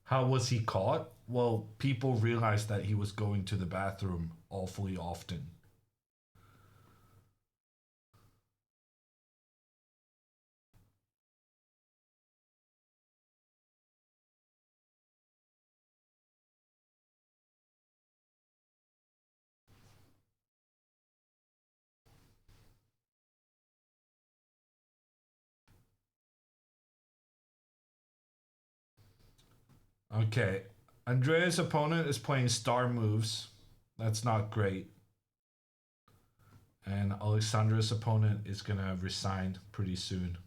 How was he caught? Well, people realized that he was going to the bathroom awfully often. Okay, Andrea's opponent is playing star moves. That's not great. And Alexandra's opponent is gonna resign pretty soon.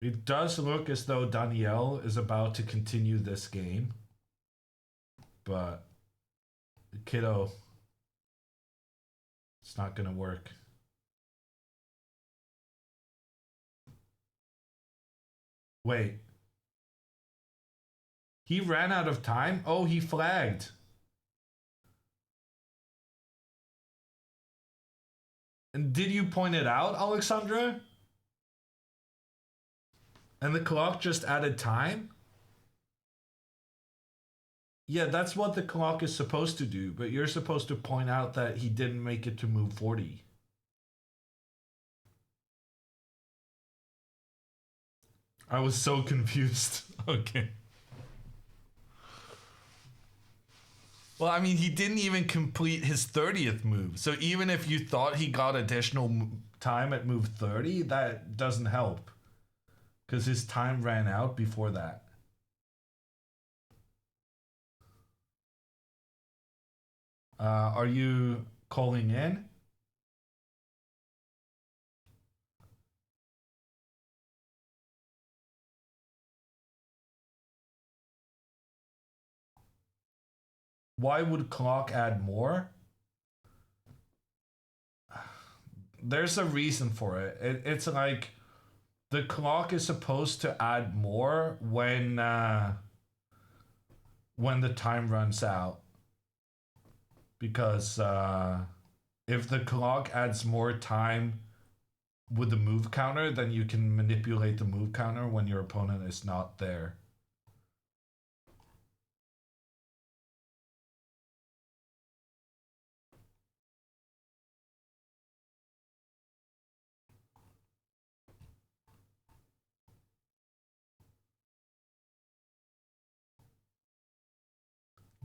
It does look as though Danielle is about to continue this game. But, kiddo, it's not gonna work. Wait. He ran out of time? Oh, he flagged. And did you point it out, Alexandra? And the clock just added time? Yeah, that's what the clock is supposed to do, but you're supposed to point out that he didn't make it to move 40. I was so confused. Okay. Well, I mean, he didn't even complete his 30th move. So even if you thought he got additional time at move 30, that doesn't help. Because his time ran out before that. Are you calling in? Why would clock add more? There's a reason for it. It's like the clock is supposed to add more when the time runs out. Because if the clock adds more time with the move counter, then you can manipulate the move counter when your opponent is not there.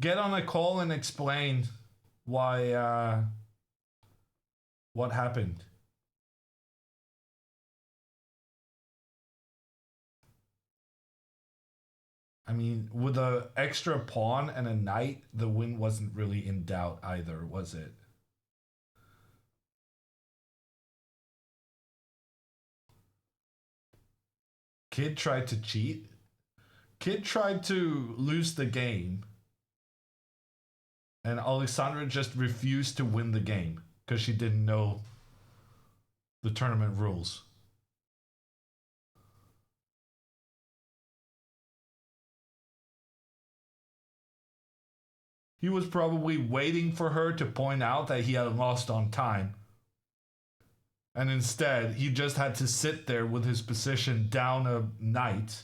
Get on a call and explain why, what happened. I mean, with an extra pawn and a knight, the win wasn't really in doubt either, was it? Kid tried to cheat. Kid tried to lose the game. And Alexandra just refused to win the game because she didn't know the tournament rules. He was probably waiting for her to point out that he had lost on time. And instead, he just had to sit there with his position down a knight.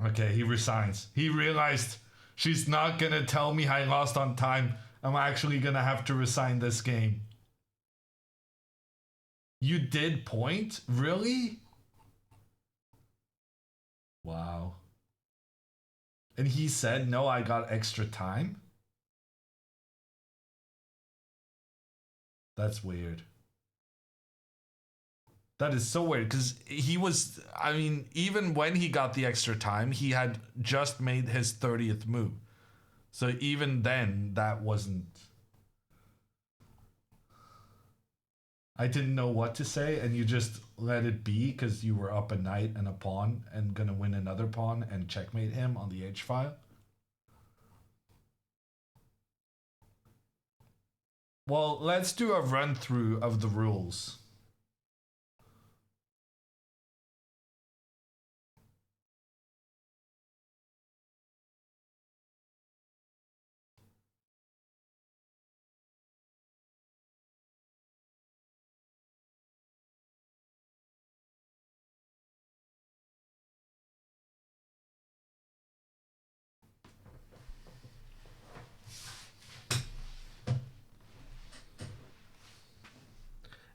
Okay, he resigns. He realized she's not gonna tell me I lost on time. I'm actually gonna have to resign this game. You did point? Really? Wow. And he said, no, I got extra time? That's weird. That is so weird, because he was, I mean, even when he got the extra time, he had just made his 30th move. So even then, that wasn't... I didn't know what to say, and you just let it be because you were up a knight and a pawn and gonna win another pawn and checkmate him on the h-file. Well, let's do a run through of the rules.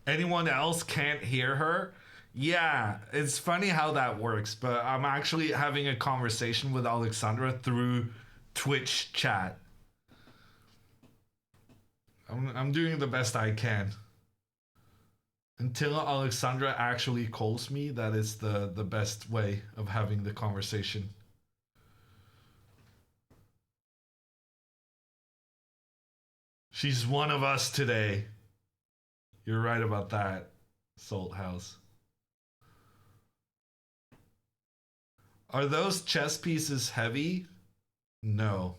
Anyone else can't hear her? Yeah, it's funny how that works, but I'm actually having a conversation with Alexandra through Twitch chat. I'm doing the best I can. Until Alexandra actually calls me, that is the best way of having the conversation. She's one of us today. You're right about that, Salt House. Are those chess pieces heavy? No.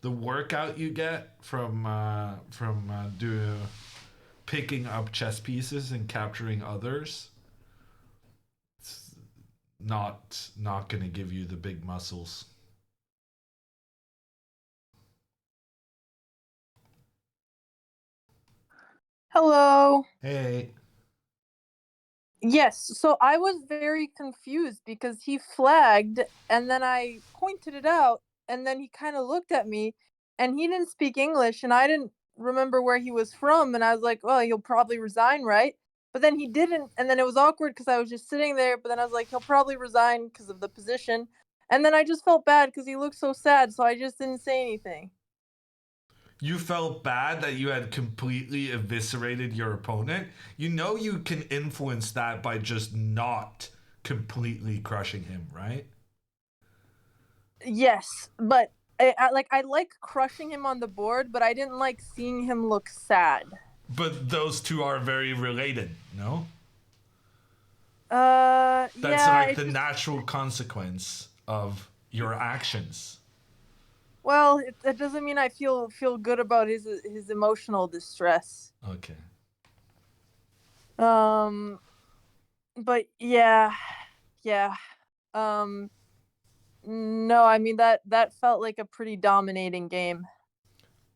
The workout you get from picking up chess pieces and capturing others, it's not gonna give you the big muscles. Hello. Hey. Yes, so I was very confused because he flagged and then I pointed it out and then he kind of looked at me and he didn't speak English and I didn't remember where he was from and I was like, well, he'll probably resign, right? But then he didn't, and then it was awkward because I was just sitting there, but then I was like, he'll probably resign because of the position. And then I just felt bad because he looked so sad, so I just didn't say anything. You felt bad that you had completely eviscerated your opponent. You know you can influence that by just not completely crushing him, right? Yes, but I like crushing him on the board, but I didn't like seeing him look sad. But those two are very related, no? Yeah. That's like the natural consequence of your actions. Well, it doesn't mean I feel good about his emotional distress. Okay. But yeah. No, I mean that felt like a pretty dominating game.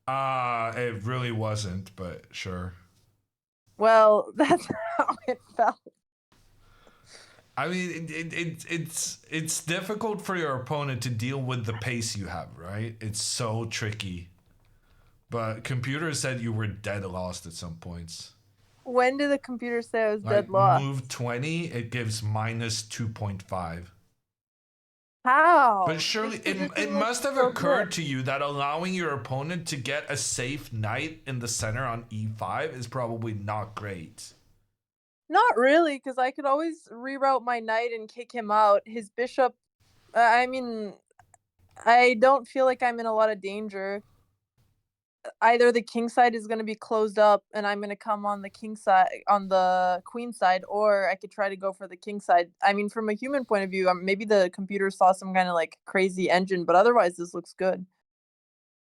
It really wasn't, but sure. Well, that's how it felt. I mean, it's difficult for your opponent to deal with the pace you have, right? It's so tricky. But computer said you were dead lost at some points. When did the computer say I was Like, dead lost? move 20, it gives minus 2.5. How? But surely it must have occurred to you that allowing your opponent to get a safe knight in the center on e5 is probably not great. Not really, because I could always reroute my knight and kick him out. His bishop, I mean, I don't feel like I'm in a lot of danger. Either the king side is going to be closed up and I'm going to come on the king side, on the queen side, or I could try to go for the king side. I mean, from a human point of view, maybe the computer saw some kind of like crazy engine, but otherwise this looks good.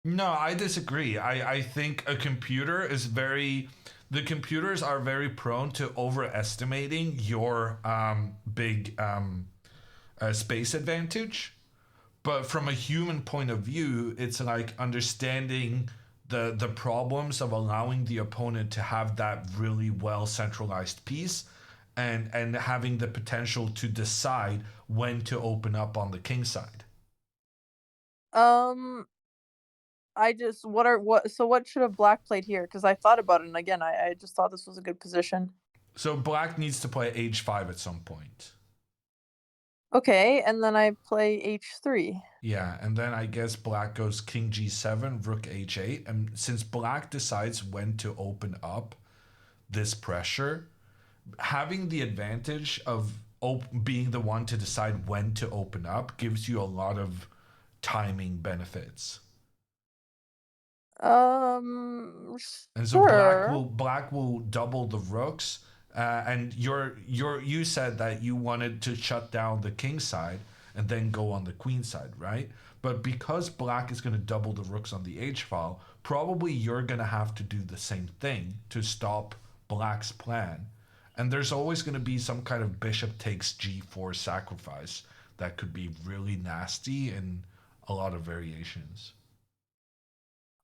No, I disagree. I think the computers are very prone to overestimating your big space advantage. But from a human point of view, it's like understanding the problems of allowing the opponent to have that really well centralized piece and having the potential to decide when to open up on the king side. What should have black played here? Because I thought about it, and again, I just thought this was a good position. So black needs to play h5 at some point. Okay, and then I play h3. Yeah, and then I guess black goes king g7, rook h8. And since black decides when to open up this pressure, having the advantage of being the one to decide when to open up gives you a lot of timing benefits. And so Sure. black will double the rooks. And you said that you wanted to shut down the king side and then go on the queen side, right? But because black is going to double the rooks on the h file, probably you're going to have to do the same thing to stop black's plan. And there's always going to be some kind of bishop takes g4 sacrifice that could be really nasty in a lot of variations.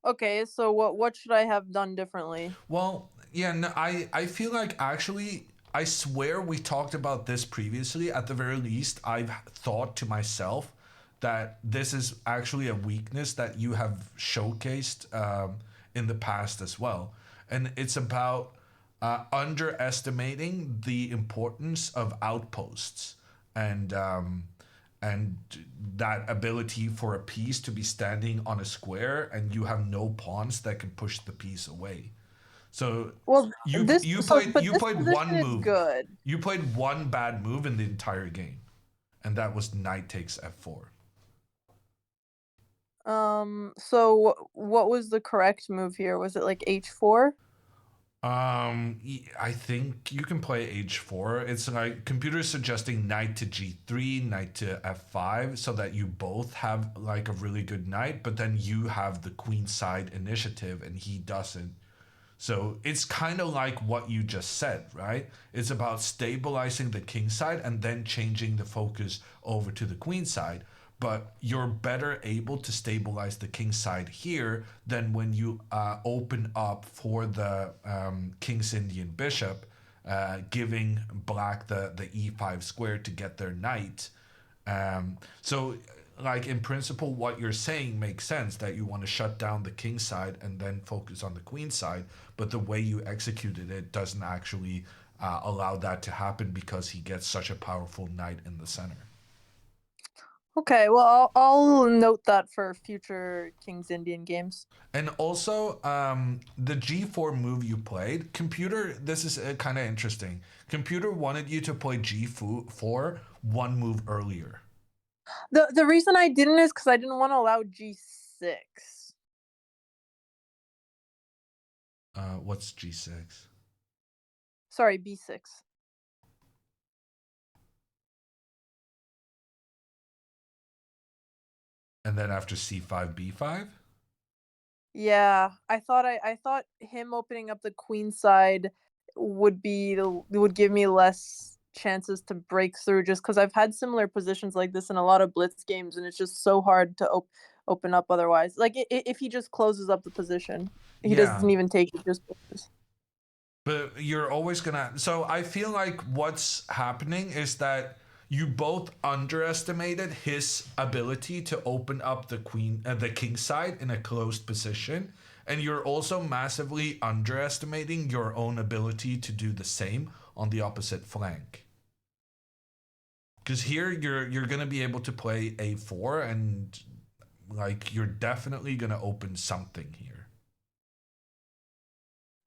Okay, so what should I have done differently? Well, yeah, no, I feel like actually, I swear we talked about this previously. At the very least, I've thought to myself that this is actually a weakness that you have showcased in the past as well. And it's about underestimating the importance of outposts and that ability for a piece to be standing on a square and you have no pawns that can push the piece away. So you played one move. Good. You played one bad move in the entire game, and that was knight takes f4. So what was the correct move here? Was it like h4? I think you can play h4. It's like computers suggesting knight to g3, knight to f5, so that you both have like a really good knight, but then you have the queen side initiative and he doesn't. So it's kind of like what you just said, right? It's about stabilizing the king side and then changing the focus over to the queen side. But you're better able to stabilize the king side here than when you open up for the King's Indian bishop, giving black the e5 square to get their knight. So, like, in principle, what you're saying makes sense, that you want to shut down the king side and then focus on the queen side. But the way you executed it doesn't actually allowed that to happen because he gets such a powerful knight in the center. Okay, well, I'll note that for future King's Indian games. And also, the G4 move you played, computer, this is kind of interesting. Computer wanted you to play G4 one move earlier. The reason I didn't is because I didn't want to allow G6. What's G6? Sorry, B6. And then after C5, B5? Yeah, I thought him opening up the queen side would give me less chances to break through, just because I've had similar positions like this in a lot of blitz games, and it's just so hard to open up otherwise. Like if he just closes up the position, he doesn't even take it, just pushes. But you're always gonna. So I feel like what's happening is that you both underestimated his ability to open up the king side in a closed position, and you're also massively underestimating your own ability to do the same on the opposite flank. Because here you're gonna be able to play A4, and like you're definitely gonna open something here.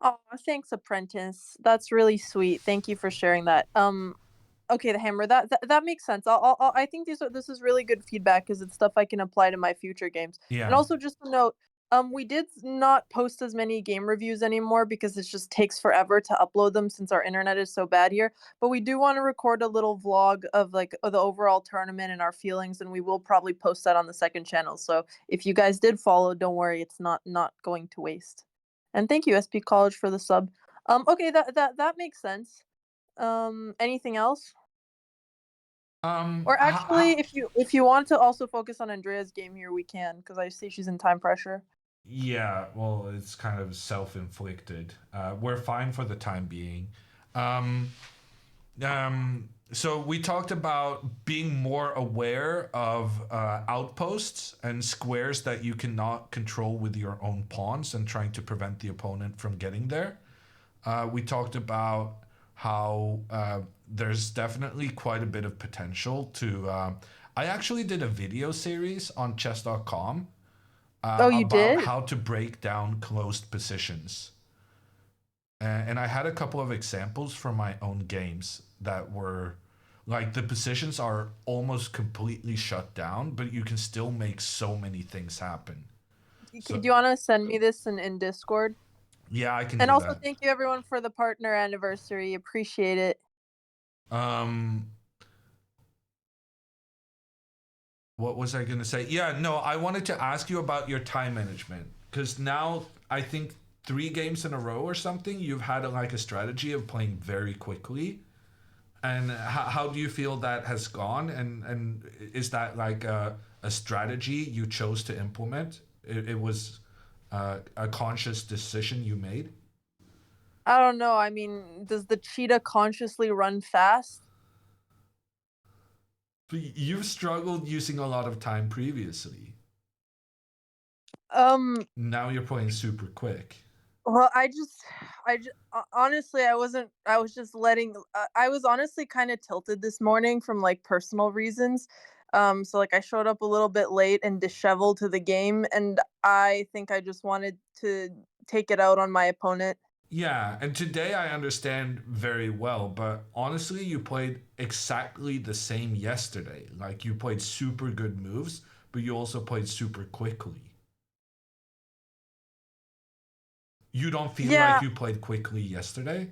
Oh, thanks, Apprentice. That's really sweet. Thank you for sharing that. Okay, the hammer. That makes sense. I think this is really good feedback because it's stuff I can apply to my future games. Yeah. And also, just a note, we did not post as many game reviews anymore because it just takes forever to upload them since our internet is so bad here. But we do want to record a little vlog of the overall tournament and our feelings, and we will probably post that on the second channel. So if you guys did follow, don't worry, it's not going to waste. And thank you, SP College, for the sub. Okay, that makes sense. Anything else? Or actually, if you want to also focus on Andrea's game here, we can, because I see she's in time pressure. Yeah, well, it's kind of self-inflicted. We're fine for the time being. So we talked about being more aware of outposts and squares that you cannot control with your own pawns and trying to prevent the opponent from getting there. We talked about how there's definitely quite a bit of potential to... I actually did a video series on chess.com about how to break down closed positions. And I had a couple of examples from my own games that were like the positions are almost completely shut down, but you can still make so many things happen. Do you want to send me this in Discord? Yeah, I can and do also that. Thank you everyone for the partner anniversary. Appreciate it. What was I going to say? Yeah, no, I wanted to ask you about your time management, because now I think 3 games in a row or something, you've had a strategy of playing very quickly. And how do you feel that has gone? And is that like a strategy you chose to implement? It was a conscious decision you made? I don't know. I mean, does the cheetah consciously run fast? You've struggled using a lot of time previously. Now you're playing super quick. Well, honestly, I was honestly kind of tilted this morning from personal reasons. So I showed up a little bit late and disheveled to the game, and I think I just wanted to take it out on my opponent. Yeah, and today I understand very well, but honestly, you played exactly the same yesterday. Like, you played super good moves, but you also played super quickly. You don't feel like you played quickly yesterday?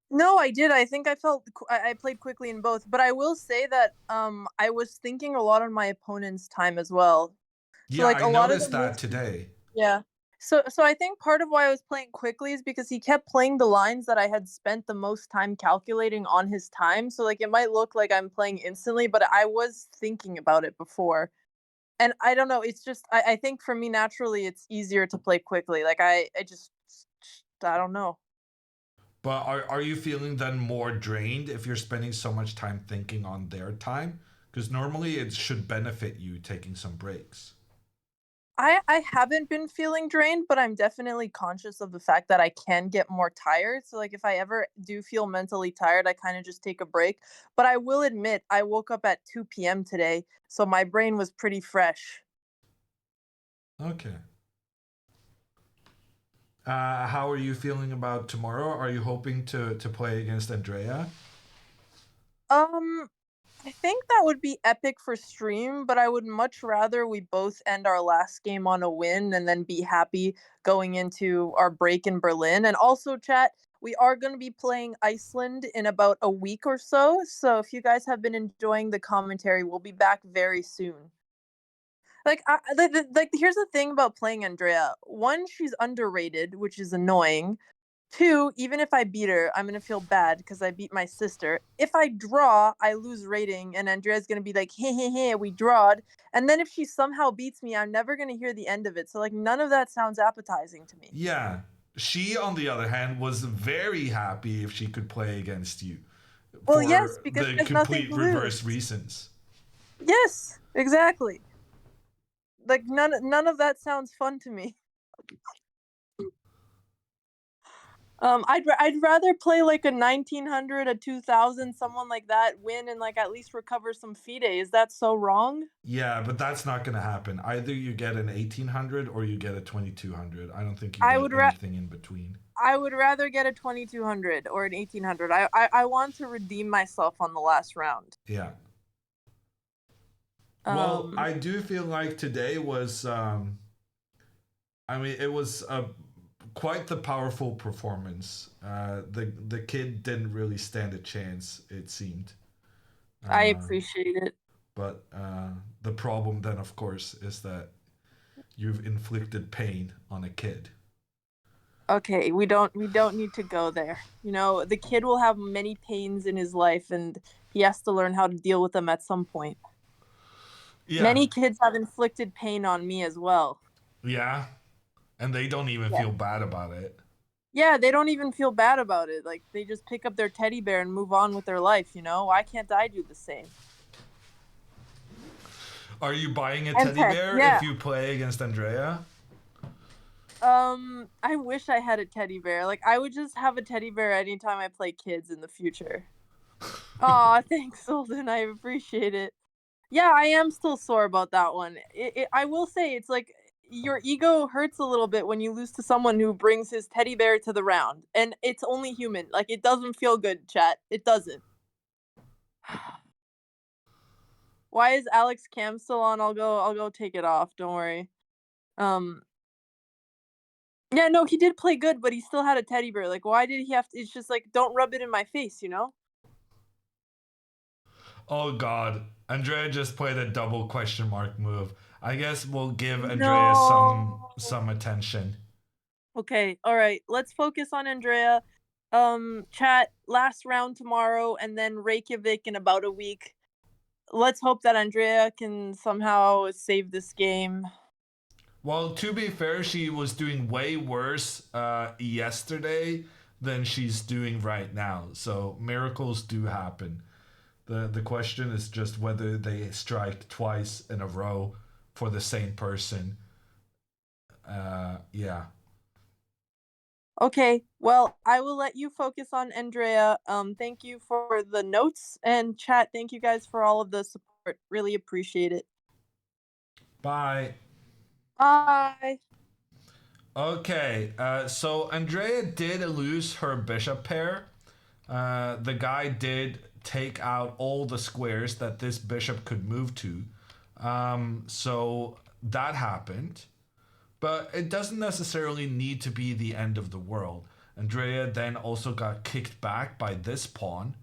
No, I did. I think I played quickly in both, but I will say that I was thinking a lot on my opponent's time as well. Yeah, I noticed that today. Yeah. So I think part of why I was playing quickly is because he kept playing the lines that I had spent the most time calculating on his time. So it might look like I'm playing instantly, but I was thinking about it before. And I don't know, it's just I think for me naturally it's easier to play quickly. I don't know. But are you feeling then more drained if you're spending so much time thinking on their time? Because normally it should benefit you taking some breaks. I haven't been feeling drained, but I'm definitely conscious of the fact that I can get more tired. So like if I ever do feel mentally tired, I kind of just take a break. But I will admit I woke up at 2 p.m. today, so my brain was pretty fresh. Okay. How are you feeling about tomorrow? Are you hoping to play against Andrea? I think that would be epic for stream, but I would much rather we both end our last game on a win and then be happy going into our break in Berlin. And also, chat, we are going to be playing Iceland in about a week or so. So if you guys have been enjoying the commentary, we'll be back very soon. Like, here's the thing about playing Andrea. One, she's underrated, which is annoying. Two, even if I beat her, I'm gonna feel bad because I beat my sister. If I draw, I lose rating, and Andrea's gonna be like, hey, we drawed. And then if she somehow beats me, I'm never gonna hear the end of it. So like none of that sounds appetizing to me. Yeah. She, on the other hand, was very happy if she could play against you. Well, For yes, because the there's nothing complete to reverse lose. reasons. Yes, exactly. Like none of that sounds fun to me. I'd rather play like a 1900, a 2000, someone like that, win and like at least recover some FIDE. Is that so wrong? Yeah, but that's not going to happen. Either you get an 1800 or you get a 2200. I don't think you I get would anything in between. I would rather get a 2200 or an 1800. I want to redeem myself on the last round. Yeah. Well, I do feel like today was I mean, it was quite the powerful performance. The kid didn't really stand a chance, it seemed. I appreciate it. But the problem then, of course, is that you've inflicted pain on a kid. Okay, we don't need to go there. You know, the kid will have many pains in his life and he has to learn how to deal with them at some point. Yeah. Many kids have inflicted pain on me as well. Yeah. And they don't even feel bad about it. Yeah, they don't even feel bad about it. Like they just pick up their teddy bear and move on with their life, you know? Why can't I do the same? Are you buying a teddy bear if you play against Andrea? I wish I had a teddy bear. Like I would just have a teddy bear anytime I play kids in the future. Aw, thanks, Olden. I appreciate it. Yeah, I am still sore about that one. I will say it's like your ego hurts a little bit when you lose to someone who brings his teddy bear to the round, and it's only human. Like it doesn't feel good, chat. It doesn't. Why is Alex Cam still on? I'll go take it off. Don't worry. Yeah, no, he did play good, but he still had a teddy bear. Like, why did he have to? It's just like, don't rub it in my face, you know? Oh God, Andrea just played a double question mark move. I guess we'll give Andrea some attention. Okay, all right. Let's focus on Andrea. Chat, last round tomorrow, and then Reykjavik in about a week. Let's hope that Andrea can somehow save this game. Well, to be fair, she was doing way worse yesterday than she's doing right now. So miracles do happen. The question is just whether they strike twice in a row for the same person. Yeah. Okay, well, I will let you focus on Andrea. Thank you for the notes, and chat, thank you guys for all of the support. Really appreciate it. Bye. Bye. Okay, so Andrea did lose her bishop pair. The guy did take out all the squares that this bishop could move to. So that happened. But it doesn't necessarily need to be the end of the world. Andrea then also got kicked back by this pawn,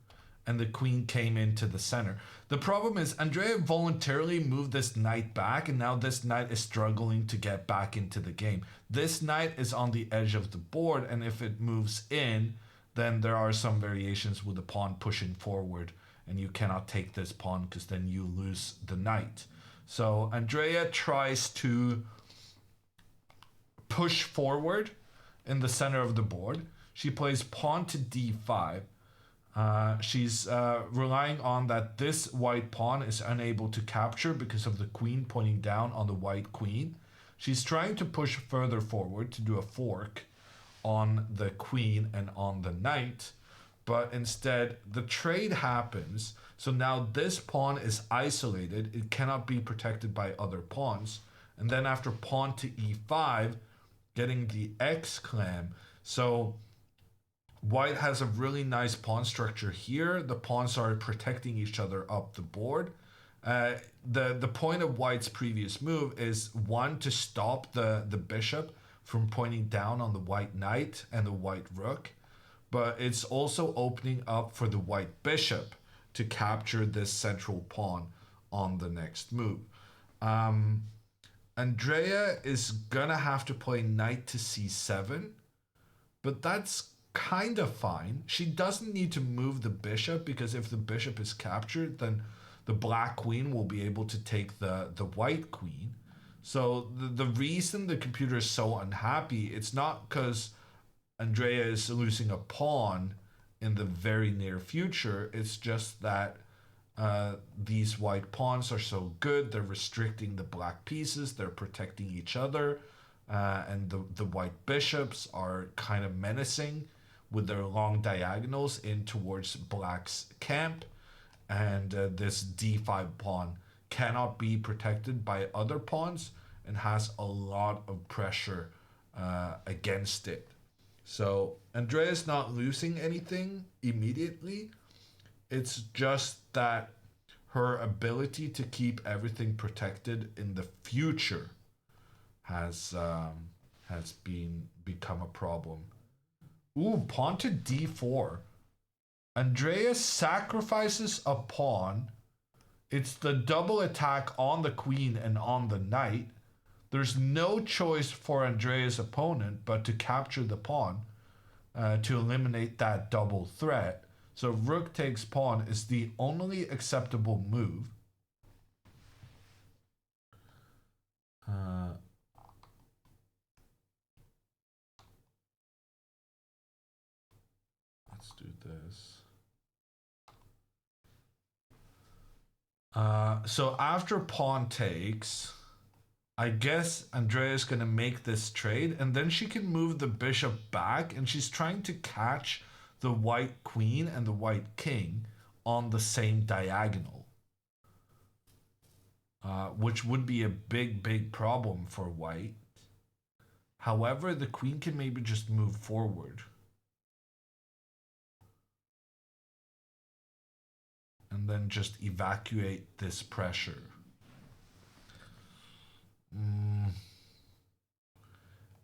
and the queen came into the center. The problem is Andrea voluntarily moved this knight back, and now this knight is struggling to get back into the game. This knight is on the edge of the board, and if it moves in, then there are some variations with the pawn pushing forward, and you cannot take this pawn because then you lose the knight. So Andrea tries to push forward in the center of the board. She plays pawn to d5. She's relying on that this white pawn is unable to capture because of the queen pointing down on the white queen. She's trying to push further forward to do a fork on the queen and on the knight, but instead the trade happens. So now this pawn is isolated. It cannot be protected by other pawns. And then after pawn to e5, getting the X-clam. So white has a really nice pawn structure here. The pawns are protecting each other up the board. The point of white's previous move is, one, to stop the bishop from pointing down on the white knight and the white rook, but it's also opening up for the white bishop to capture this central pawn on the next move. Andrea is gonna have to play knight to c7, but that's kind of fine. She doesn't need to move the bishop, because if the bishop is captured, then the black queen will be able to take the white queen. So the reason the computer is so unhappy, it's not because Andrea is losing a pawn in the very near future. It's just that these white pawns are so good. They're restricting the black pieces. They're protecting each other. And the white bishops are kind of menacing with their long diagonals in towards black's camp. And this d5 pawn cannot be protected by other pawns and has a lot of pressure against it. So Andrea's not losing anything immediately. It's just that her ability to keep everything protected in the future has become a problem. Ooh, pawn to d4. Andrea sacrifices a pawn. It's the double attack on the queen and on the knight. There's no choice for Andrea's opponent but to capture the pawn to eliminate that double threat. So rook takes pawn is the only acceptable move. Let's do this. So after pawn takes, I guess Andrea's gonna make this trade, and then she can move the bishop back, and she's trying to catch the white queen and the white king on the same diagonal, which would be a big problem for white. However, the queen can maybe just move forward. And then just evacuate this pressure.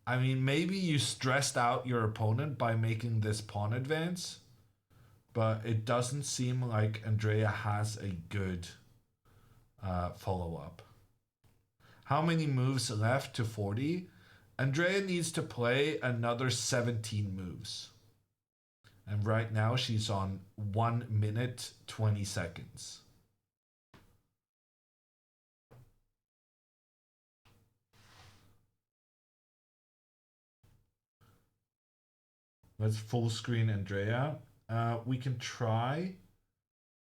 I mean, maybe you stressed out your opponent by making this pawn advance, but it doesn't seem like Andrea has a good follow-up. How many moves left to 40? Andrea needs to play another 17 moves. And right now she's on 1 minute, 20 seconds. Let's full screen Andrea. We can try,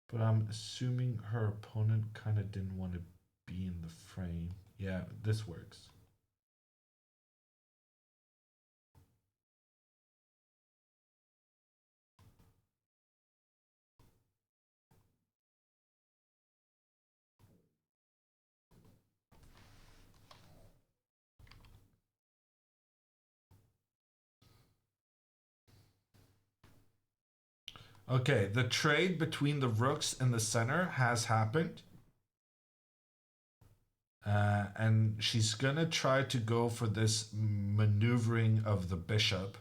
but I'm assuming her opponent kind of didn't want to be in the frame. Yeah, this works. Okay, the trade between the rooks in the center has happened. And she's gonna try to go for this maneuvering of the bishop.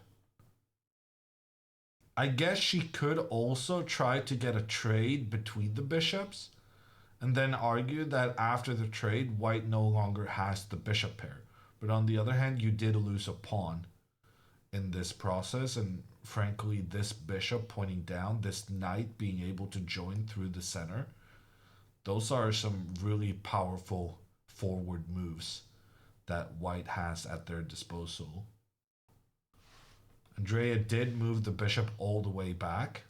I guess she could also try to get a trade between the bishops and then argue that after the trade, white no longer has the bishop pair. But on the other hand, you did lose a pawn in this process, and frankly, this bishop pointing down, this knight being able to join through the center, those are some really powerful forward moves that white has at their disposal. Andrea did move the bishop all the way back,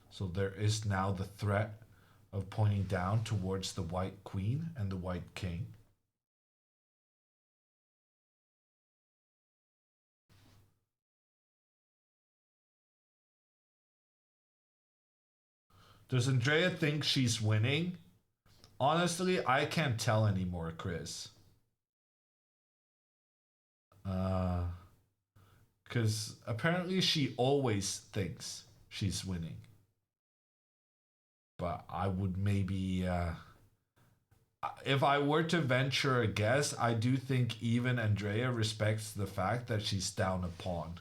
so there is now the threat of pointing down towards the white queen and the white king. Does Andrea think she's winning? Honestly, I can't tell anymore, Chris. Because apparently she always thinks she's winning. But I would maybe... if I were to venture a guess, I do think even Andrea respects the fact that she's down a pawn.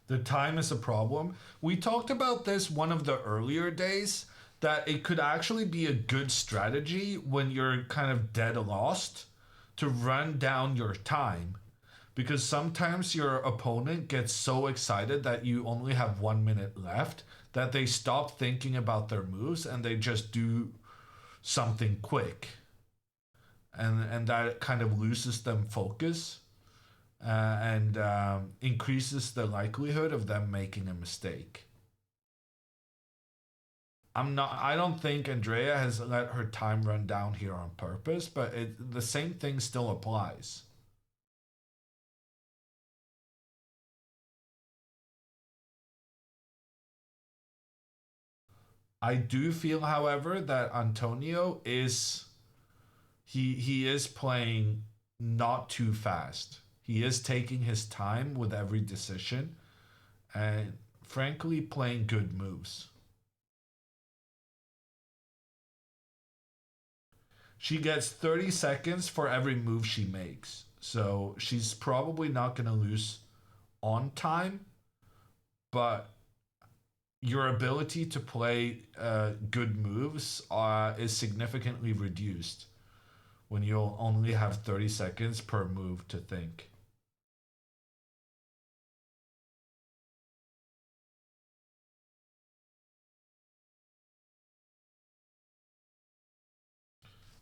The time is a problem. We talked about this one of the earlier days, that it could actually be a good strategy when you're kind of dead lost to run down your time. Because sometimes your opponent gets so excited that you only have 1 minute left that they stop thinking about their moves and they just do something quick. And that kind of loses them focus. And increases the likelihood of them making a mistake. I don't think Andrea has let her time run down here on purpose, but the same thing still applies. I do feel, however, that Antonio is he is playing not too fast. He is taking his time with every decision and frankly playing good moves. She gets 30 seconds for every move she makes. So she's probably not going to lose on time, but your ability to play good moves is significantly reduced when you'll only have 30 seconds per move to think.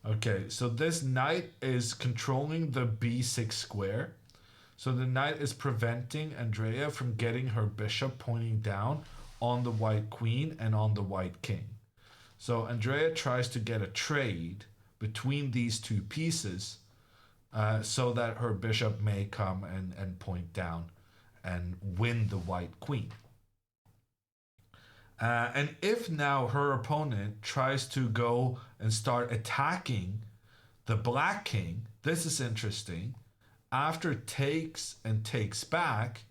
Okay, so this knight is controlling the b6 square. So the knight is preventing Andrea from getting her bishop pointing down on the white queen and on the white king. So Andrea tries to get a trade between these two pieces so that her bishop may come and point down and win the white queen. And if now her opponent tries to go and start attacking the black king, this is interesting. After takes and takes back,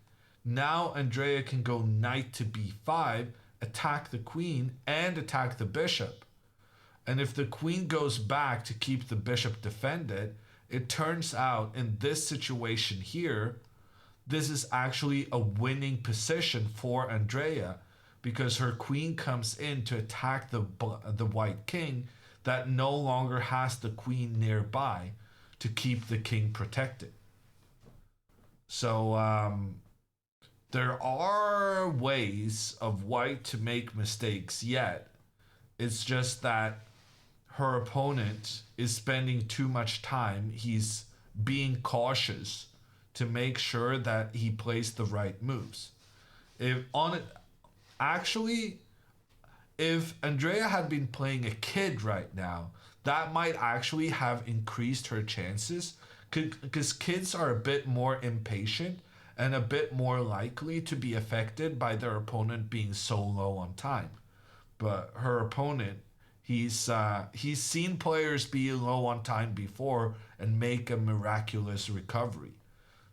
now Andrea can go knight to b5, attack the queen, and attack the bishop. And if the queen goes back to keep the bishop defended, it turns out in this situation here, this is actually a winning position for Andrea, because her queen comes in to attack the white king that no longer has the queen nearby to keep the king protected. So there are ways of white to make mistakes yet. It's just that her opponent is spending too much time. He's being cautious to make sure that he plays the right moves. Actually, if Andrea had been playing a kid right now, that might actually have increased her chances, because kids are a bit more impatient and a bit more likely to be affected by their opponent being so low on time. But her opponent, he's seen players be low on time before and make a miraculous recovery.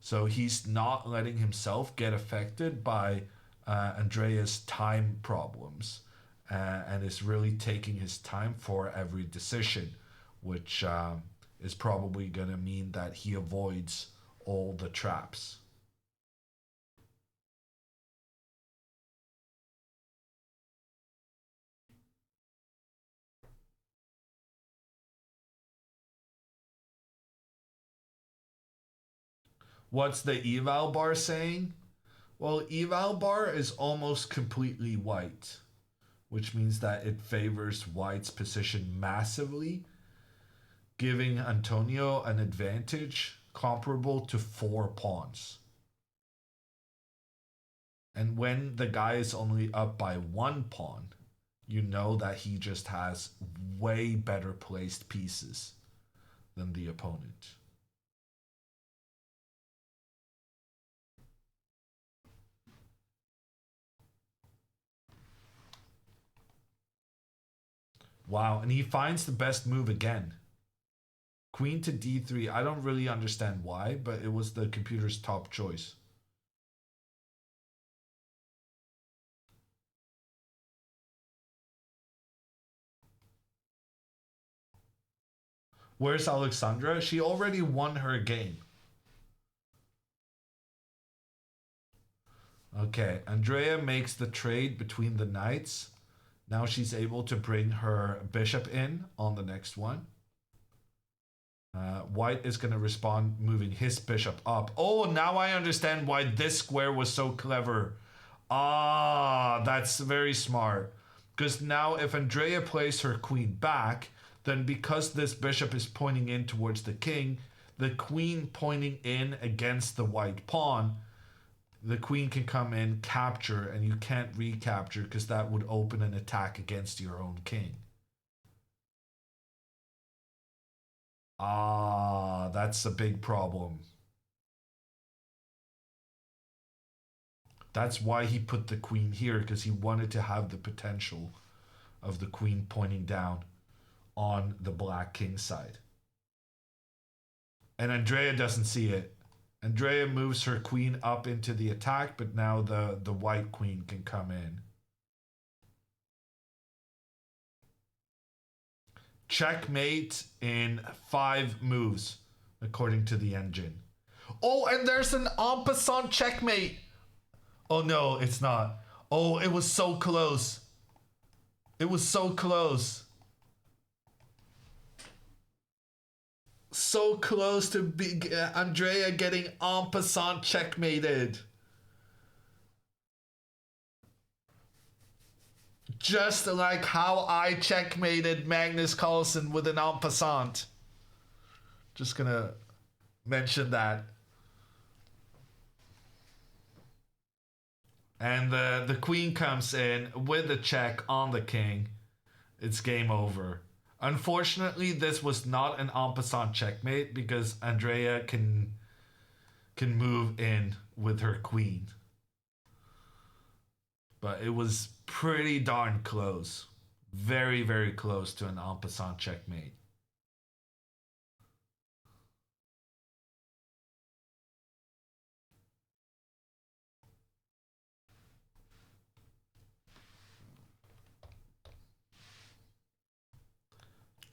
So he's not letting himself get affected by Andrea's time problems, and is really taking his time for every decision, which is probably going to mean that he avoids all the traps. What's the eval bar saying? Well, eval bar is almost completely white, which means that it favors white's position massively, giving Antonio an advantage comparable to 4 pawns. And when the guy is only up by 1 pawn, you know that he just has way better placed pieces than the opponent. Wow, and he finds the best move again. Queen to d3. I don't really understand why, but it was the computer's top choice. Where's Alexandra? She already won her game. Okay, Andrea makes the trade between the knights. Now she's able to bring her bishop in on the next one. White is going to respond moving his bishop up. Oh, now I understand why this square was so clever. Ah, that's very smart. Because now if Andrea plays her queen back, then because this bishop is pointing in towards the king, the queen pointing in against the white pawn, the queen can come in, capture, and you can't recapture because that would open an attack against your own king. Ah, that's a big problem. That's why he put the queen here, because he wanted to have the potential of the queen pointing down on the black king side. And Andrea doesn't see it. Andrea moves her queen up into the attack, but now the white queen can come in. Checkmate in 5 moves, according to the engine. Oh, and there's an en passant checkmate. Oh no, it's not. Oh, it was so close. It was so close. So close to Andrea getting en passant checkmated. Just like how I checkmated Magnus Carlsen with an en passant. Just gonna mention that. And the queen comes in with the check on the king. It's game over. Unfortunately, this was not an en passant checkmate because Andrea can move in with her queen. But it was pretty darn close. Very, very close to an en passant checkmate.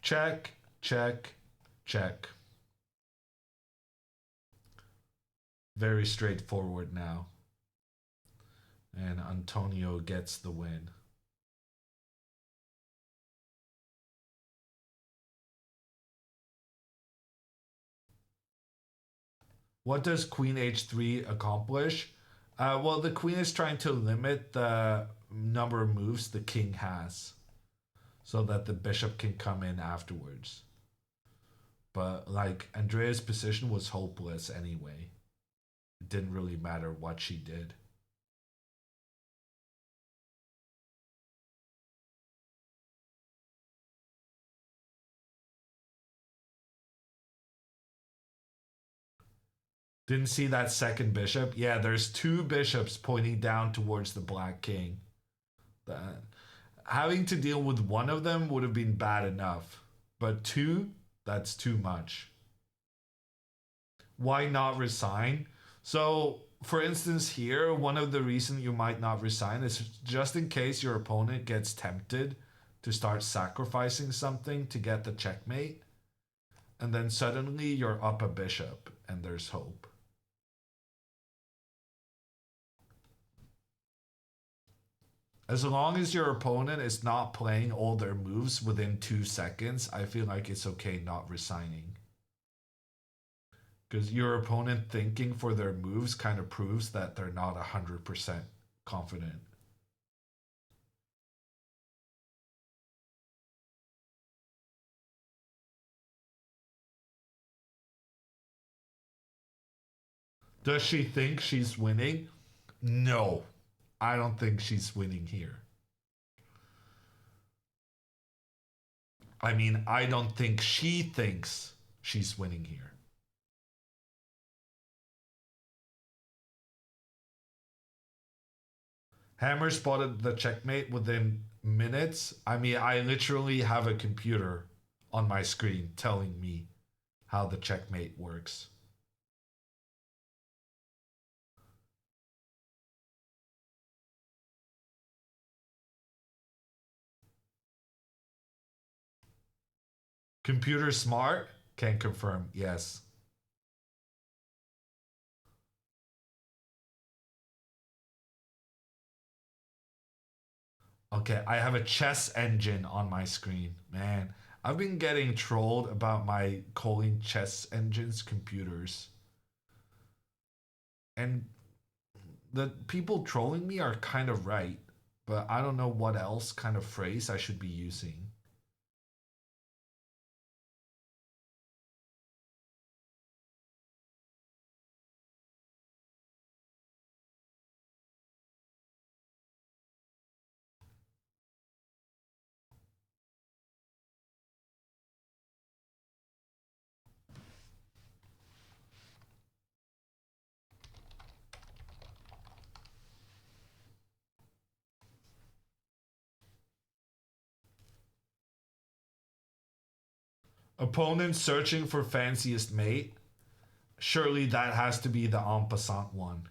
Check, check, check. Very straightforward now. And Antonio gets the win. What does Queen H3 accomplish? Well, the queen is trying to limit the number of moves the king has, so that the bishop can come in afterwards. But like Andrea's position was hopeless anyway. It didn't really matter what she did. Didn't see that second bishop. Yeah, there's 2 bishops pointing down towards the black king. Having to deal with one of them would have been bad enough. But 2, that's too much. Why not resign? So, for instance here, one of the reasons you might not resign is just in case your opponent gets tempted to start sacrificing something to get the checkmate. And then suddenly you're up a bishop and there's hope. As long as your opponent is not playing all their moves within 2 seconds, I feel like it's okay not resigning. Because your opponent thinking for their moves kind of proves that they're not 100% confident. Does she think she's winning? No, I don't think she's winning here. I mean, I don't think she thinks she's winning here. Hammer spotted the checkmate within minutes. I mean, I literally have a computer on my screen telling me how the checkmate works. Computer smart? Can confirm, yes. Okay, I have a chess engine on my screen. Man, I've been getting trolled about my calling chess engines computers. And the people trolling me are kind of right, but I don't know what else kind of phrase I should be using. Opponent searching for fanciest mate. Surely that has to be the en passant one.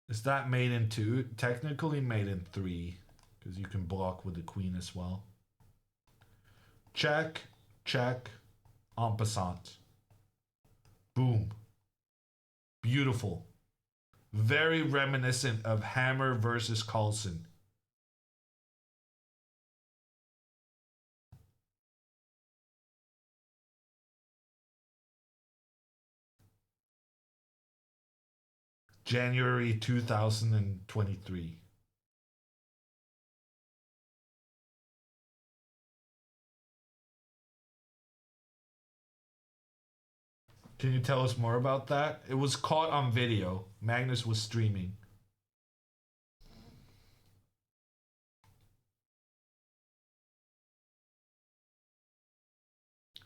Is that made in 2? Technically made in 3, because you can block with the queen as well. Check, check, en passant. Boom. Beautiful. Very reminiscent of Hammer versus Carlsen. January 2023. Can you tell us more about that? It was caught on video. Magnus was streaming.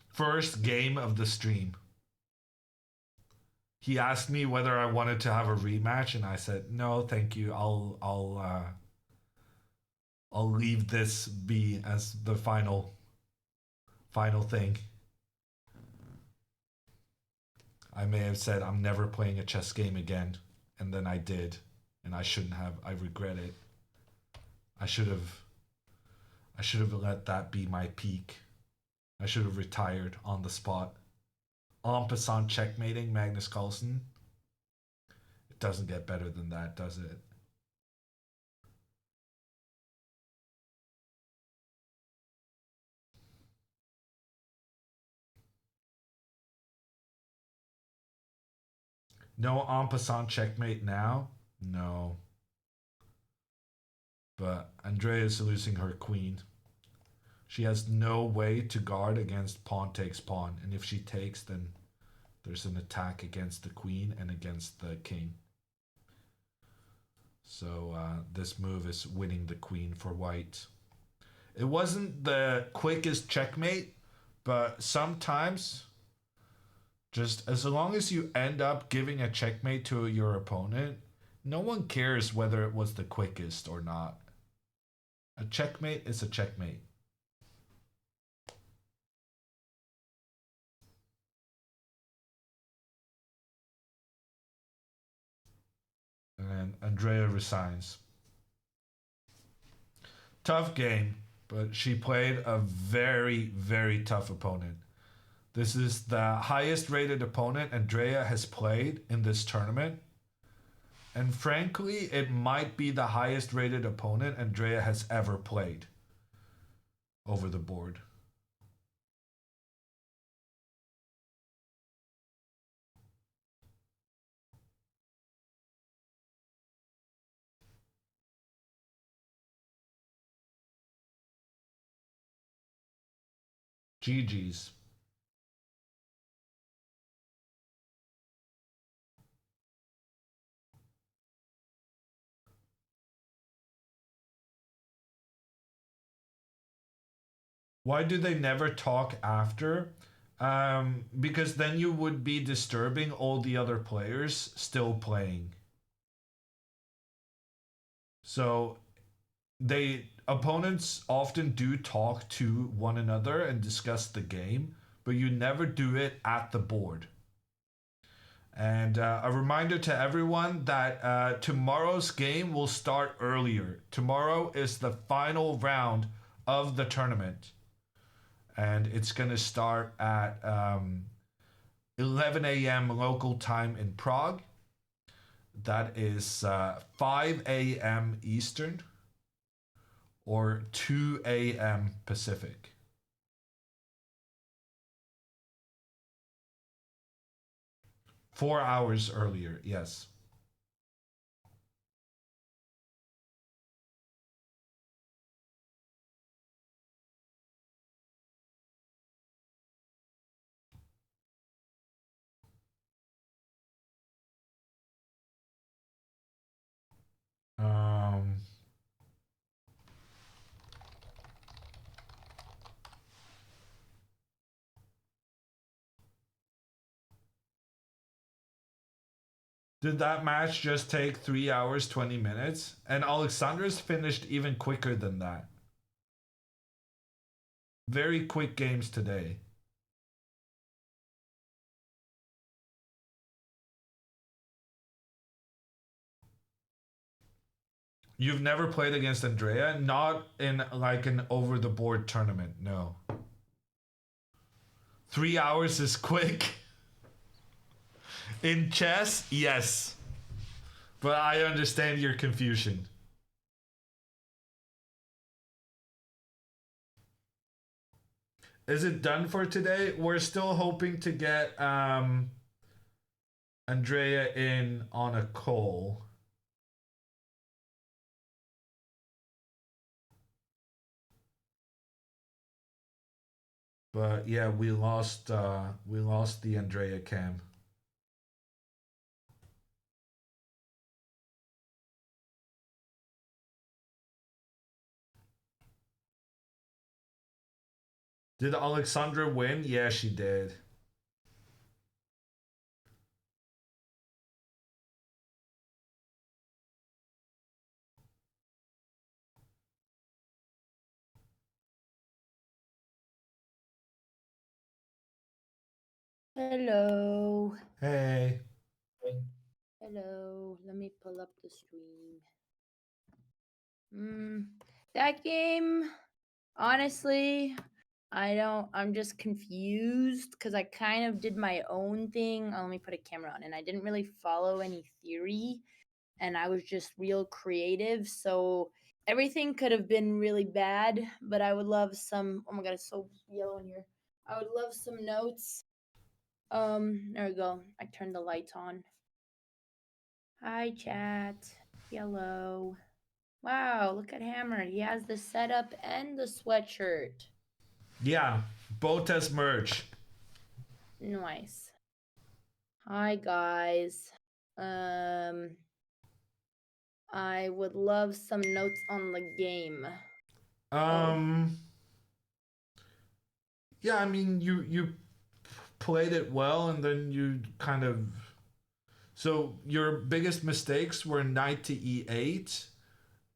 First game of the stream. He asked me whether I wanted to have a rematch, and I said no, thank you. I'll leave this be as the final thing. I may have said I'm never playing a chess game again, and then I did, and I shouldn't have. I regret it. I should have let that be my peak. I should have retired on the spot. En passant checkmating Magnus Carlsen. It doesn't get better than that, does it? No en passant checkmate now? No. But Andrea is losing her queen. She has no way to guard against pawn takes pawn. And if she takes, then there's an attack against the queen and against the king. So this move is winning the queen for white. It wasn't the quickest checkmate, but sometimes, just as long as you end up giving a checkmate to your opponent, no one cares whether it was the quickest or not. A checkmate is a checkmate. And Andrea resigns. Tough game, but she played a very, very tough opponent. This is the highest rated opponent Andrea has played in this tournament. And frankly, it might be the highest rated opponent Andrea has ever played over the board. GG's. Why do they never talk after? Because then you would be disturbing all the other players still playing. So opponents often do talk to one another and discuss the game, but you never do it at the board. And a reminder to everyone that tomorrow's game will start earlier. Tomorrow is the final round of the tournament. And it's going to start at 11 a.m. local time in Prague. That is 5 a.m. Eastern or 2 a.m. Pacific. Four hours earlier, yes. Did that match just take 3 hours, 20 minutes? And Alexandra's finished even quicker than that. Very quick games today. You've never played against Andrea? Not in like an over-the-board tournament, no. 3 hours is quick. In chess, yes. But I understand your confusion. Is it done for today? We're still hoping to get Andrea in on a call. But yeah, we lost the Andrea cam. Did Alexandra win? Yeah, she did. Hello. Hey. Hello. Let me pull up the stream. That game, honestly, I'm just confused because I kind of did my own thing. Let me put a camera on, and I didn't really follow any theory, and I was just real creative. So everything could have been really bad, but I would love some. Oh my god, it's so yellow in here. I would love some notes. There we go. I turned the lights on. Hi, chat. Yellow. Wow, look at Hammer. He has the setup and the sweatshirt. Yeah, Botez merge. Nice. Hi, guys. I would love some notes on the game. Yeah, I mean, you played it well, and then you kind of. So your biggest mistakes were knight to e8,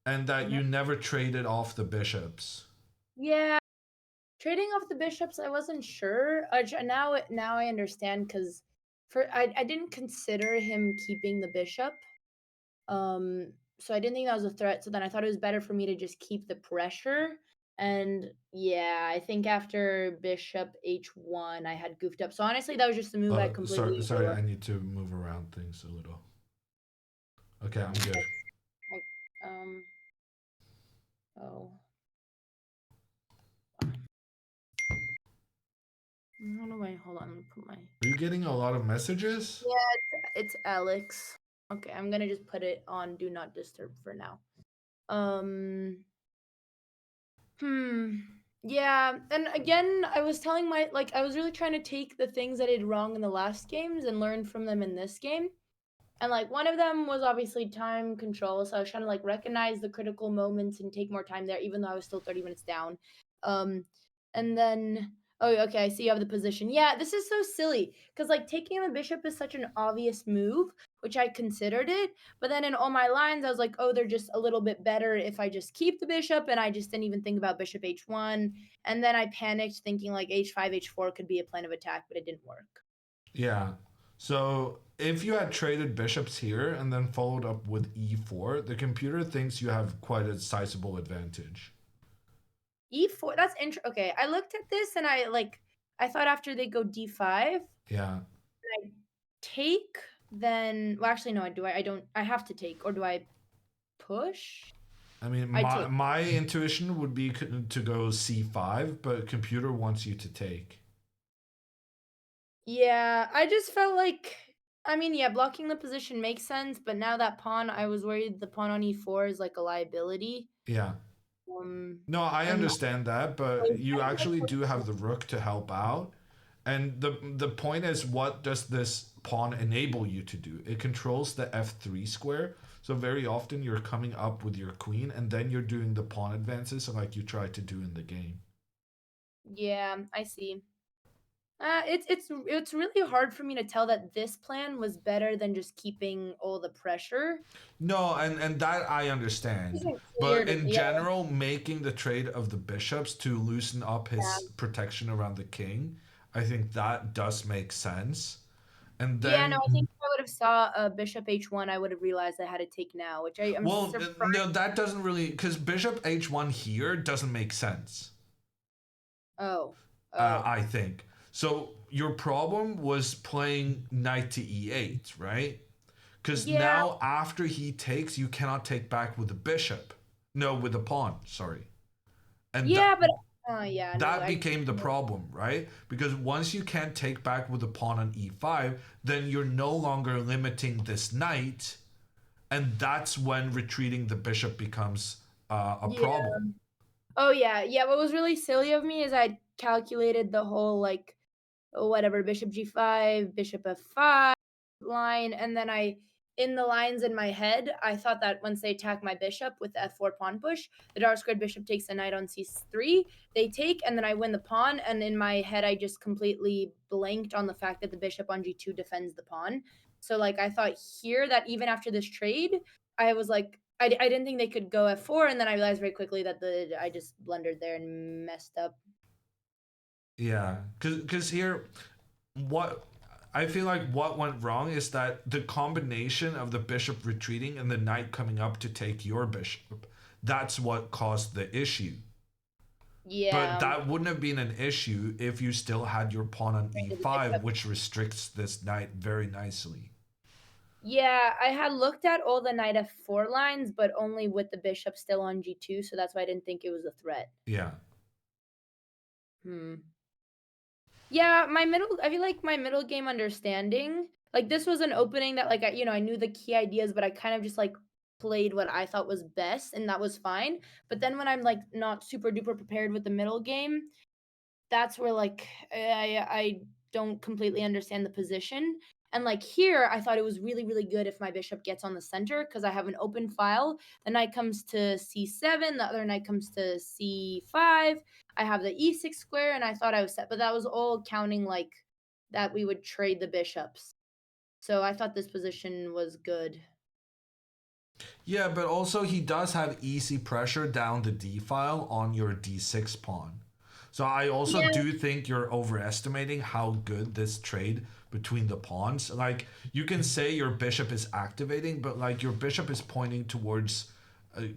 and that you never traded off the bishops. Yeah, trading off the bishops, I wasn't sure. Now I understand because I didn't consider him keeping the bishop. So I didn't think that was a threat. So then I thought it was better for me to just keep the pressure. And yeah, I think after bishop h1, I had goofed up. So honestly, that was just a move I completely. Sorry, I need to move around things a little. Okay, I'm good. Oh. How do I, hold on, let me put my... Are you getting a lot of messages? Yeah, it's Alex. Okay, I'm gonna just put it on Do Not Disturb for now. Yeah, and again, I was telling I was really trying to take the things I did wrong in the last games and learn from them in this game. And like one of them was obviously time control, so I was trying to like recognize the critical moments and take more time there, even though I was still 30 minutes down. And then oh, okay, I see you have the position. Yeah, this is so silly because like taking the bishop is such an obvious move, which I considered it. But then in all my lines, I was like, oh, they're just a little bit better if I just keep the bishop, and I just didn't even think about bishop h1. And then I panicked, thinking like h5, h4 could be a plan of attack, but it didn't work. Yeah. So if you had traded bishops here and then followed up with e4, the computer thinks you have quite a sizable advantage. E4, that's interesting. Okay, I looked at this and I thought after they go d5, Yeah. I take, then well actually no, I have to take, or do I push? I mean, I take. my intuition would be to go c5, but computer wants you to take. Yeah, I just felt like, I mean, yeah, blocking the position makes sense, but now that pawn, I was worried the pawn on e4 is like a liability. Yeah. No, I understand that, but you actually do have the rook to help out. And the point is, what does this pawn enable you to do? It controls the f3 square. So very often you're coming up with your queen, and then you're doing the pawn advances like you tried to do in the game. Yeah, I see. It's really hard for me to tell that this plan was better than just keeping all the pressure. No, and that I understand. But in general, making the trade of the bishops to loosen up his protection around the king, I think that does make sense. And then yeah, no, I think if I would have saw a bishop h1, I would have realized I had to take now, which I'm surprised. No, that doesn't really, because bishop h1 here doesn't make sense. Oh. I think. So your problem was playing knight to e8, right? Because now after he takes, you cannot take back with the bishop. No, with the pawn, sorry. And that became the problem, right? Because once you can't take back with the pawn on e5, then you're no longer limiting this knight, and that's when retreating the bishop becomes a problem. Oh yeah, what was really silly of me is I calculated the whole like whatever bishop g5, bishop f5 line, and then in the lines in my head, I thought that once they attack my bishop with the f4 pawn push, the dark squared bishop takes the knight on c3, they take, and then I win the pawn, and in my head I just completely blanked on the fact that the bishop on g2 defends the pawn. So like I thought here that even after this trade, I was like, I didn't think they could go f4, and then I realized very quickly that I just blundered there and messed up. Yeah, because here, what I feel like what went wrong is that the combination of the bishop retreating and the knight coming up to take your bishop, that's what caused the issue. Yeah. But that wouldn't have been an issue if you still had your pawn on e5, which restricts this knight very nicely. Yeah, I had looked at all the knight f4 lines, but only with the bishop still on g2, so that's why I didn't think it was a threat. Yeah. Yeah, I feel like my middle game understanding, like this was an opening that like I knew the key ideas, but I kind of just like played what I thought was best, and that was fine. But then when I'm like not super duper prepared with the middle game, that's where like I don't completely understand the position. And like here, I thought it was really, really good if my bishop gets on the center because I have an open file. The knight comes to c7, the other knight comes to c5. I have the e6 square, and I thought I was set, but that was all counting like that we would trade the bishops. So I thought this position was good. Yeah, but also he does have easy pressure down the d file on your d6 pawn. So I also do think you're overestimating how good this trade between the pawns. Like you can say your bishop is activating, but like your bishop is pointing towards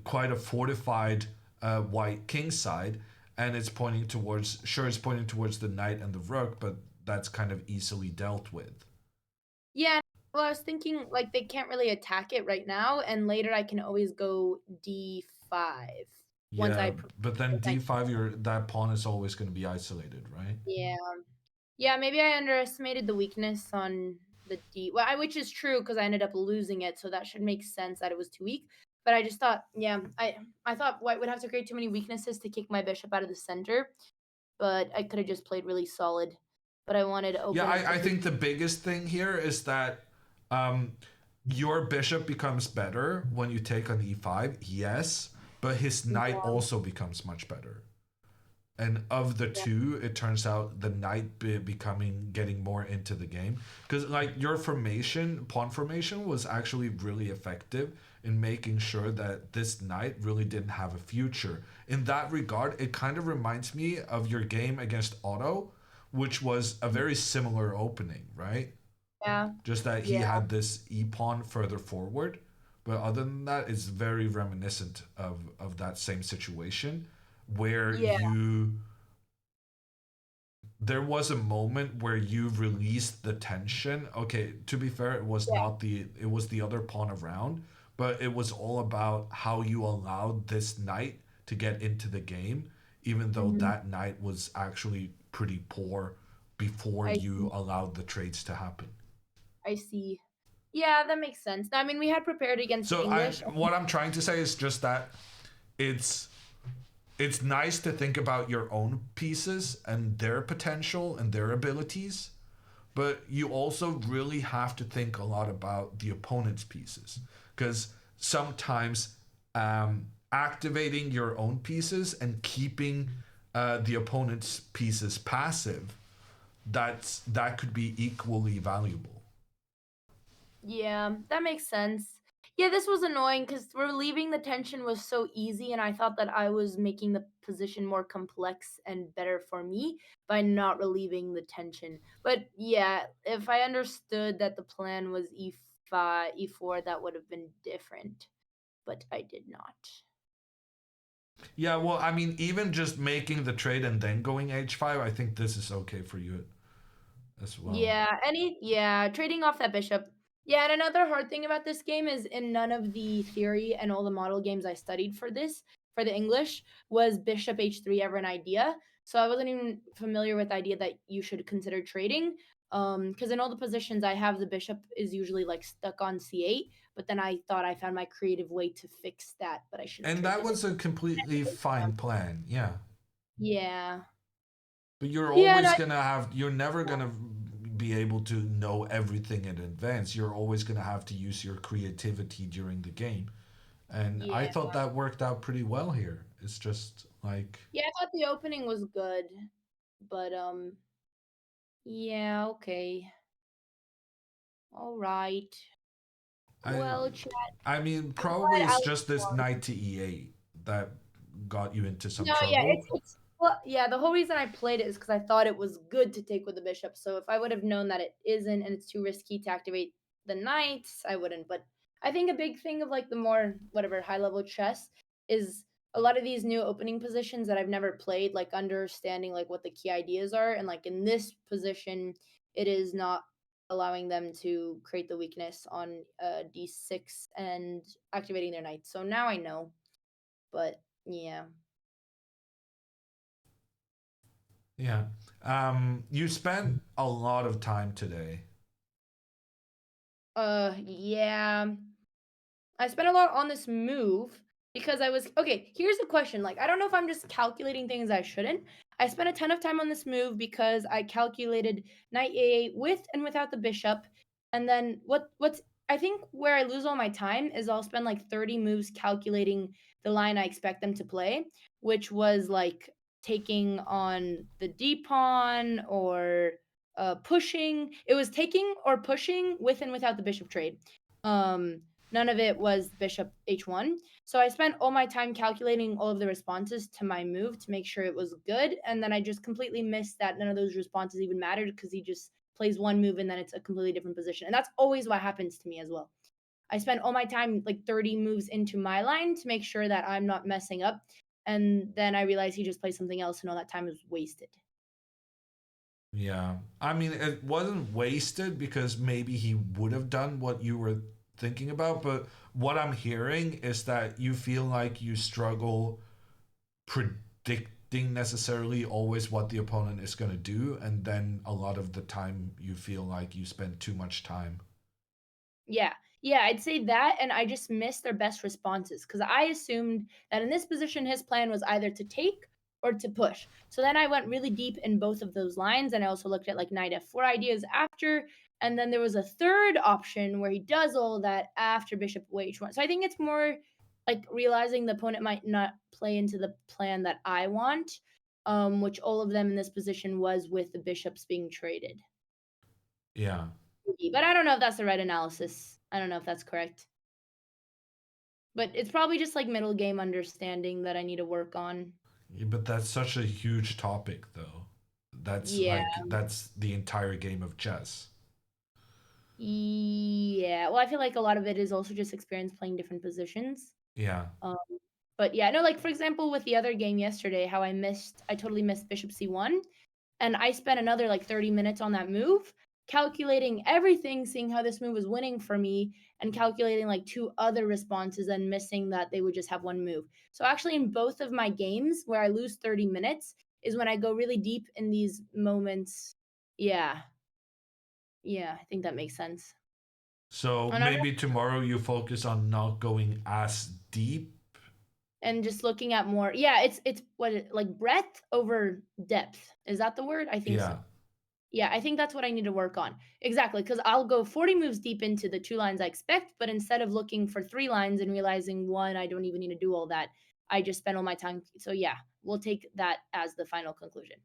quite a fortified white king side, and it's pointing towards it's pointing towards the knight and the rook, but that's kind of easily dealt with. Yeah, Well, I was thinking like they can't really attack it right now, and later I can always go d5 once Yeah, but then I d5, that pawn is always going to be isolated, right? yeah. Yeah, maybe I underestimated the weakness on the D. Well, which is true because I ended up losing it, so that should make sense that it was too weak. But I just thought, yeah, I thought White would have to create too many weaknesses to kick my bishop out of the center, but I could have just played really solid. But I wanted to Yeah, open up. I think the biggest thing here is that um, your bishop becomes better when you take on e5, yes, but his knight also becomes much better. And of the two, it turns out the knight getting more into the game, because like your pawn formation was actually really effective in making sure that this knight really didn't have a future. In that regard, it kind of reminds me of your game against Otto, which was a very similar opening, right? Yeah. Just that he had this e pawn further forward, but other than that, it's very reminiscent of that same situation where there was a moment where you released the tension. Okay, to be fair, it was the other pawn around, but it was all about how you allowed this knight to get into the game, even though that knight was actually pretty poor before you allowed the trades to happen. I see. Yeah, that makes sense. I mean, we had prepared against English. What I'm trying to say is just that it's nice to think about your own pieces and their potential and their abilities, but you also really have to think a lot about the opponent's pieces, because sometimes activating your own pieces and keeping the opponent's pieces passive, that could be equally valuable. Yeah, that makes sense. Yeah, this was annoying because relieving the tension was so easy, and I thought that I was making the position more complex and better for me by not relieving the tension. But yeah, if I understood that the plan was e5, e4, that would have been different. But I did not. Yeah, well, I mean, even just making the trade and then going h5, I think this is okay for you as well. Yeah, trading off that bishop. Yeah, and another hard thing about this game is in none of the theory and all the model games I studied for the English, was bishop h3 ever an idea. So I wasn't even familiar with the idea that you should consider trading. Because in all the positions I have, the bishop is usually like stuck on c8, but then I thought I found my creative way to fix that, but I should have. And that was a completely fine plan, yeah. Yeah. But you're never gonna be able to know everything in advance. You're always gonna have to use your creativity during the game. And I thought that worked out pretty well here. It's just like, yeah, I thought the opening was good, but yeah, okay. All right. Well, chat. I mean, probably it's just this knight to e8 that got you into some trouble. Yeah, it's well, yeah. The whole reason I played it is because I thought it was good to take with the bishop. So if I would have known that it isn't and it's too risky to activate the knights, I wouldn't. But I think a big thing of like the more whatever high level chess is a lot of these new opening positions that I've never played, like understanding like what the key ideas are, and like in this position, it is not allowing them to create the weakness on d6 and activating their knights. So now I know, but yeah. Yeah. You spent a lot of time today. Yeah. I spent a lot on this move because I was okay. Here's the question: like, I don't know if I'm just calculating things I shouldn't. I spent a ton of time on this move because I calculated knight a8 with and without the bishop, and then what's I think where I lose all my time is I'll spend like 30 moves calculating the line I expect them to play, which was like taking on the d pawn or pushing. It was taking or pushing with and without the bishop trade. None of it was bishop h1. So I spent all my time calculating all of the responses to my move to make sure it was good. And then I just completely missed that none of those responses even mattered because he just plays one move and then it's a completely different position. And that's always what happens to me as well. I spent all my time, like 30 moves into my line to make sure that I'm not messing up. And then I realized he just plays something else and all that time is wasted. Yeah. I mean, it wasn't wasted because maybe he would have done what you were thinking about, but what I'm hearing is that you feel like you struggle predicting necessarily always what the opponent is going to do, and then a lot of the time you feel like you spend too much time. Yeah. Yeah, I'd say that, and I just missed their best responses because I assumed that in this position, his plan was either to take or to push. So then I went really deep in both of those lines, and I also looked at like knight f4 ideas after, and then there was a third option where he does all of that after bishop h1. So I think it's more like realizing the opponent might not play into the plan that I want, which all of them in this position was with the bishops being traded. Yeah. But I don't know if that's the right analysis. I don't know if that's correct. But it's probably just like middle game understanding that I need to work on. Yeah, but that's such a huge topic, though. That's Yeah. that's the entire game of chess. Yeah. Well, I feel like a lot of it is also just experience playing different positions. Yeah. Um, but yeah, no, like for example, with the other game yesterday, how I totally missed bishop c1. And I spent another like 30 minutes on that move, calculating everything, seeing how this move was winning for me, and calculating like two other responses and missing that they would just have one move. So actually, in both of my games where I lose 30 minutes is when I go really deep in these moments. Yeah. Yeah, I think that makes sense. So And, maybe tomorrow you focus on not going as deep. and just looking at more. Yeah, it's like breadth over depth. Is that the word? I think Yeah. so. Yeah, I think that's what I need to work on. Exactly, because I'll go 40 moves deep into the two lines I expect, but instead of looking for three lines and realizing one, I don't even need to do all that, I just spend all my time. So yeah, we'll take that as the final conclusion.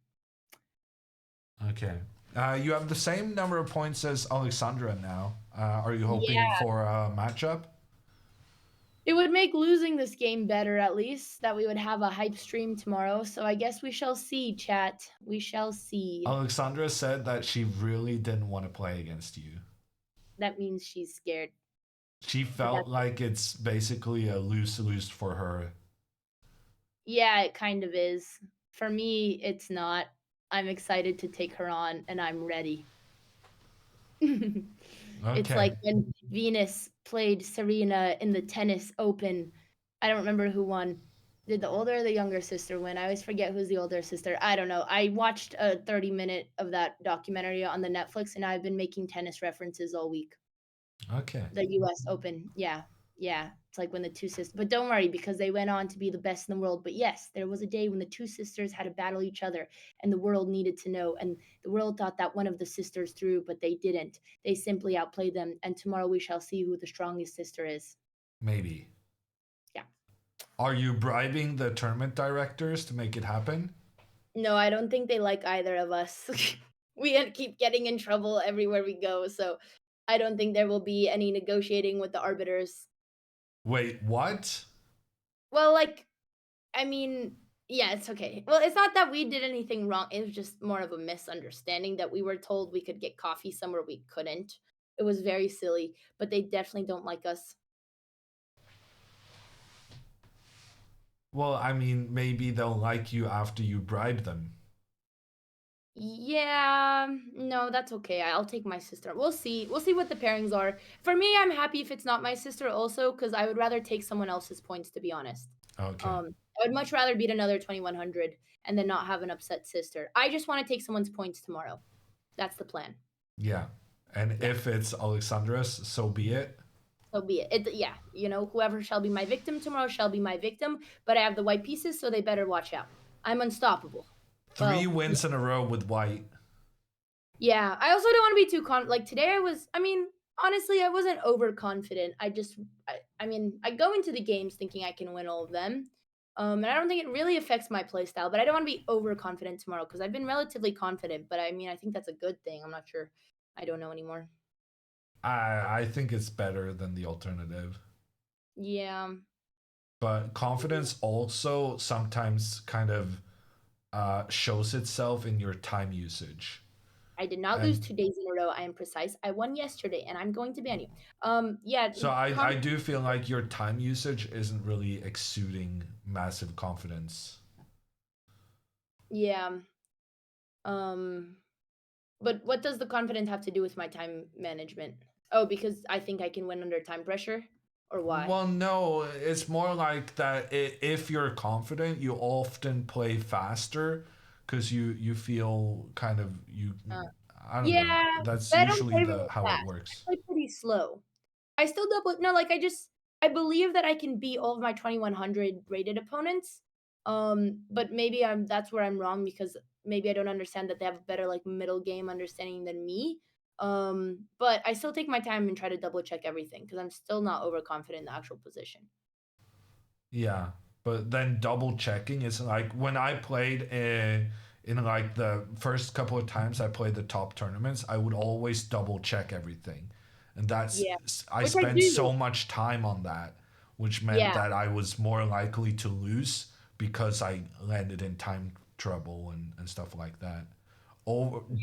Okay. You have the same number of points as Alexandra now. Are you hoping Yeah. for a matchup? It would make losing this game better, at least, that we would have a hype stream tomorrow. So I guess we shall see, chat. We shall see. Alexandra said that she really didn't want to play against you. That means she's scared. She felt like it's basically a lose-lose for her. Yeah, it kind of is. For me, it's not. I'm excited to take her on, and I'm ready. It's Okay. like when Venus played Serena in the tennis open. I don't remember who won. Did the older or the younger sister win? I always forget who's the older sister. I don't know. I watched a 30-minute of that documentary on the Netflix, and I've been making tennis references all week. Okay. The US Open. Yeah. Yeah. It's like when the two sisters, but don't worry because they went on to be the best in the world. But yes, there was a day when the two sisters had to battle each other and the world needed to know. And the world thought that one of the sisters threw, but they didn't. They simply outplayed them. And tomorrow we shall see who the strongest sister is. Maybe. Yeah. Are you bribing the tournament directors to make it happen? No, I don't think they like either of us. We keep getting in trouble everywhere we go. So I don't think there will be any negotiating with the arbiters. Wait, what? Well, like, I mean, yeah, it's okay. Well, it's not that we did anything wrong. It was just more of a misunderstanding that we were told we could get coffee somewhere we couldn't. It was very silly, but they definitely don't like us. Well, I mean, maybe they'll like you after you bribe them. Yeah, no, that's okay. I'll take my sister. We'll see. We'll see what the pairings are. For me, I'm happy if it's not my sister also because I would rather take someone else's points, to be honest. Okay. I would much rather beat another 2100 and then not have an upset sister. I just want to take someone's points tomorrow. That's the plan. Yeah. And if it's Alexandra's, so be it. So be it. Yeah, you know, whoever shall be my victim tomorrow shall be my victim, but I have the white pieces, so they better watch out. I'm unstoppable. Three wins in a row with white. Yeah, I also don't want to be too like today honestly, I wasn't overconfident. I mean, I go into the games thinking I can win all of them. And I don't think it really affects my playstyle, but I don't want to be overconfident tomorrow because I've been relatively confident, but I mean, I think that's a good thing. I'm not sure. I don't know anymore. I think it's better than the alternative. Yeah. But confidence also sometimes kind of shows itself in your time usage. I did not lose 2 days in a row. I am precise. I won yesterday, and I'm going to ban you. Yeah. So I do feel like your time usage isn't really exuding massive confidence. Yeah. But what does the confidence have to do with my time management? Oh, because I think I can win under time pressure, or why? Well, no, it's more like that. If you're confident, you often play faster because you feel kind of I don't know. Yeah, That's but I don't usually play the really how it fast. works. I play pretty slow. I still double no, like I believe that I can beat all of my 2100 rated opponents. But maybe that's where I'm wrong because maybe I don't understand that they have a better like middle game understanding than me. But I still take my time and try to double check everything because I'm still not overconfident in the actual position. Yeah, but then double checking is like when I played in like the first couple of times I played the top tournaments, I would always double check everything, and Yeah. I Which I spent do. so much time on that, which meant Yeah. that I was more likely to lose because I landed in time trouble and stuff like that.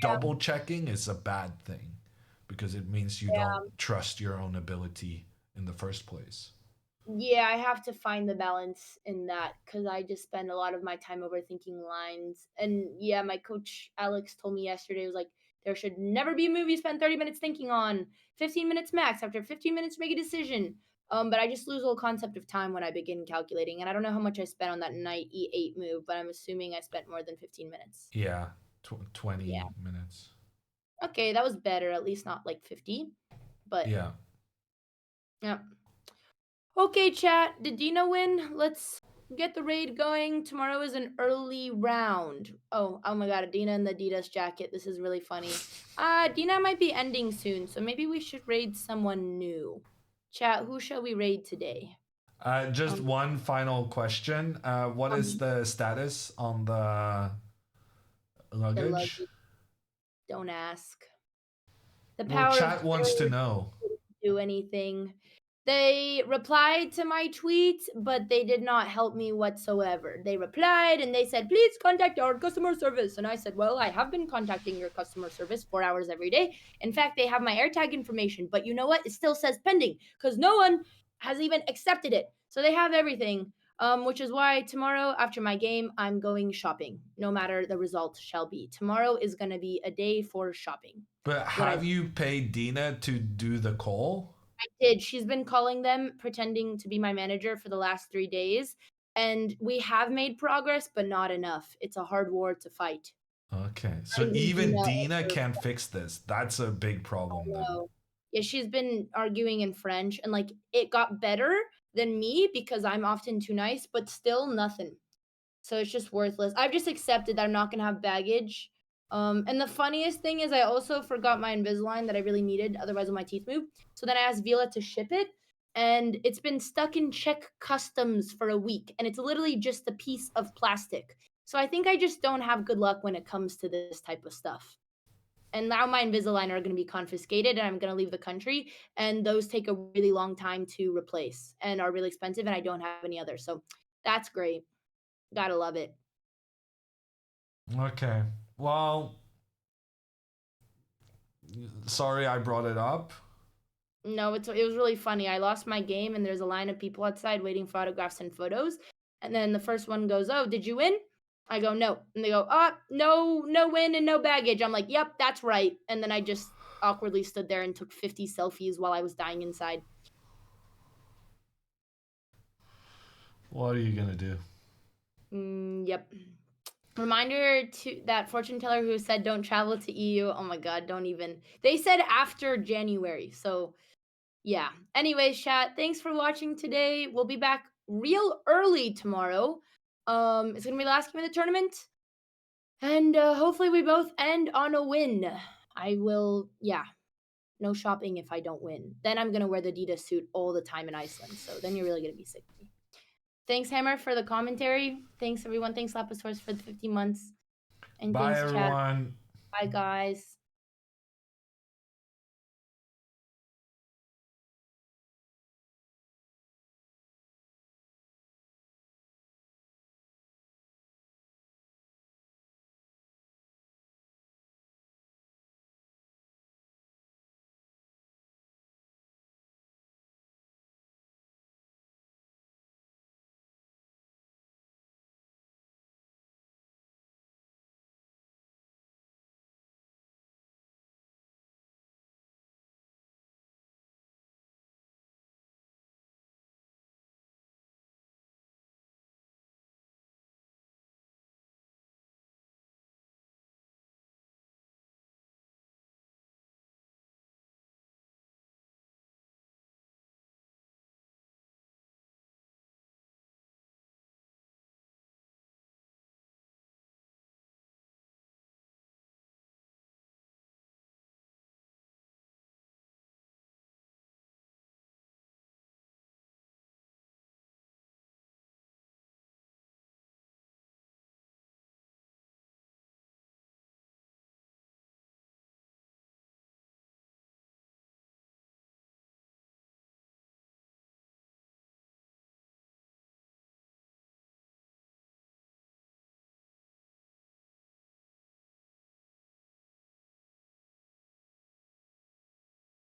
Double checking is a bad thing because it means you don't trust your own ability in the first place. Yeah, I have to find the balance in that because I just spend a lot of my time overthinking lines. And yeah, my coach Alex told me yesterday was like, there should never be a movie you spend 30 minutes thinking on, 15 minutes max. After 15 minutes, make a decision. But I just lose all concept of time when I begin calculating. And I don't know how much I spent on that knight e8 move, but I'm assuming I spent more than 15 minutes. Yeah, 20 minutes. Okay, that was better. At least not like 50. But yeah. Okay, chat. Did Dina win? Let's get the raid going. Tomorrow is an early round. Oh my god, Dina in the Adidas jacket. This is really funny. Dina might be ending soon, so maybe we should raid someone new. Chat, who shall we raid today? Just one final question. What is the status on the luggage? Don't ask. The Well, power chat of wants to know. do anything. They replied to my tweet, but they did not help me whatsoever. They replied and they said, please contact our customer service. And I said, well, I have been contacting your customer service 4 hours every day. In fact, they have my AirTag information, but you know what? It still says pending because no one has even accepted it. So they have everything, which is why tomorrow after my game, I'm going shopping, no matter the result shall be. Tomorrow is going to be a day for shopping. But have you paid Dina to do the call? I did. She's been calling them, pretending to be my manager for the last 3 days. And we have made progress, but not enough. It's a hard war to fight. Okay. So even Dina can't fix this. That's a big problem then. Yeah, she's been arguing in French and like it got better than me because I'm often too nice, but still nothing. So it's just worthless. I've just accepted that I'm not gonna have baggage. And the funniest thing is I also forgot my Invisalign that I really needed, otherwise will my teeth move. So then I asked Vila to ship it, and it's been stuck in Czech customs for a week, and it's literally just a piece of plastic. So I think I just don't have good luck when it comes to this type of stuff. And now my Invisalign are going to be confiscated, and I'm going to leave the country, and those take a really long time to replace and are really expensive, and I don't have any others. So that's great. Gotta love it. Okay. Well, sorry I brought it up. No, it was really funny. I lost my game and there's a line of people outside waiting for autographs and photos. And then the first one goes, oh, did you win? I go, no. And they go, no win and no baggage. I'm like, yep, that's right. And then I just awkwardly stood there and took 50 selfies while I was dying inside. What are you going to do? Yep. Reminder to that fortune teller who said don't travel to EU. Oh my god, don't even. They said after January. So yeah. Anyways, chat, thanks for watching today. We'll be back real early tomorrow. It's gonna be the last game of the tournament. And hopefully we both end on a win. I will, no shopping if I don't win. Then I'm gonna wear the Adidas suit all the time in Iceland. So then you're really gonna be sick of me. Thanks, Hammer, for the commentary. Thanks, everyone. Thanks, Lapisaurus, for the 15 months. And Bye, thanks, everyone. Chat. Bye, guys.